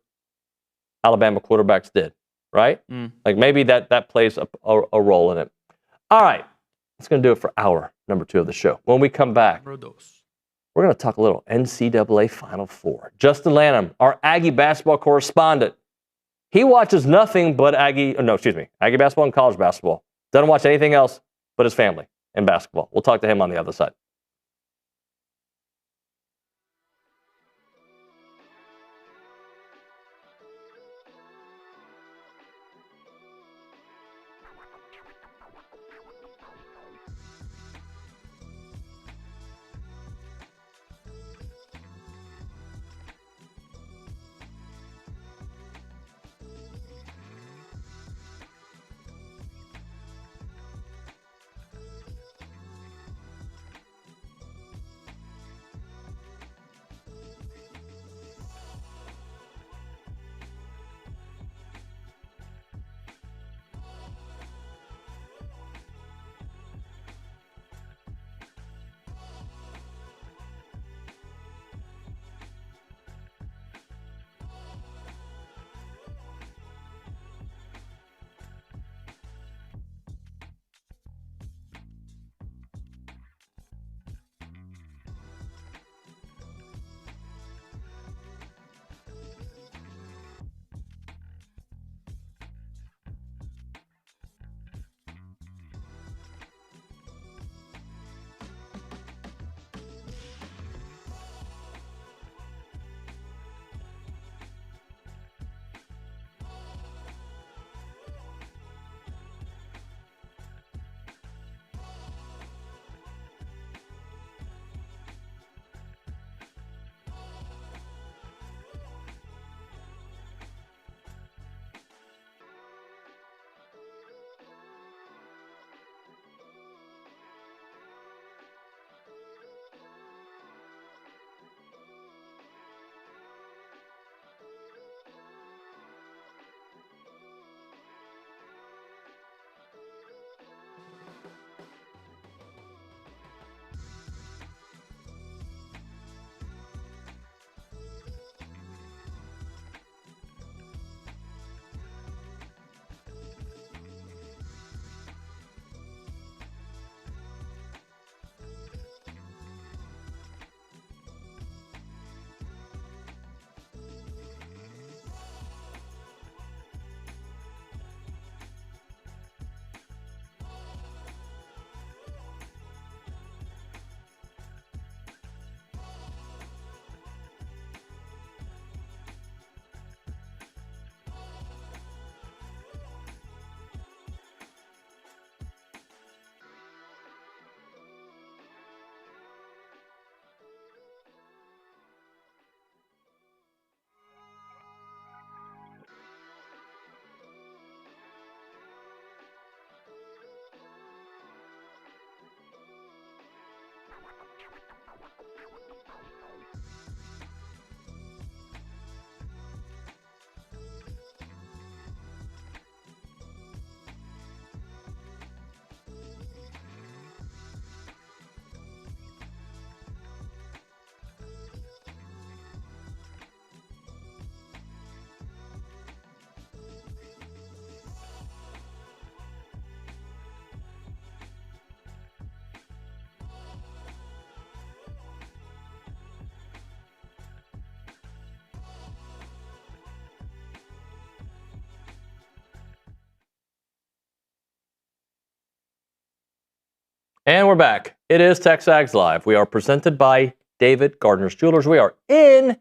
[SPEAKER 10] Alabama quarterbacks did, right? Maybe that plays a role in it. All right, that's going to do it for hour number 2 of the show. When we come back, we're going to talk a little NCAA Final Four. Justin Lanham, our Aggie basketball correspondent, he watches nothing but Aggie basketball and college basketball. Doesn't watch anything else but his family and basketball. We'll talk to him on the other side. And we're back. It is TexAgs Live. We are presented by David Gardner's Jewelers. We are in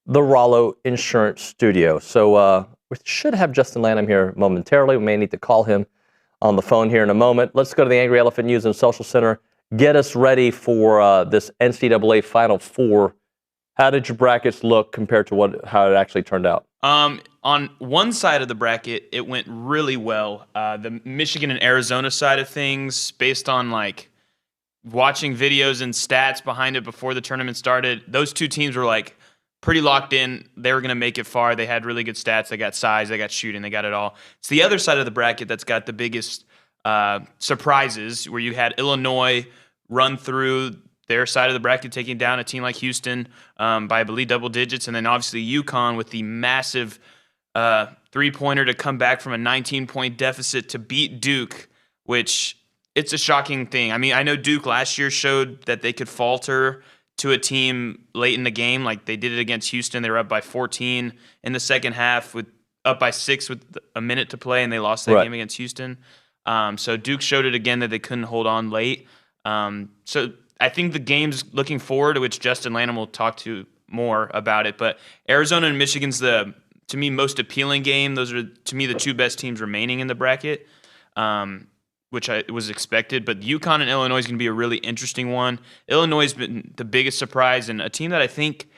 [SPEAKER 10] the Rollo Insurance Studio. So we should have Justin Lanham here momentarily. We may need to call him on the phone here in a moment. Let's go to the Angry Elephant News and Social Center. Get us ready for this NCAA Final Four. How did your brackets look compared to how it actually turned out?
[SPEAKER 5] On one side of the bracket, it went really well. The Michigan and Arizona side of things, based on like watching videos and stats behind it before the tournament started, those two teams were like pretty locked in. They were going to make it far. They had really good stats. They got size. They got shooting. They got it all. It's the other side of the bracket that's got the biggest surprises, where you had Illinois run through their side of the bracket, taking down a team like Houston by, I believe, double digits. And then obviously UConn with the massive three-pointer to come back from a 19-point deficit to beat Duke, which it's a shocking thing. I mean, I know Duke last year showed that they could falter to a team late in the game. Like they did it against Houston. They were up by 14 in the second half, with up by 6 with a minute to play, and they lost that game against Houston. So Duke showed it again that they couldn't hold on late. So I think the game's looking forward, which Justin Lanham will talk to more about it. But Arizona and Michigan's to me, most appealing game. Those are, to me, the two best teams remaining in the bracket, which was expected. But UConn and Illinois is going to be a really interesting one. Illinois has been the biggest surprise, and a team that I think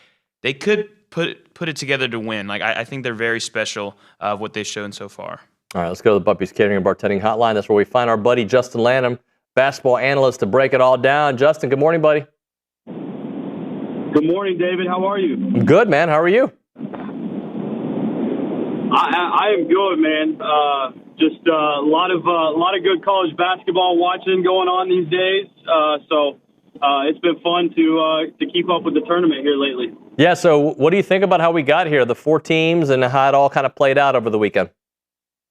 [SPEAKER 5] they could put it together to win. Like I think they're very special of what they've shown so far.
[SPEAKER 10] All right, let's go to the Buppy's Catering and Bartending Hotline. That's where we find our buddy Justin Lanham, basketball analyst, to break it all down. Justin, good morning, buddy.
[SPEAKER 13] Good morning, David. How are you?
[SPEAKER 10] I'm good, man. How are you?
[SPEAKER 13] I am good, man. Just a lot of good college basketball watching going on these days. So it's been fun to keep up with the tournament here lately.
[SPEAKER 10] Yeah. So what do you think about how we got here, the 4 teams, and how it all kind of played out over the weekend?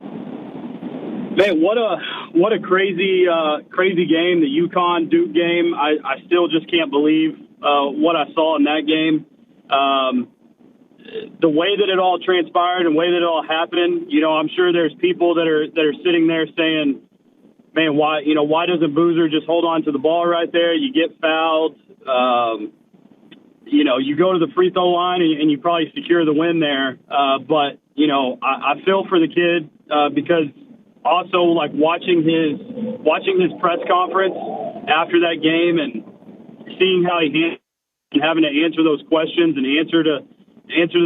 [SPEAKER 13] Man, what a crazy game, the UConn Duke game. I still just can't believe what I saw in that game. The way that it all transpired and the way that it all happened, I'm sure there's people that are sitting there saying, man, why doesn't Boozer just hold on to the ball right there? You get fouled. You go to the free throw line and you probably secure the win there. But I feel for the kid because also like watching his press conference after that game and seeing how he having to answer those questions and answer to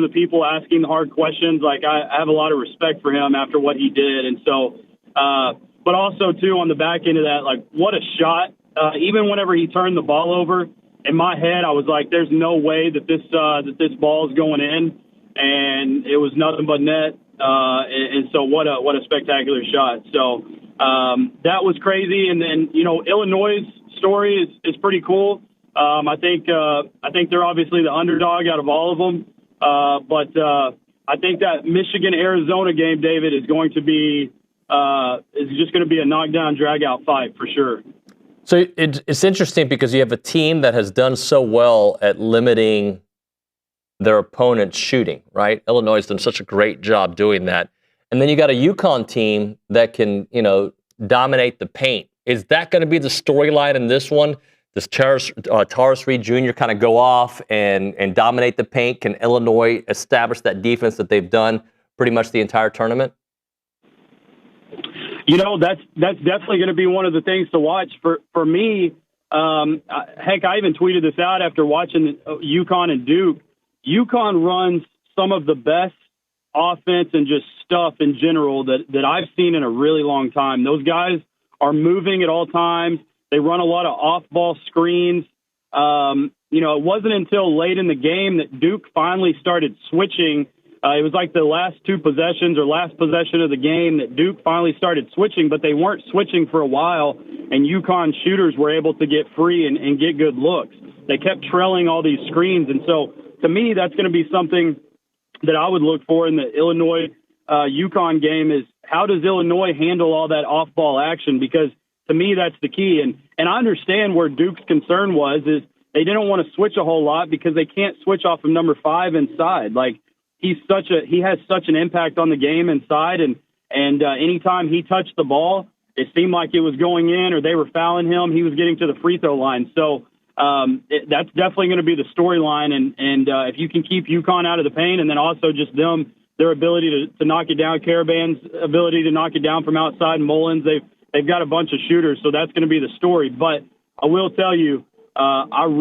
[SPEAKER 13] the people asking the hard questions. Like I have a lot of respect for him after what he did. And so, but also too, on the back end of that, like what a shot, even whenever he turned the ball over, in my head, I was like, there's no way that this ball is going in, and it was nothing but net. And so what a spectacular shot. So, that was crazy. And then, Illinois' story is pretty cool. I think they're obviously the underdog out of all of them. But I think that Michigan-Arizona game, David, is going to be just going to be a knockdown, drag-out fight for sure.
[SPEAKER 10] So it's interesting because you have a team that has done so well at limiting their opponent's shooting, right? Illinois has done such a great job doing that. And then you got a UConn team that can, dominate the paint. Is that going to be the storyline in this one? Does Taurus Reed Jr. kind of go off and dominate the paint? Can Illinois establish that defense that they've done pretty much the entire tournament?
[SPEAKER 13] That's definitely going to be one of the things to watch for me. Heck, I even tweeted this out after watching UConn and Duke. UConn runs some of the best offense and just stuff in general that I've seen in a really long time. Those guys are moving at all times. They run a lot of off-ball screens. it wasn't until late in the game that Duke finally started switching. It was like the last two possessions or last possession of the game that Duke finally started switching, but they weren't switching for a while, and UConn shooters were able to get free and get good looks. They kept trailing all these screens, and so to me, that's going to be something that I would look for in the Illinois UConn game is how does Illinois handle all that off-ball action? Because to me, that's the key. And I understand where Duke's concern was is they didn't want to switch a whole lot because they can't switch off of number 5 inside. Like he has such an impact on the game inside, and anytime he touched the ball, it seemed like it was going in or they were fouling him. He was getting to the free throw line. So that's definitely going to be the storyline. And if you can keep UConn out of the paint, and then also just their ability to knock it down, Caravan's ability to knock it down from outside, and Mullins, they've got a bunch of shooters, so that's going to be the story. But I will tell you, I've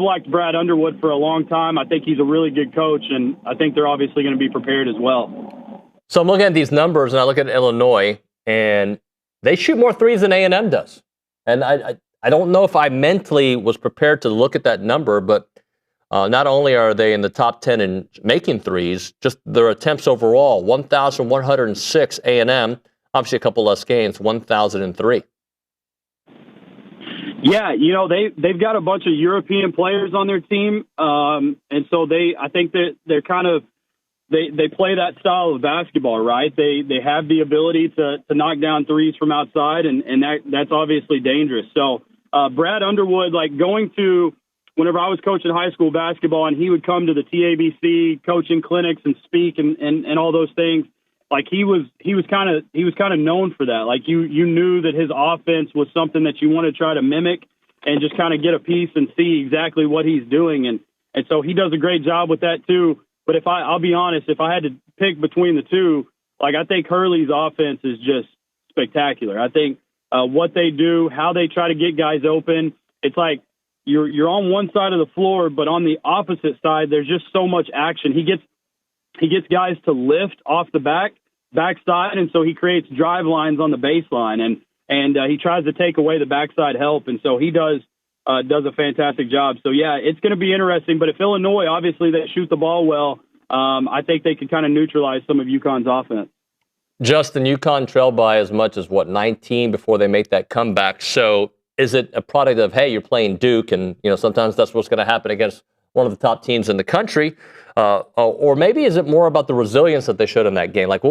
[SPEAKER 13] liked Brad Underwood for a long time. I think he's a really good coach, and I think they're obviously going to be prepared as well.
[SPEAKER 10] So I'm looking at these numbers, and I look at Illinois, and they shoot more threes than A&M does. And I don't know if I mentally was prepared to look at that number, but not only are they in the top 10 in making threes, just their attempts overall, 1,106 A&M, obviously a couple less games, 1,003.
[SPEAKER 13] Yeah, they've got a bunch of European players on their team, and so I think that they're kind of they play that style of basketball, right? They have the ability to knock down threes from outside, and that's obviously dangerous. So Brad Underwood, like going to whenever I was coaching high school basketball, and he would come to the TABC coaching clinics and speak and all those things. Like he was kind of known for that. Like you knew that his offense was something that you want to try to mimic and just kind of get a piece and see exactly what he's doing. And so he does a great job with that too. But I'll be honest, if I had to pick between the two, like I think Hurley's offense is just spectacular. I think what they do, how they try to get guys open, it's like you're on one side of the floor, but on the opposite side, there's just so much action. He gets guys to lift off the backside, and so he creates drive lines on the baseline, and he tries to take away the backside help, and so he does a fantastic job. So yeah, it's going to be interesting. But if Illinois, obviously, they shoot the ball well, I think they can kind of neutralize some of UConn's offense.
[SPEAKER 10] Justin, UConn trailed by as much as 19 before they make that comeback. So is it a product of, hey, you're playing Duke, and sometimes that's what's going to happen against one of the top teams in the country, or maybe is it more about the resilience that they showed in that game? Like,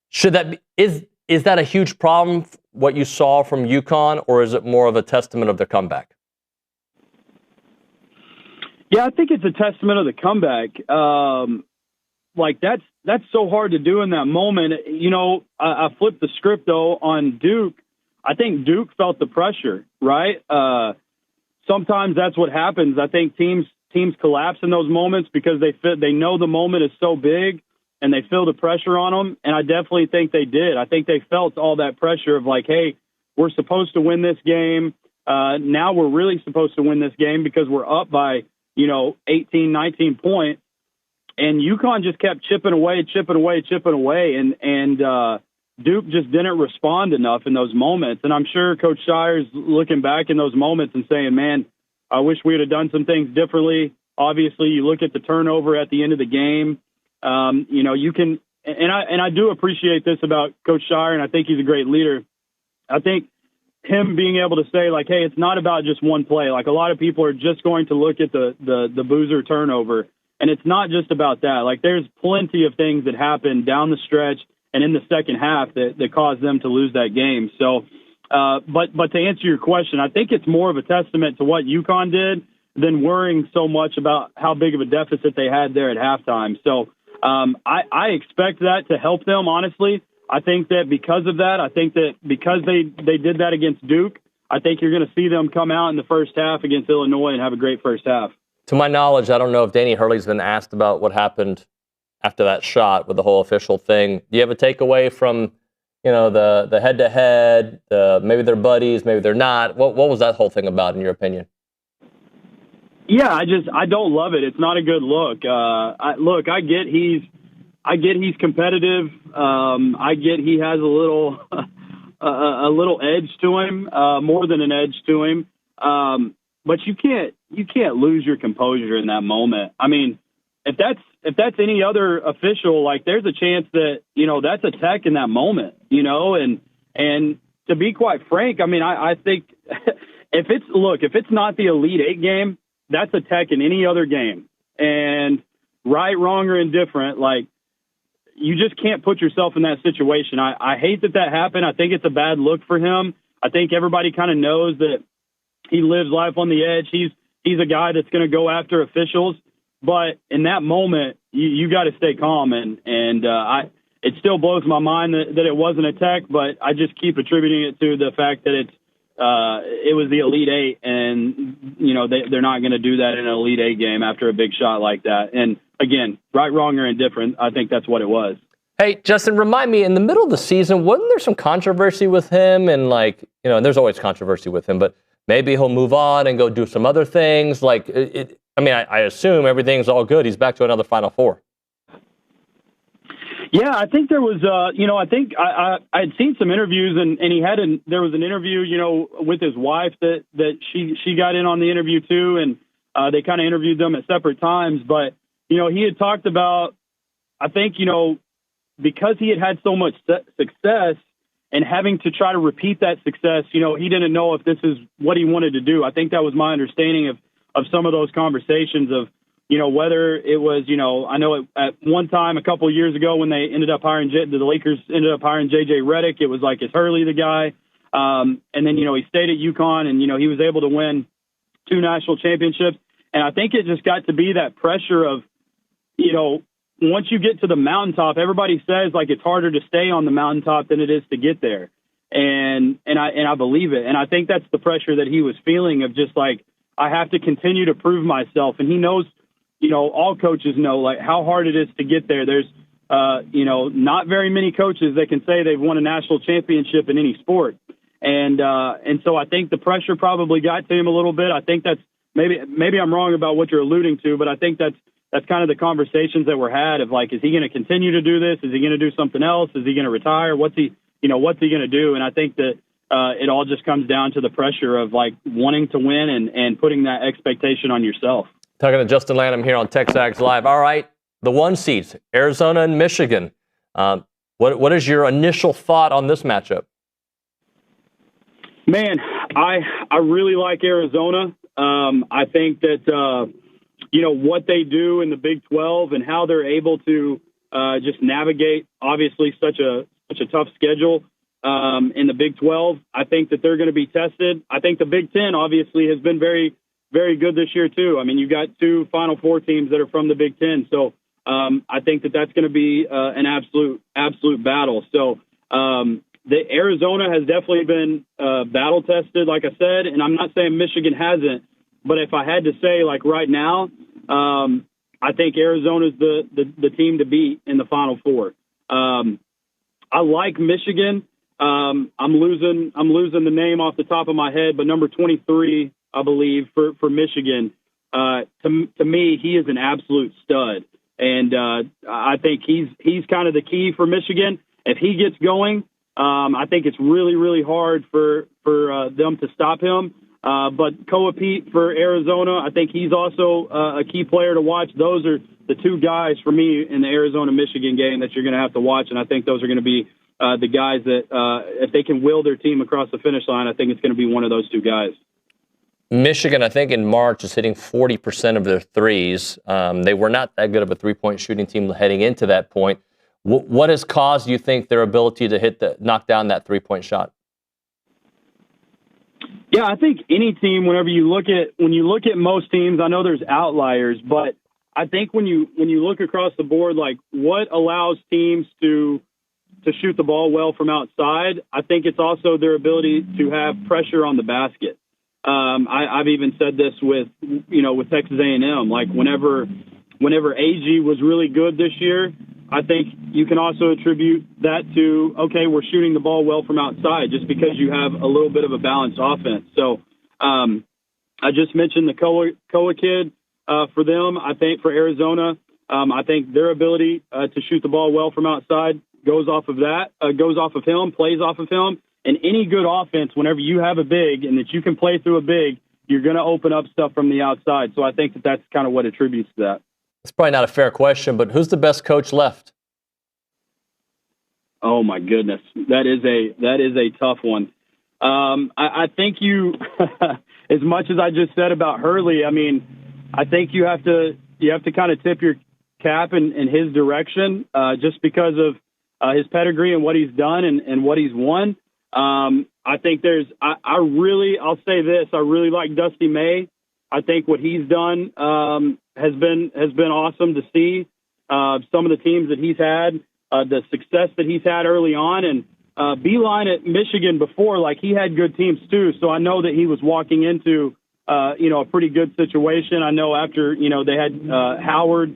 [SPEAKER 10] should that be, is that a huge problem, what you saw from UConn, or is it more of a testament of their comeback?
[SPEAKER 13] Yeah, I think it's a testament of the comeback. Like that's so hard to do in that moment. I flipped the script though on Duke. I think Duke felt the pressure, right? Sometimes that's what happens. I think teams collapse in those moments because they know the moment is so big and they feel the pressure on them. And I definitely think they did. I think they felt all that pressure of like, hey, we're supposed to win this game. Now we're really supposed to win this game because we're up by, 18, 19 points. And UConn just kept chipping away. And Duke just didn't respond enough in those moments. And I'm sure Coach Shire's looking back in those moments and saying, man, I wish we would have done some things differently. Obviously, you look at the turnover at the end of the game. You can, and I do appreciate this about Coach Shire, and I think he's a great leader. I think him being able to say, like, hey, it's not about just one play. Like, a lot of people are just going to look at the Boozer turnover, and it's not just about that. Like, there's plenty of things that happen down the stretch and in the second half that caused them to lose that game. So, but to answer your question, I think it's more of a testament to what UConn did than worrying so much about how big of a deficit they had there at halftime. So I expect that to help them, honestly. I think that because of that, because they did that against Duke, I think you're going to see them come out in the first half against Illinois and have a great first half.
[SPEAKER 10] To my knowledge, I don't know if Danny Hurley's been asked about what happened after that shot with the whole official thing. Do you have a takeaway from, the head-to-head, maybe they're buddies, maybe they're not? What was that whole thing about, in your opinion?
[SPEAKER 13] Yeah, I don't love it. It's not a good look. I get he's competitive. I get he has a little edge to him, more than an edge to him. but you can't lose your composure in that moment. I mean, if that's any other official, like there's a chance that, that's a tech in that moment, and to be quite frank, I mean, I think if it's not the Elite Eight game, that's a tech in any other game. And right, wrong, or indifferent, like you just can't put yourself in that situation. I hate that happened. I think it's a bad look for him. I think everybody kind of knows that he lives life on the edge. He's a guy that's going to go after officials. But in that moment, you got to stay calm. And it still blows my mind that it wasn't a tech, but I just keep attributing it to the fact that it was the Elite Eight, and they're not going to do that in an Elite Eight game after a big shot like that. And again, right, wrong, or indifferent, I think that's what it was.
[SPEAKER 10] Hey, Justin, remind me, in the middle of the season, wasn't there some controversy with him? And and there's always controversy with him, but maybe he'll move on and go do some other things. I assume everything's all good. He's back to another Final Four.
[SPEAKER 13] Yeah, I think there was, I think I had seen some interviews, and there was an interview, with his wife that she got in on the interview too, and they kind of interviewed them at separate times. But he had talked about, I think, because he had so much success and having to try to repeat that success, he didn't know if this is what he wanted to do. I think that was my understanding of some of those conversations of, whether it was, I know at one time a couple of years ago when they ended up hiring, the Lakers ended up hiring J.J. Redick, it was like, is Hurley the guy? And then, he stayed at UConn, and, he was able to win 2 national championships. And I think it just got to be that pressure of, once you get to the mountaintop, everybody says like it's harder to stay on the mountaintop than it is to get there. And I believe it. And I think that's the pressure that he was feeling of just like, I have to continue to prove myself. And he knows, all coaches know like how hard it is to get there. There's, not very many coaches that can say they've won a national championship in any sport. And so I think the pressure probably got to him a little bit. I think that's maybe I'm wrong about what you're alluding to, but I think that's kind of the conversations that were had of like, is he going to continue to do this? Is he going to do something else? Is he going to retire? What's he going to do? And I think that it all just comes down to the pressure of like wanting to win and putting that expectation on yourself.
[SPEAKER 10] Talking to Justin Lanham here on TexAgs Live. All right, the 1 seeds, Arizona and Michigan. What is your initial thought on this matchup?
[SPEAKER 13] Man, I really like Arizona. I think that, what they do in the Big 12 and how they're able to just navigate, obviously, such a tough schedule in the Big 12. I think that they're going to be tested. I think the Big 10, obviously, has been very, very good this year, too. I mean, you've got 2 Final Four teams that are from the Big 10. So I think that that's going to be an absolute battle. So the Arizona has definitely been battle tested, like I said, and I'm not saying Michigan hasn't. But if I had to say, like right now, I think Arizona's the team to beat in the Final Four. I like Michigan. I'm losing the name off the top of my head, but number 23, I believe, for Michigan. To me, he is an absolute stud, and I think he's kind of the key for Michigan. If he gets going, I think it's really, really hard for them to stop him. But Koa Pete for Arizona, I think he's also a key player to watch. Those are the 2 guys for me in the Arizona-Michigan game that you're going to have to watch, and I think those are going to be the guys that, if they can will their team across the finish line, I think it's going to be one of those 2 guys.
[SPEAKER 10] Michigan, I think in March, is hitting 40% of their threes. They were not that good of a three-point shooting team heading into that point. What has caused, you think, their ability to knock down that three-point shot?
[SPEAKER 13] Yeah, I think any team, when you look at most teams, I know there's outliers, but I think when you look across the board, like what allows teams to shoot the ball well from outside, I think it's also their ability to have pressure on the basket. I've even said this with Texas A&M, like whenever Aggie was really good this year, I think you can also attribute that to, okay, we're shooting the ball well from outside just because you have a little bit of a balanced offense. So I just mentioned the Koa kid for them. I think for Arizona, I think their ability to shoot the ball well from outside goes off of him, plays off of him. And any good offense, whenever you have a big and that you can play through a big, you're going to open up stuff from the outside. So I think that that's kind of what attributes to that.
[SPEAKER 10] It's probably not a fair question, but who's the best coach left?
[SPEAKER 13] Oh my goodness, that is a tough one. I think you, as much as I just said about Hurley, I mean, I think you have to kind of tip your cap in his direction, just because of his pedigree and what he's done and what he's won. I think I'll say this, I really like Dusty May. I think what he's done has been awesome to see. Some of the teams that he's had, the success that he's had early on, and Beeline at Michigan before, like he had good teams too. So I know that he was walking into a pretty good situation. I know after they had Howard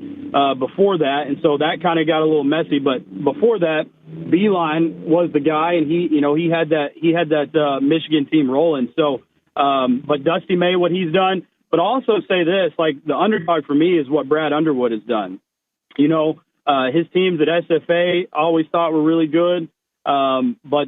[SPEAKER 13] before that, and so that kind of got a little messy. But before that, Beeline was the guy, and he had that Michigan team rolling. So, but Dusty May, what he's done. But I'll also say this, like the underdog for me is what Brad Underwood has done. His teams at SFA I always thought were really good. But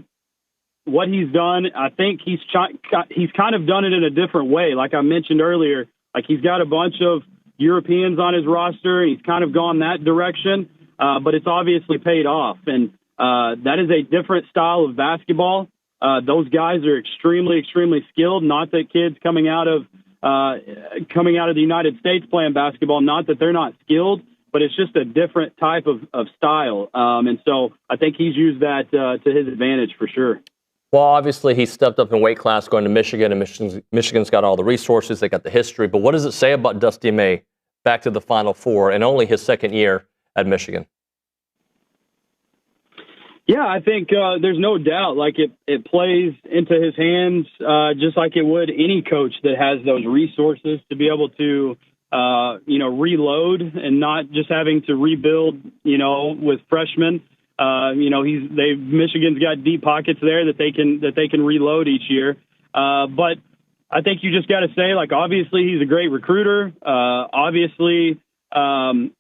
[SPEAKER 13] what he's done, I think he's kind of done it in a different way. Like I mentioned earlier, like he's got a bunch of Europeans on his roster, and he's kind of gone that direction. But it's obviously paid off. And that is a different style of basketball. Those guys are extremely, extremely skilled. Not that kids coming out of the United States playing basketball, not that they're not skilled, but it's just a different type of style. And so I think he's used that to his advantage for sure.
[SPEAKER 10] Well, obviously he stepped up in weight class going to Michigan, and Michigan's got all the resources, they got the history. But what does it say about Dusty May back to the Final Four and only his second year at Michigan?
[SPEAKER 13] Yeah, I think there's no doubt. Like it plays into his hands, just like it would any coach that has those resources to be able to, reload and not just having to rebuild, with freshmen. Michigan's got deep pockets there that they can reload each year. But I think you just got to say, like, obviously he's a great recruiter. Obviously,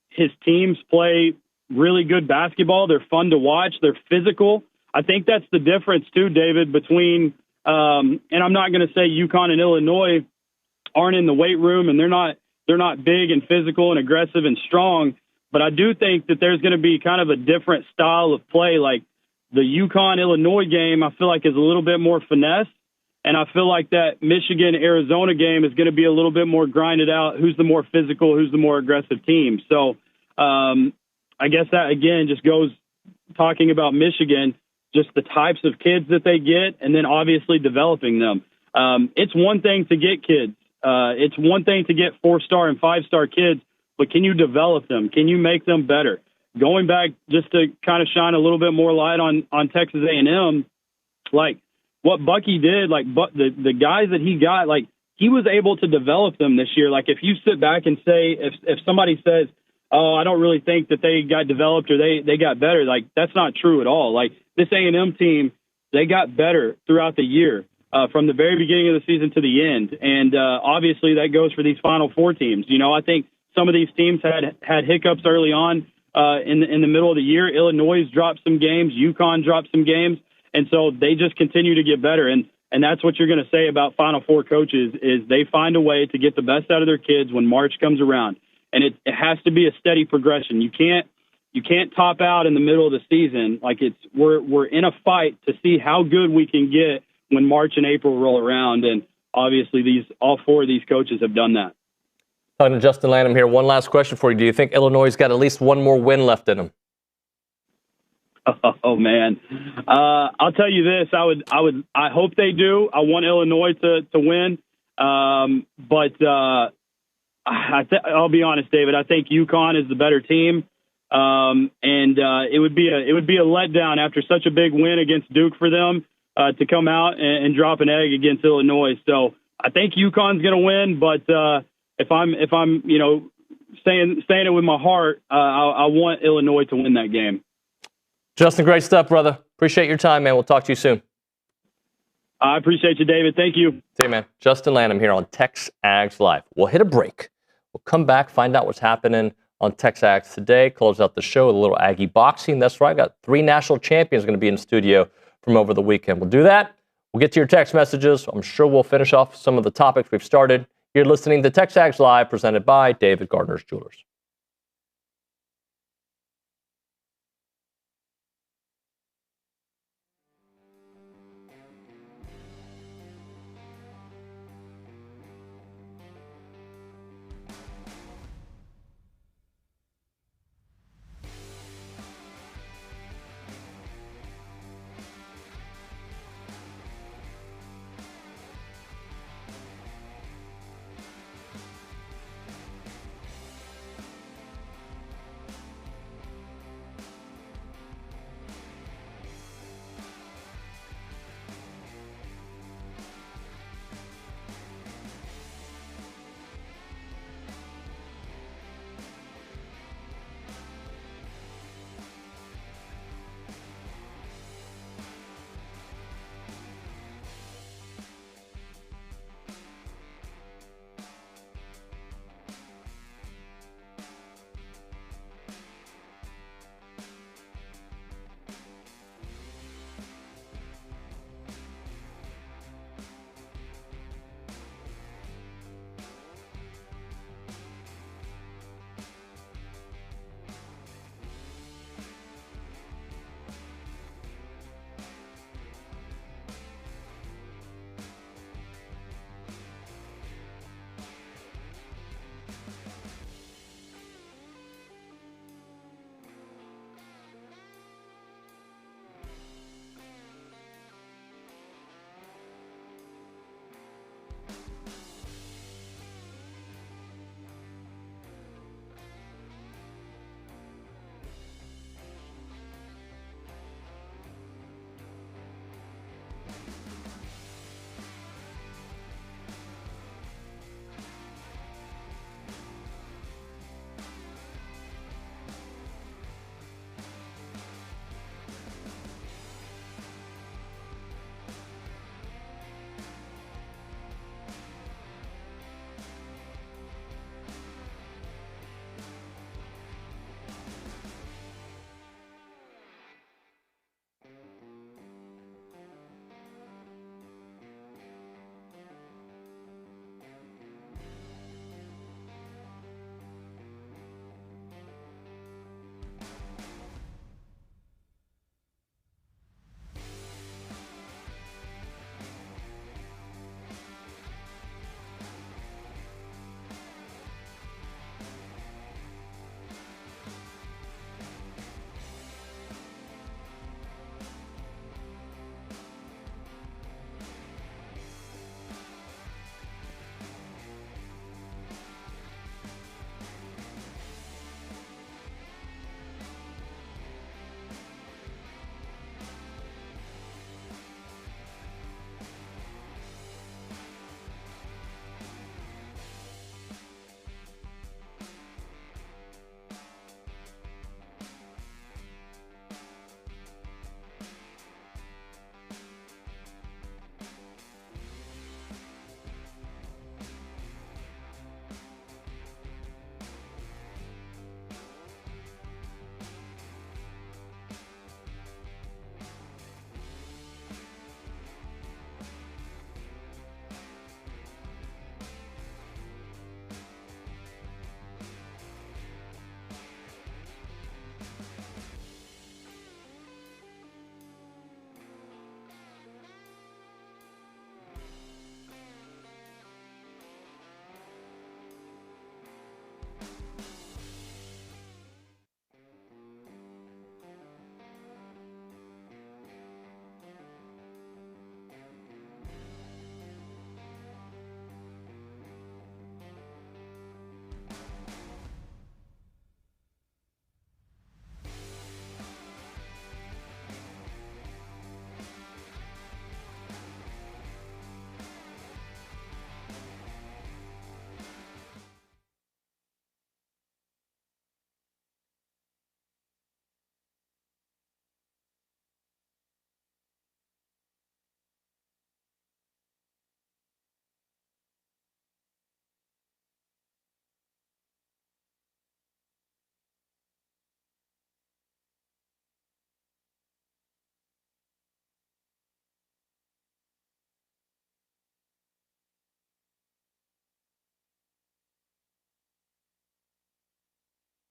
[SPEAKER 13] his teams play really good basketball. They're fun to watch. They're physical. I think that's the difference too, David, between, and I'm not going to say UConn and Illinois aren't in the weight room and they're not big and physical and aggressive and strong, but I do think that there's going to be kind of a different style of play. Like the UConn-Illinois game, I feel like is a little bit more finesse, and I feel like that Michigan-Arizona game is going to be a little bit more grinded out. Who's the more physical, who's the more aggressive team? So, I guess that, again, just goes talking about Michigan, just the types of kids that they get, and then obviously developing them. It's one thing to get kids. It's one thing to get 4-star and 5-star kids, but can you develop them? Can you make them better? Going back just to kind of shine a little bit more light on Texas A&M, like what Bucky did, like the guys that he got, like he was able to develop them this year. Like if you sit back and say, if somebody says, oh, I don't really think that they got developed or they got better. Like, that's not true at all. Like, this A&M team, they got better throughout the year, from the very beginning of the season to the end. And obviously that goes for these Final Four teams. I think some of these teams had hiccups early on in the middle of the year. Illinois dropped some games. UConn dropped some games. And so they just continue to get better. And that's what you're going to say about Final Four coaches is they find a way to get the best out of their kids when March comes around. And it has to be a steady progression. You can't top out in the middle of the season. Like we're in a fight to see how good we can get when March and April roll around. And obviously all four of these coaches have done that.
[SPEAKER 10] Talking to Justin Lanham here. One last question for you. Do you think Illinois has got at least one more win left in them?
[SPEAKER 13] Oh man. I'll tell you this. I hope they do. I want Illinois to win. But I'll be honest, David. I think UConn is the better team, and it would be a letdown after such a big win against Duke for them to come out and drop an egg against Illinois. So I think UConn's going to win, but if I'm saying it with my heart, I want Illinois to win that game.
[SPEAKER 10] Justin, great stuff, brother. Appreciate your time, man. We'll talk to you soon.
[SPEAKER 13] I appreciate you, David. Thank you.
[SPEAKER 10] See you, man. Justin Lanham here on TexAgs Live. We'll hit a break. We'll come back, find out what's happening on TexAgs today, close out the show with a little Aggie boxing. That's right, I got 3 national champions going to be in studio from over the weekend. We'll do that
[SPEAKER 3] We'll get to your text messages. I'm sure we'll finish off some of the topics we've started. You're listening to TexAgs Live, presented by David Gardner's Jewelers.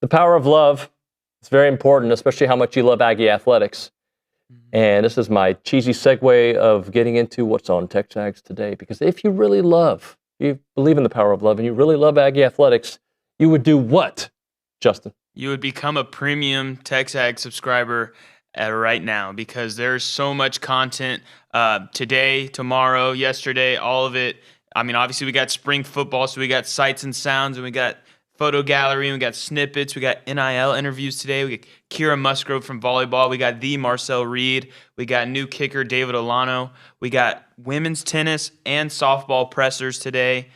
[SPEAKER 10] The power of love is very important, especially how much you love Aggie athletics. And this is my cheesy segue of getting into what's on TexAgs today. Because if you really love, you believe in the power of love, and you really love Aggie athletics, you would do what, Justin?
[SPEAKER 5] You would become a premium TexAgs subscriber right now, because there's so much content today, tomorrow, yesterday, all of it. I mean, obviously we got spring football, so we got sights and sounds, and we got photo gallery, and we got snippets, we got NIL interviews today, we got Kira Musgrove from volleyball, we got the Marcel Reed, we got new kicker David Olano, we got women's tennis and softball pressers today,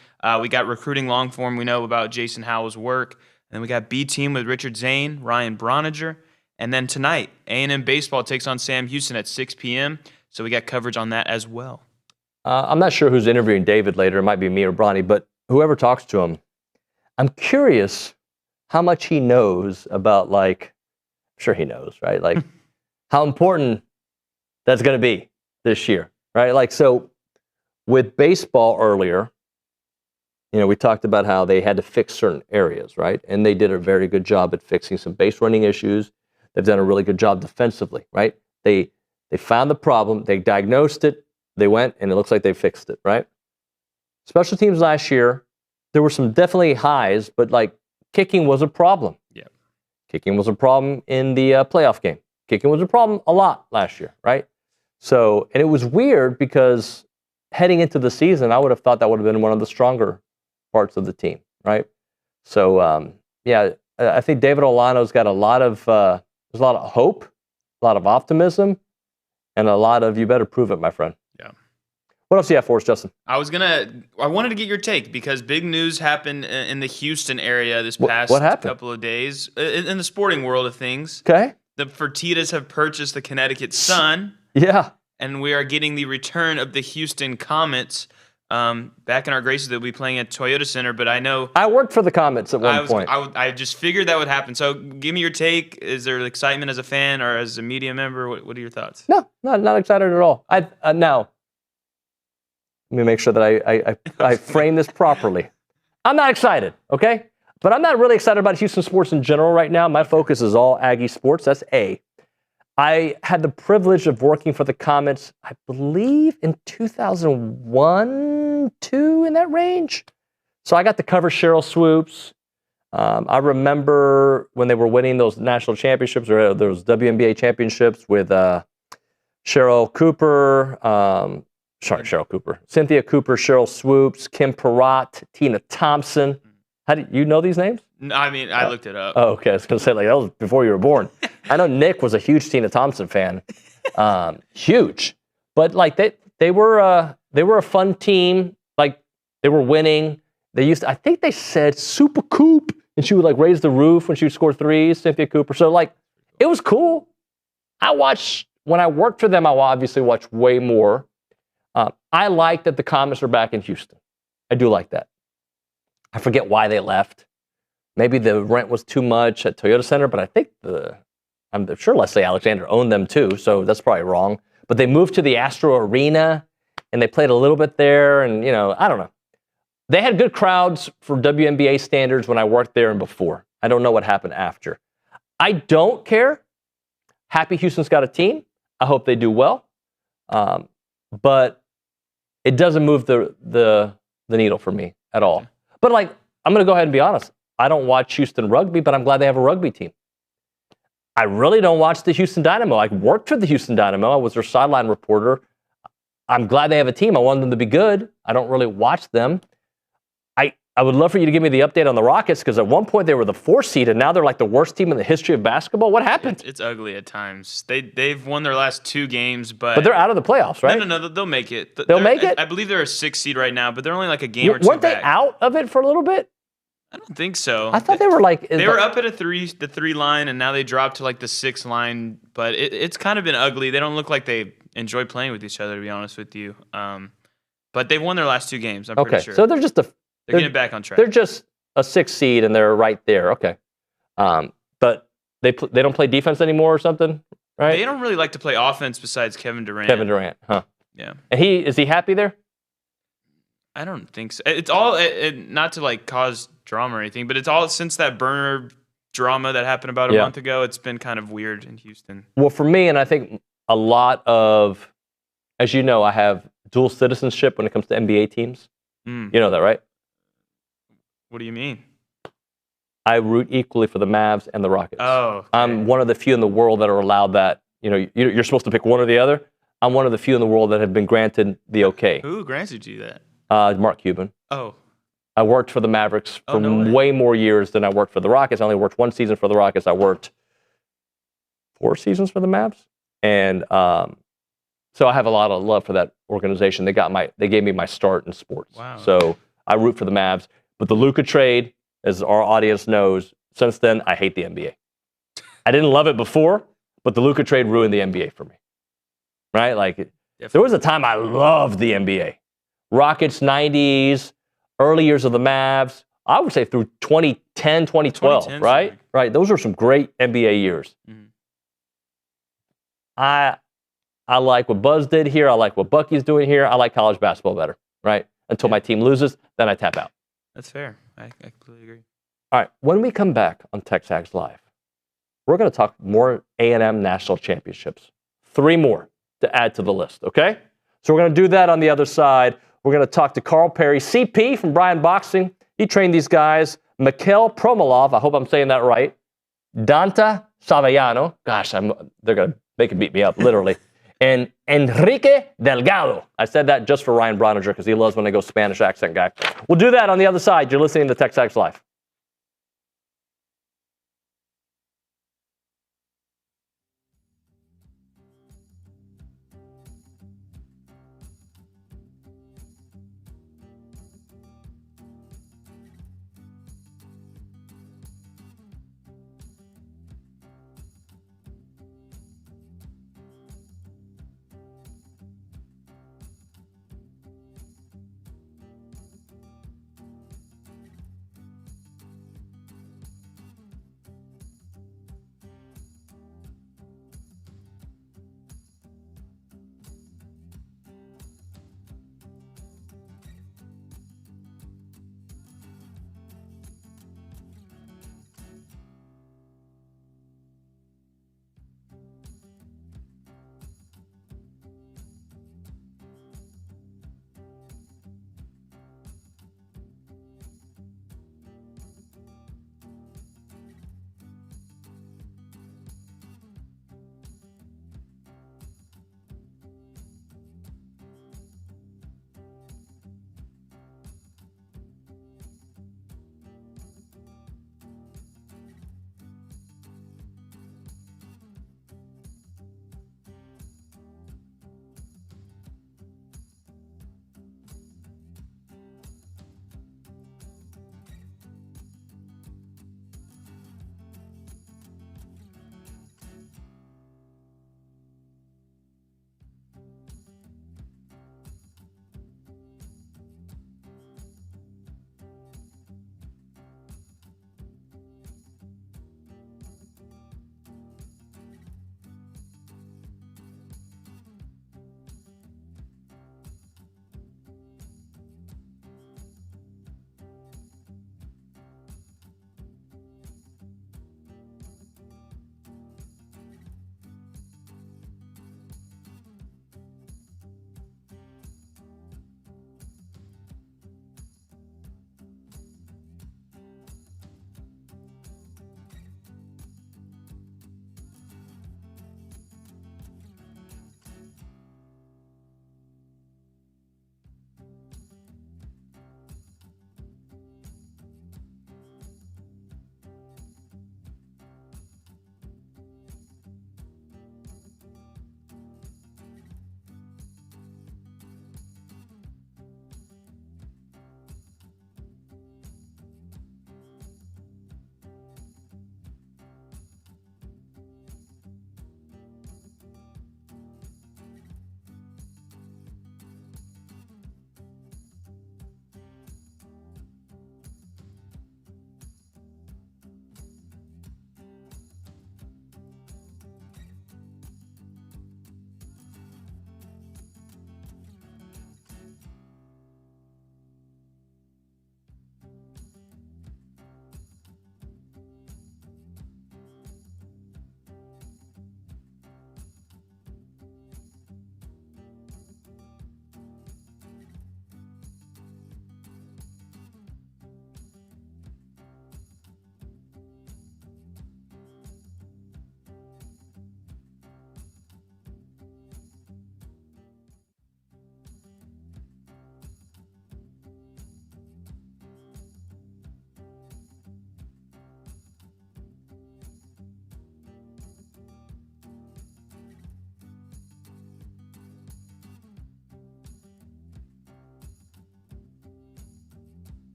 [SPEAKER 5] we got recruiting long form, we know about Jason Howell's work, and then we got B Team with Richard Zane, Ryan Broniger, and then tonight, A&M baseball takes on Sam Houston at 6 p.m., so we got coverage on that as well.
[SPEAKER 10] I'm not sure who's interviewing David later. It might be me or Bronny, but whoever talks to him, I'm curious how much he knows about, like, I'm sure he knows, right? Like, how important that's going to be this year, right? Like, so with baseball earlier, you know, we talked about how they had to fix certain areas, right? And they did a very good job at fixing some base running issues. They've done a really good job defensively, right? They found the problem, they diagnosed it, they went, and it looks like they fixed it, right? Special teams last year, there were some definitely highs, but like kicking was a problem.
[SPEAKER 5] Yeah.
[SPEAKER 10] Kicking was a problem in the playoff game. Kicking was a problem a lot last year, right? So, and it was weird because heading into the season, I would have thought that would have been one of the stronger parts of the team, right? So, yeah, I think David Olano's got a lot of, there's a lot of hope, a lot of optimism, and a lot of, you better prove it, my friend.
[SPEAKER 5] Yeah.
[SPEAKER 10] What else do you have for us, Justin?
[SPEAKER 5] I wanted to get your take, because big news happened in the Houston area this past couple of days in the sporting world of things.
[SPEAKER 10] Okay.
[SPEAKER 5] The Fertittas have purchased the Connecticut Sun.
[SPEAKER 10] Yeah.
[SPEAKER 5] And we are getting the return of the Houston Comets. Back in our graces, they'll be playing at Toyota Center, but I know
[SPEAKER 10] I worked for the Comets at one point.
[SPEAKER 5] I just figured that would happen. So give me your take. Is there excitement as a fan or as a media member? What are your thoughts?
[SPEAKER 10] No, not excited at all. Now, let me make sure that I frame this properly. I'm not excited, okay? But I'm not really excited about Houston sports in general right now. My focus is all Aggie sports. That's A. I had the privilege of working for the Comets, I believe, in 2001, 2, in that range. So I got to cover Cheryl Swoops. I remember when they were winning those national championships, or those WNBA championships with Cheryl Cooper, Cynthia Cooper, Cheryl Swoops, Kim Perrott, Tina Thompson. How do you know these names?
[SPEAKER 5] I mean, I looked it up.
[SPEAKER 10] Oh, okay. I was going to say, like, that was before you were born. I know Nick was a huge Tina Thompson fan. Huge. But, like, they were a fun team. Like, they were winning. They used to, I think they said Super Coop, and she would, like, raise the roof when she would score threes, Cynthia Cooper. So, like, it was cool. When I worked for them, I obviously watched way more. I like that the Comets are back in Houston. I do like that. I forget why they left. Maybe the rent was too much at Toyota Center, but I think I'm sure Leslie Alexander owned them too, so that's probably wrong. But they moved to the Astro Arena, and they played a little bit there, and, you know, I don't know. They had good crowds for WNBA standards when I worked there and before. I don't know what happened after. I don't care. Happy Houston's got a team. I hope they do well. But it doesn't move the needle for me at all. But, like, I'm going to go ahead and be honest. I don't watch Houston rugby, but I'm glad they have a rugby team. I really don't watch the Houston Dynamo. I worked for the Houston Dynamo. I was their sideline reporter. I'm glad they have a team. I want them to be good. I don't really watch them. I would love for you to give me the update on the Rockets, because at one point they were the 4th seed, and now they're like the worst team in the history of basketball. What happened?
[SPEAKER 5] It's ugly at times. They've won their last 2 games,
[SPEAKER 10] but they're out of the playoffs, right?
[SPEAKER 5] No, they'll make it.
[SPEAKER 10] They'll make it?
[SPEAKER 5] I believe they're a 6th seed right now, but they're only like a game or two
[SPEAKER 10] Weren't they
[SPEAKER 5] back.
[SPEAKER 10] out of it for a little bit?
[SPEAKER 5] I don't think so.
[SPEAKER 10] I thought they were like...
[SPEAKER 5] They were up at the 3 line, and now they dropped to like the 6 line, but it's kind of been ugly. They don't look like they enjoy playing with each other, to be honest with you. But they've won their last 2 games, I'm pretty sure.
[SPEAKER 10] So they're just
[SPEAKER 5] they're getting back on track.
[SPEAKER 10] They're just a 6th seed, and they're right there. Okay. But they don't play defense anymore or something, right?
[SPEAKER 5] They don't really like to play offense besides Kevin Durant.
[SPEAKER 10] Kevin Durant, huh?
[SPEAKER 5] Yeah.
[SPEAKER 10] And is he happy there?
[SPEAKER 5] I don't think so. It's all not to like cause drama or anything, but it's all since that burner drama that happened about a
[SPEAKER 10] Yeah.
[SPEAKER 5] month ago, it's been kind of weird in Houston.
[SPEAKER 10] Well, for me, and I think a lot of, as you know, I have dual citizenship when it comes to NBA teams.
[SPEAKER 5] Mm.
[SPEAKER 10] You know that, right?
[SPEAKER 5] What do you mean?
[SPEAKER 10] I root equally for the Mavs and the Rockets.
[SPEAKER 5] Oh, okay.
[SPEAKER 10] I'm one of the few in the world that are allowed that. You know, you're supposed to pick one or the other. I'm one of the few in the world that have been granted the okay.
[SPEAKER 5] Who granted you that?
[SPEAKER 10] Mark Cuban.
[SPEAKER 5] Oh.
[SPEAKER 10] I worked for the Mavericks for
[SPEAKER 5] no way.
[SPEAKER 10] way more years than I worked for the Rockets. I only worked one season for the Rockets. I worked 4 seasons for the Mavs. And so I have a lot of love for that organization. They gave me my start in sports.
[SPEAKER 5] Wow.
[SPEAKER 10] So I root for the Mavs. But the Luka trade, as our audience knows, since then, I hate the NBA. I didn't love it before, but the Luka trade ruined the NBA for me. Right? Like, there was a time I loved the NBA. Rockets, 90s, early years of the Mavs. I would say through 2010, 2012,
[SPEAKER 5] 2010's
[SPEAKER 10] right? Right. Those were some great NBA years.
[SPEAKER 5] Mhm.
[SPEAKER 10] I like what Buzz did here. I like what Bucky's doing here. I like college basketball better, right? Until my team loses, then I tap out.
[SPEAKER 5] That's fair. I completely agree.
[SPEAKER 10] All right. When we come back on TexAgs Live, we're going to talk more A&M national championships. 3 more to add to the list, okay? So we're going to do that on the other side. We're going to talk to Carl Perry, CP from Brian Boxing. He trained these guys. Mikhail Promolov, I hope I'm saying that right. Danta Savellano. Gosh, they can beat me up, literally. And Enrique Delgado. I said that just for Ryan Broniger because he loves when I go Spanish accent guy. We'll do that on the other side. You're listening to TexAgs Live.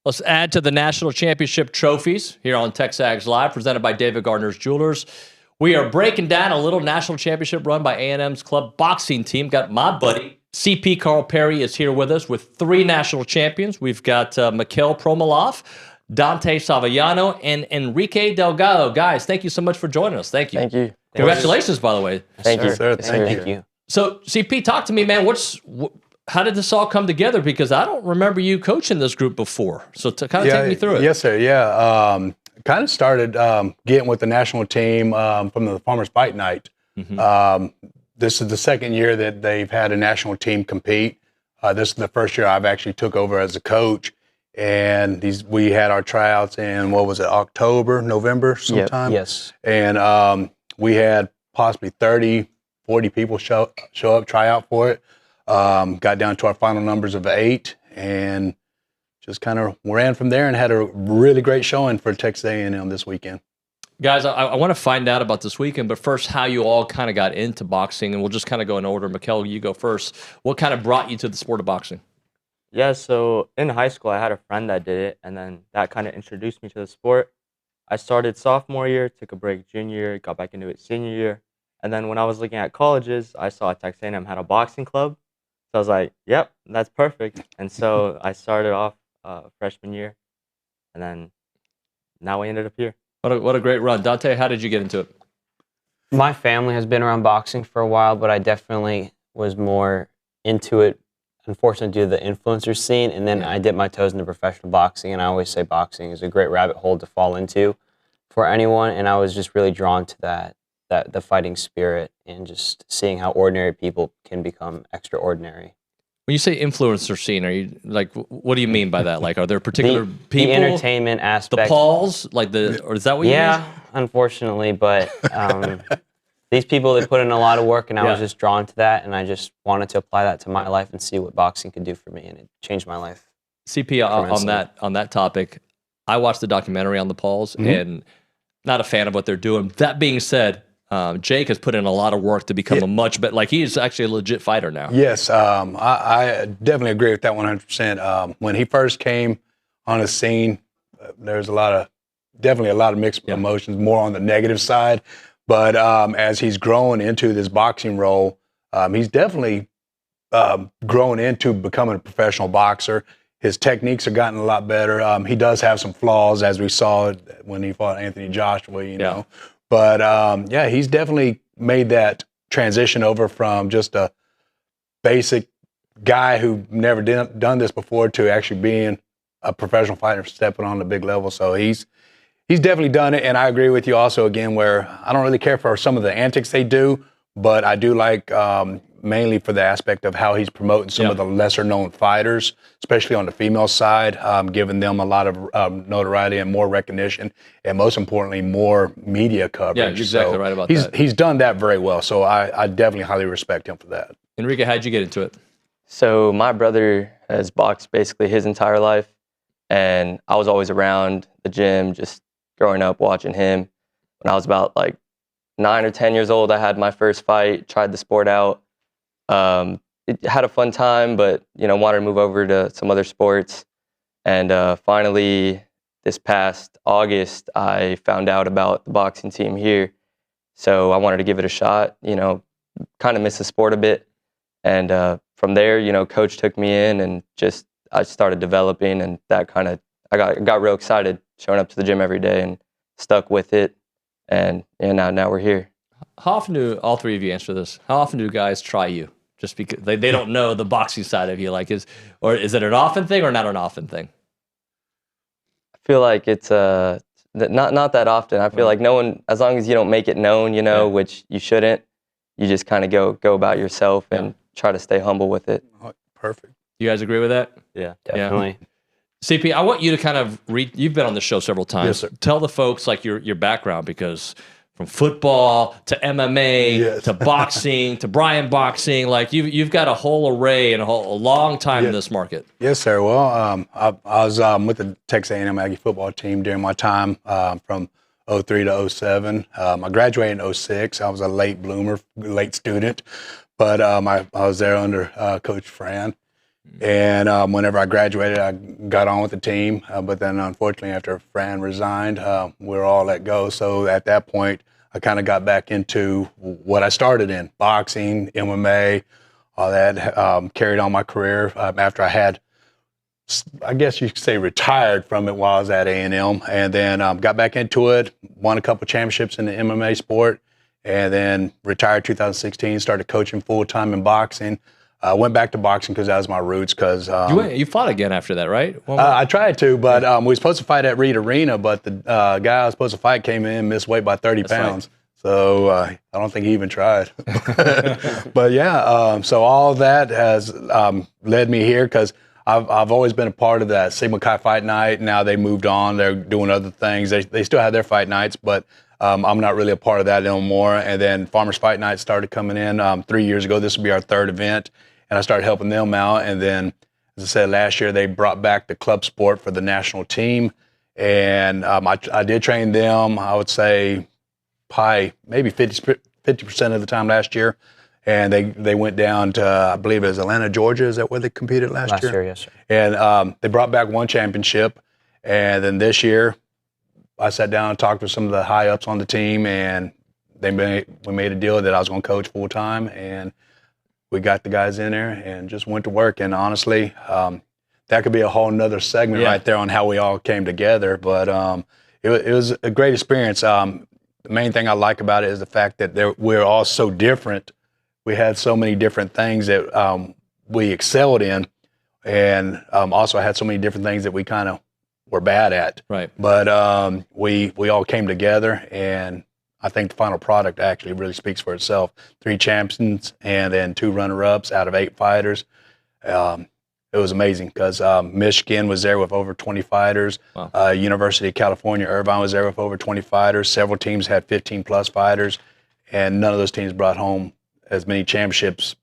[SPEAKER 3] Let's add to the national championship trophies here on TexAgs Live, presented by David Gardner's Jewelers. We are breaking down a little national championship run by A&M's club boxing team. Got my buddy, CP Carl Perry, is here with us with 3 national champions. We've got Mikhail Promolov, Dante Saviano, and Enrique Delgado. Guys, thank you so much for joining us. Thank you.
[SPEAKER 14] Thank you.
[SPEAKER 3] Congratulations, by the way.
[SPEAKER 14] Thank you.
[SPEAKER 6] Sir,
[SPEAKER 14] Thank you.
[SPEAKER 3] So, CP, talk to me, man. How did this all come together? Because I don't remember you coaching this group before. So, kind of take me through it.
[SPEAKER 15] Yes, sir. Yeah. Kind of started getting with the national team from the Farmers Fight Night. This is the second year that they've had a national team compete. This is the first year I've actually took over as a coach. And we had our tryouts in, October, November sometime?
[SPEAKER 14] Yep. Yes.
[SPEAKER 15] And we had possibly 30, 40 people show up, try out for it. Got down to our final numbers of 8 and just kind of ran from there and had a really great showing for Texas A&M this weekend.
[SPEAKER 3] Guys, I want to find out about this weekend, but first, how you all kind of got into boxing, and we'll just kind of go in order. Mikhail, you go first. What kind of brought you to the sport of boxing?
[SPEAKER 14] Yeah, so in high school, I had a friend that did it, and then that kind of introduced me to the sport. I started sophomore year, took a break junior year, got back into it senior year, and then when I was looking at colleges, I saw Texas A&M had a boxing club. So I was like, yep, that's perfect. And so I started off freshman year, and then now we ended up here.
[SPEAKER 3] What a great run. Dante, how did you get into it?
[SPEAKER 16] My family has been around boxing for a while, but I definitely was more into it, unfortunately, due to the influencer scene. And then I dipped my toes into professional boxing, and I always say boxing is a great rabbit hole to fall into for anyone. And I was just really drawn to the fighting spirit and just seeing how ordinary people can become extraordinary.
[SPEAKER 3] When you say influencer scene, are you like, what do you mean by that? Like, are there particular people?
[SPEAKER 16] The entertainment aspect.
[SPEAKER 3] The Pauls? Or is that what you mean?
[SPEAKER 16] Yeah, unfortunately, but these people, they put in a lot of work, and I was just drawn to that, and I just wanted to apply that to my life and see what boxing could do for me, and it changed my life.
[SPEAKER 3] CP, on that topic, I watched the documentary on the Pauls, and not a fan of what they're doing. That being said, Jake has put in a lot of work to become a much better, like he's actually a legit fighter now.
[SPEAKER 15] Yes, I definitely agree with that 100%. When he first came on the scene, there's definitely a lot of mixed emotions, more on the negative side. But as he's grown into this boxing role, he's definitely grown into becoming a professional boxer. His techniques have gotten a lot better. He does have some flaws, as we saw when he fought Anthony Joshua, you know. But, he's definitely made that transition over from just a basic guy who never done this before to actually being a professional fighter, stepping on the big level. So he's definitely done it. And I agree with you also, again, where I don't really care for some of the antics they do, but I do like mainly for the aspect of how he's promoting some of the lesser-known fighters, especially on the female side, giving them a lot of notoriety and more recognition, and most importantly, more media coverage.
[SPEAKER 3] Yeah, you're exactly right about that.
[SPEAKER 15] He's done that very well, so I definitely highly respect him for that.
[SPEAKER 3] Enrique, how'd you get into it?
[SPEAKER 14] So my brother has boxed basically his entire life, and I was always around the gym, just growing up watching him. When I was about like 9 or 10 years old, I had my first fight, tried the sport out. Had a fun time, but wanted to move over to some other sports. And finally, this past August, I found out about the boxing team here. So I wanted to give it a shot. Kind of miss the sport a bit. And from there, coach took me in, and I started developing, and that kind of I got real excited, showing up to the gym every day, and stuck with it. And now we're here.
[SPEAKER 3] How often do all three of you answer this? How often do guys try you? Just because they don't know the boxing side of you, is it an often thing or not an often thing?
[SPEAKER 14] I feel like it's not that often. I feel like no one, as long as you don't make it known, which you shouldn't, you just kind of go about yourself and try to stay humble with it.
[SPEAKER 15] Perfect.
[SPEAKER 3] You guys agree with that?
[SPEAKER 14] Yeah,
[SPEAKER 16] definitely.
[SPEAKER 3] Yeah. CP, I want you to kind of you've been on the show several times.
[SPEAKER 15] Yes, sir.
[SPEAKER 3] Tell the folks your background, because from football to MMA to boxing to Brian boxing, you've got a whole array and a long time in this market.
[SPEAKER 15] Yes, sir. Well, I was with the Texas A&M Aggie football team during my time from 03 to 07. I graduated in 06. I was a late bloomer, late student, but I was there under Coach Fran. And whenever I graduated, I got on with the team. But then, unfortunately, after Fran resigned, we were all let go. So at that point, I kind of got back into what I started in, boxing, MMA, all that. Carried on my career after I had, I guess you could say, retired from it while I was at A&M. And then got back into it, won a couple championships in the MMA sport, and then retired 2016, started coaching full-time in boxing. I went back to boxing because that was my roots. Because
[SPEAKER 3] you fought again after that, right?
[SPEAKER 15] I tried to, but we were supposed to fight at Reed Arena, but the guy I was supposed to fight came in, missed weight by 30 pounds. Right. So I don't think he even tried. But yeah, so all that has led me here because I've always been a part of that Sigma Chi Fight Night. Now they moved on; they're doing other things. They still have their fight nights, but I'm not really a part of that anymore. And then Farmers Fight Night started coming in 3 years ago. This will be our third event. And I started helping them out. And then, as I said, last year they brought back the club sport for the national team. And I did train them, I would say, probably maybe 50% of the time last year. And they went down to, I believe it was Atlanta, Georgia. Is that where they competed last year?
[SPEAKER 16] Last year, yes, sir.
[SPEAKER 15] And they brought back one championship. And then this year, I sat down and talked with some of the high-ups on the team. And we made a deal that I was going to coach full-time. And we got the guys in there and just went to work. And honestly, that could be a whole nother segment right there on how we all came together. But it was a great experience. The main thing I like about it is the fact that we're all so different. We had so many different things that we excelled in, and also had so many different things that we kind of were bad at.
[SPEAKER 3] Right.
[SPEAKER 15] But we all came together, and I think the final product actually really speaks for itself. 3 champions and then 2 runner-ups out of 8 fighters. It was amazing because Michigan was there with over 20 fighters. Wow. University of California, Irvine was there with over 20 fighters. Several teams had 15-plus fighters, and none of those teams brought home as many championships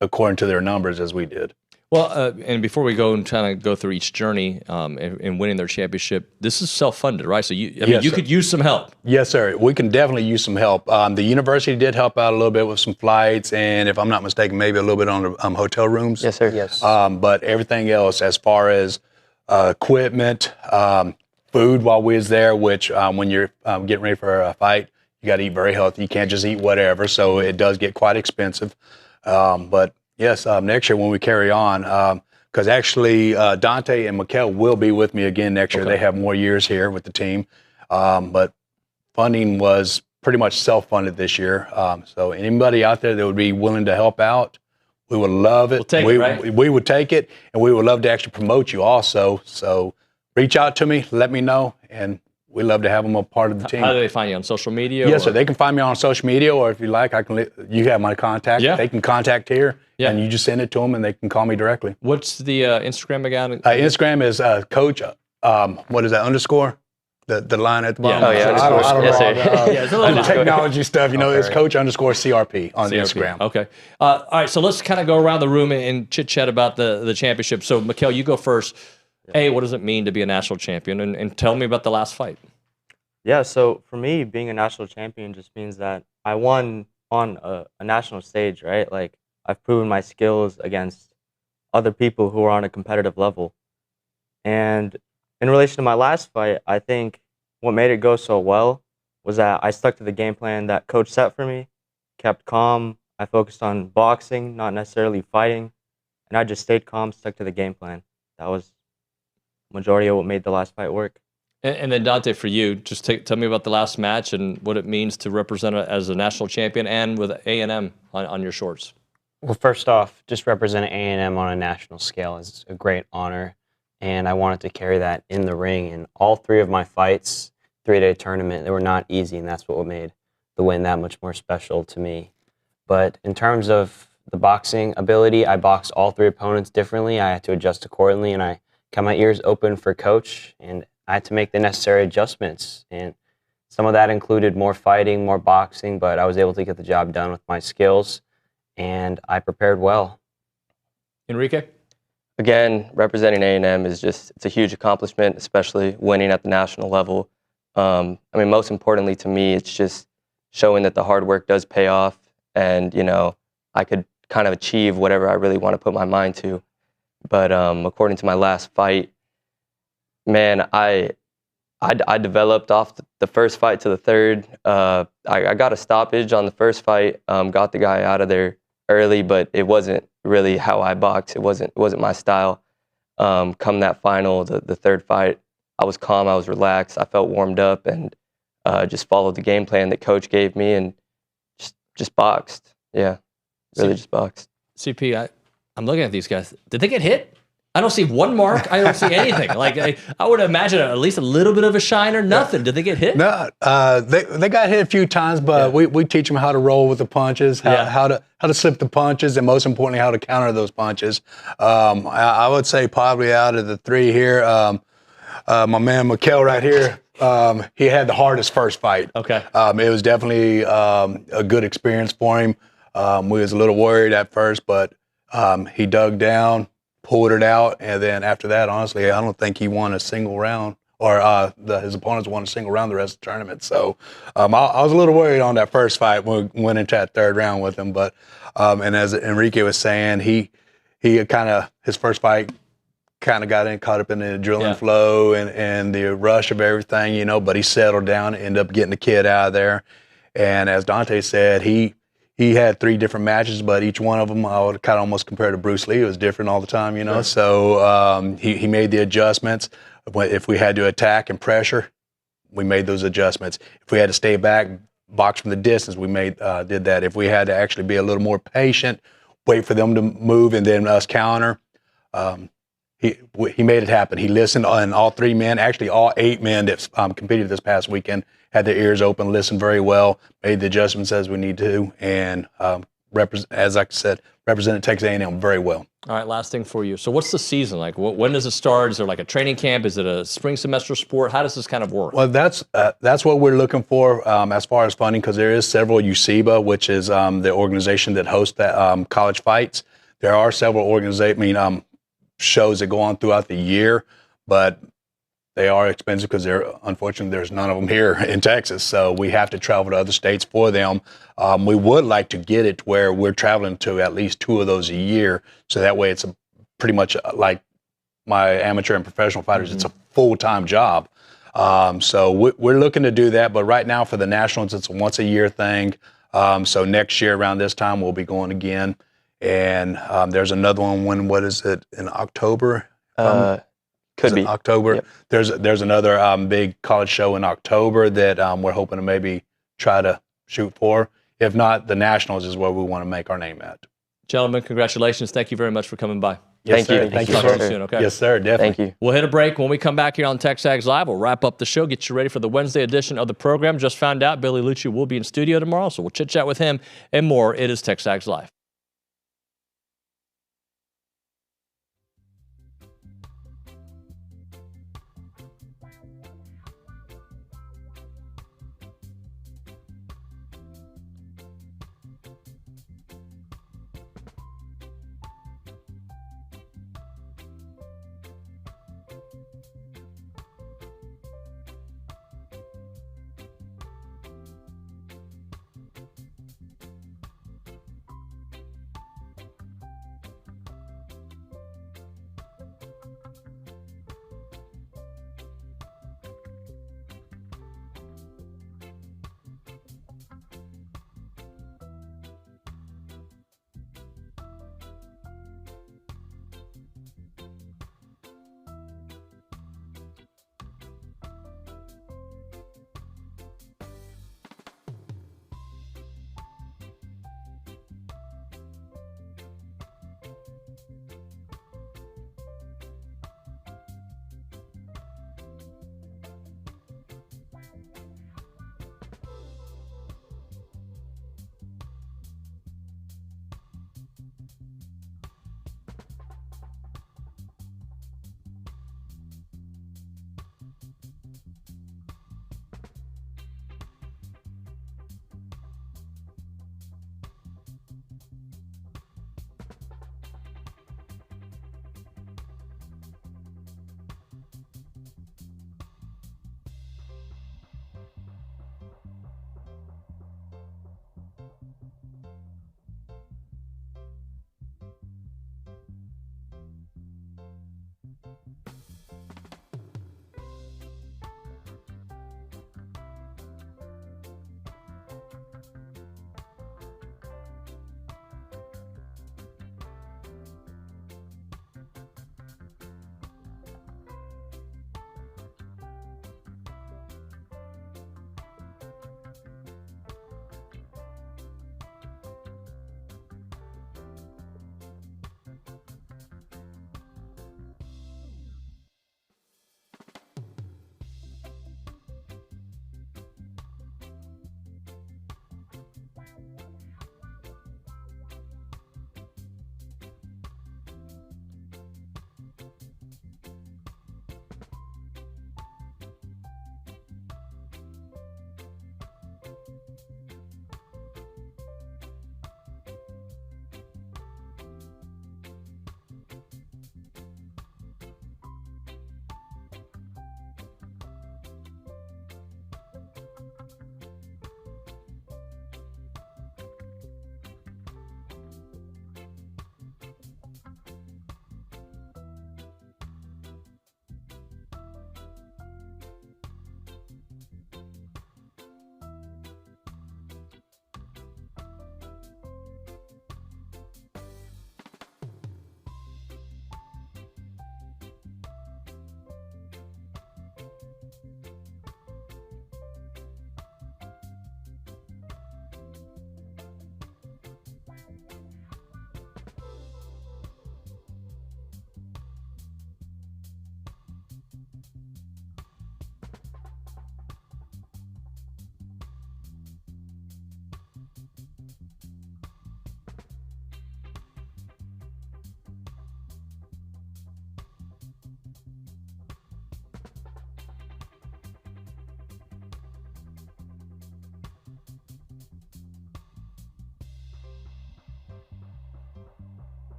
[SPEAKER 15] according to their numbers as we did.
[SPEAKER 3] Well, and before we go and kind of go through each journey in winning their championship, this is self-funded, right? So you could use some help.
[SPEAKER 15] Yes, sir. We can definitely use some help. The university did help out a little bit with some flights, and if I'm not mistaken, maybe a little bit on the hotel rooms.
[SPEAKER 14] Yes, sir.
[SPEAKER 16] Yes.
[SPEAKER 15] But everything else, as far as equipment, food while we was there, which when you're getting ready for a fight, you got to eat very healthy. You can't just eat whatever, so it does get quite expensive. But yes, next year when we carry on, because actually Dante and Mikkel will be with me again next year. They have more years here with the team. But funding was pretty much self-funded this year. So anybody out there that would be willing to help out, we would love it. We would take it, and we would love to actually promote you also. So reach out to me, let me know, and we love to have them a part of the team.
[SPEAKER 3] How do they find you, on social media?
[SPEAKER 15] Yes, sir. They can find me on social media, or if you like, you have my contact.
[SPEAKER 3] Yeah.
[SPEAKER 15] They can contact here, and you just send it to them, and they can call me directly.
[SPEAKER 3] What's the Instagram again?
[SPEAKER 15] Instagram is Coach, what is that, underscore? The line at the bottom?
[SPEAKER 14] Oh, yeah.
[SPEAKER 15] I don't
[SPEAKER 14] Yes,
[SPEAKER 15] know.
[SPEAKER 14] sir.
[SPEAKER 3] It's a little
[SPEAKER 15] The technology stuff, it's Coach underscore CRP on
[SPEAKER 3] CRP.
[SPEAKER 15] Instagram.
[SPEAKER 3] Okay. All right, so let's kind of go around the room and chit-chat about the championship. So, Mikkel, you go first. What does it mean to be a national champion? And tell me about the last fight.
[SPEAKER 17] Yeah, so for me, being a national champion just means that I won on a national stage, right? Like, I've proven my skills against other people who are on a competitive level. And in relation to my last fight, I think what made it go so well was that I stuck to the game plan that coach set for me, kept calm. I focused on boxing, not necessarily fighting. And I just stayed calm, stuck to the game plan. That was majority of what made the last fight work.
[SPEAKER 3] And then Dante, for you, just tell me about the last match and what it means to represent as a national champion and with A&M on your shorts.
[SPEAKER 16] Well, first off, just representing A&M on a national scale is a great honor, and I wanted to carry that in the ring. And all 3 of my fights, 3-day tournament, they were not easy, and that's what made the win that much more special to me. But in terms of the boxing ability, I boxed all 3 opponents differently. I had to adjust accordingly, and I kept my ears open for coach, and I had to make the necessary adjustments. And some of that included more fighting, more boxing, but I was able to get the job done with my skills, and I prepared well.
[SPEAKER 3] Enrique?
[SPEAKER 14] Again, representing A&M is it's a huge accomplishment, especially winning at the national level. Most importantly to me, it's just showing that the hard work does pay off, and, I could kind of achieve whatever I really want to put my mind to. But according to my last fight, man, I developed off the first fight to the third. I got a stoppage on the first fight, got the guy out of there early, but it wasn't really how I box. It wasn't my style. Come that final, the third fight, I was calm, I was relaxed, I felt warmed up, and just followed the game plan that coach gave me, and just boxed. Yeah, really just boxed.
[SPEAKER 3] CP, I'm looking at these guys. Did they get hit? I don't see one mark. I don't see anything. Like I would imagine at least a little bit of a shine or nothing. Did they get hit?
[SPEAKER 15] No, they got hit a few times, but we teach them how to roll with the punches, how to slip the punches, and most importantly, how to counter those punches. I would say probably out of the three here, my man Mikkel right here, he had the hardest first fight.
[SPEAKER 3] Okay.
[SPEAKER 15] It was definitely a good experience for him. We was a little worried at first, but he dug down, pulled it out, and then after that, honestly, I don't think he won a single round, or his opponents won a single round the rest of the tournament. So I was a little worried on that first fight when we went into that third round with him. But and as Enrique was saying, he kind of, his first fight kind of got caught up in the adrenaline flow and the rush of everything, you know, but he settled down and ended up getting the kid out of there. And as Dante said, he had 3 different matches, but each one of them I would kind of almost compare to Bruce Lee. It was different all the time, you know. Right. So he made the adjustments. If we had to attack and pressure, we made those adjustments. If we had to stay back, box from the distance, we did that. If we had to actually be a little more patient, wait for them to move and then us counter, he made it happen. He listened, and all 3 men, actually all 8 men that competed this past weekend, had their ears open, listened very well, made the adjustments as we need to, and as I said, represented Texas A&M very well.
[SPEAKER 3] All right, last thing for you. So what's the season like? When does it start? Is there like a training camp? Is it a spring semester sport? How does this kind of work?
[SPEAKER 15] Well, that's what we're looking for as far as funding, because there is several UCIBA, which is the organization that hosts that college fights. There are several shows that go on throughout the year, but they are expensive because unfortunately there's none of them here in Texas, so we have to travel to other states for them. We would like to get it to where we're traveling to at least 2 of those a year, so that way it's pretty much like my amateur and professional fighters. It's a full-time job. So we're looking to do that, but right now for the Nationals, it's a once-a-year thing. So next year around this time, we'll be going again. And there's another one, what is it, in October?
[SPEAKER 14] Could be
[SPEAKER 15] October. Yep. There's another big college show in October that we're hoping to maybe try to shoot for. If not, the Nationals is where we want to make our name at.
[SPEAKER 3] Gentlemen, congratulations. Thank you very much for coming by.
[SPEAKER 14] Yes, thank you.
[SPEAKER 15] Thank you,
[SPEAKER 3] sir. Soon, okay?
[SPEAKER 15] Yes, sir. Definitely.
[SPEAKER 14] Thank you.
[SPEAKER 3] We'll hit a break. When we come back here on TexAgs Live, we'll wrap up the show, get you ready for the Wednesday edition of the program. Just found out Billy Lucci will be in studio tomorrow, so we'll chit-chat with him and more. It is TexAgs Live.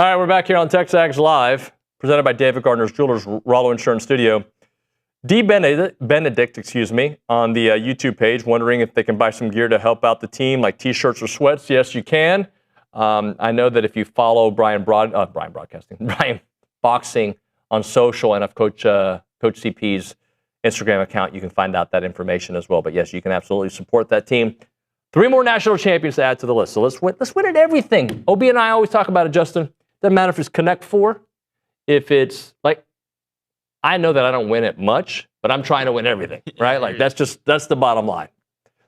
[SPEAKER 3] All right, we're back here on TexAgs Live, presented by David Gardner's Jewelers, Rollo Insurance Studio. D. Benedict, on the YouTube page, wondering if they can buy some gear to help out the team, like T-shirts or sweats. Yes, you can. I know that if you follow Brian Boxing on social and of Coach CP's Instagram account, you can find out that information as well. But yes, you can absolutely support that team. 3 more national champions to add to the list. So let's win at everything. OB and I always talk about it, Justin. Doesn't matter if it's Connect 4, if it's like, I know that I don't win it much, but I'm trying to win everything, right? Like that's the bottom line.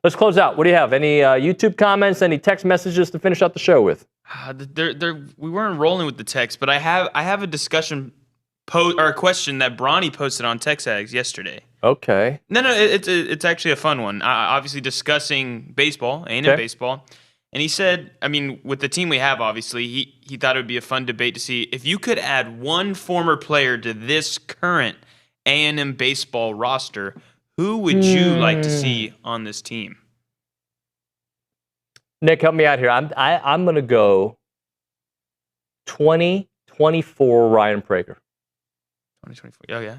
[SPEAKER 3] Let's close out. What do you have? Any YouTube comments? Any text messages to finish out the show with?
[SPEAKER 5] We weren't rolling with the text, but I have a discussion or a question that Bronny posted on TexAgs yesterday.
[SPEAKER 3] Okay.
[SPEAKER 5] No, it's actually a fun one. Obviously discussing baseball, A&M baseball. And he said, I mean, with the team we have, obviously, he thought it would be a fun debate to see if you could add one former player to this current A&M baseball roster, who would you like to see on this team?
[SPEAKER 3] Nick, help me out here. I'm going to go 2024 Ryan Prager.
[SPEAKER 5] 2024. Oh, yeah.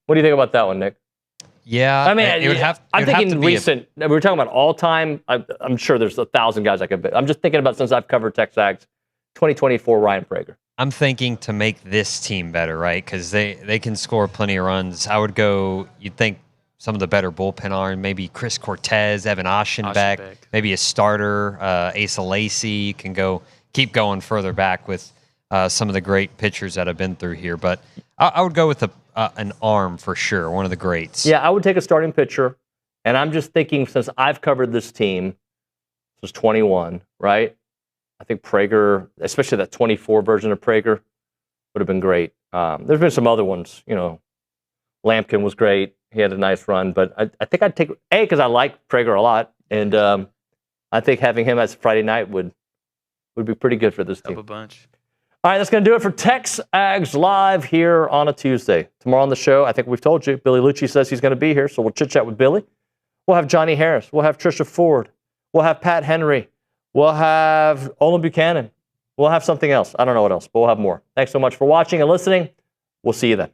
[SPEAKER 3] What do you think about that one, Nick?
[SPEAKER 2] Yeah,
[SPEAKER 3] I mean, I'm thinking recent. We were talking about all time. I'm sure there's 1,000 guys I could bet. I'm just thinking about since I've covered TexAgs, 2024 Ryan Prager.
[SPEAKER 2] I'm thinking to make this team better, right? Because they can score plenty of runs. I would go. You'd think some of the better bullpen are maybe Chris Cortez, Evan Oschenbeck, maybe a starter, Asa Lacy. Can keep going further back with some of the great pitchers that have been through here. But I would go with an arm for sure, one of the greats.
[SPEAKER 3] Yeah, I would take a starting pitcher, and I'm just thinking since I've covered this team since 21, right? I think Prager, especially that 24 version of Prager, would have been great. There's been some other ones, Lampkin was great. He had a nice run, but I think I'd take because I like Prager a lot, and I think having him as Friday night would be pretty good for this team.
[SPEAKER 5] Help a bunch.
[SPEAKER 3] All right, that's going to do it for TexAgs Live here on a Tuesday. Tomorrow on the show, I think we've told you, Billy Lucci says he's going to be here, so we'll chit-chat with Billy. We'll have Johnny Harris. We'll have Trisha Ford. We'll have Pat Henry. We'll have Olin Buchanan. We'll have something else. I don't know what else, but we'll have more. Thanks so much for watching and listening. We'll see you then.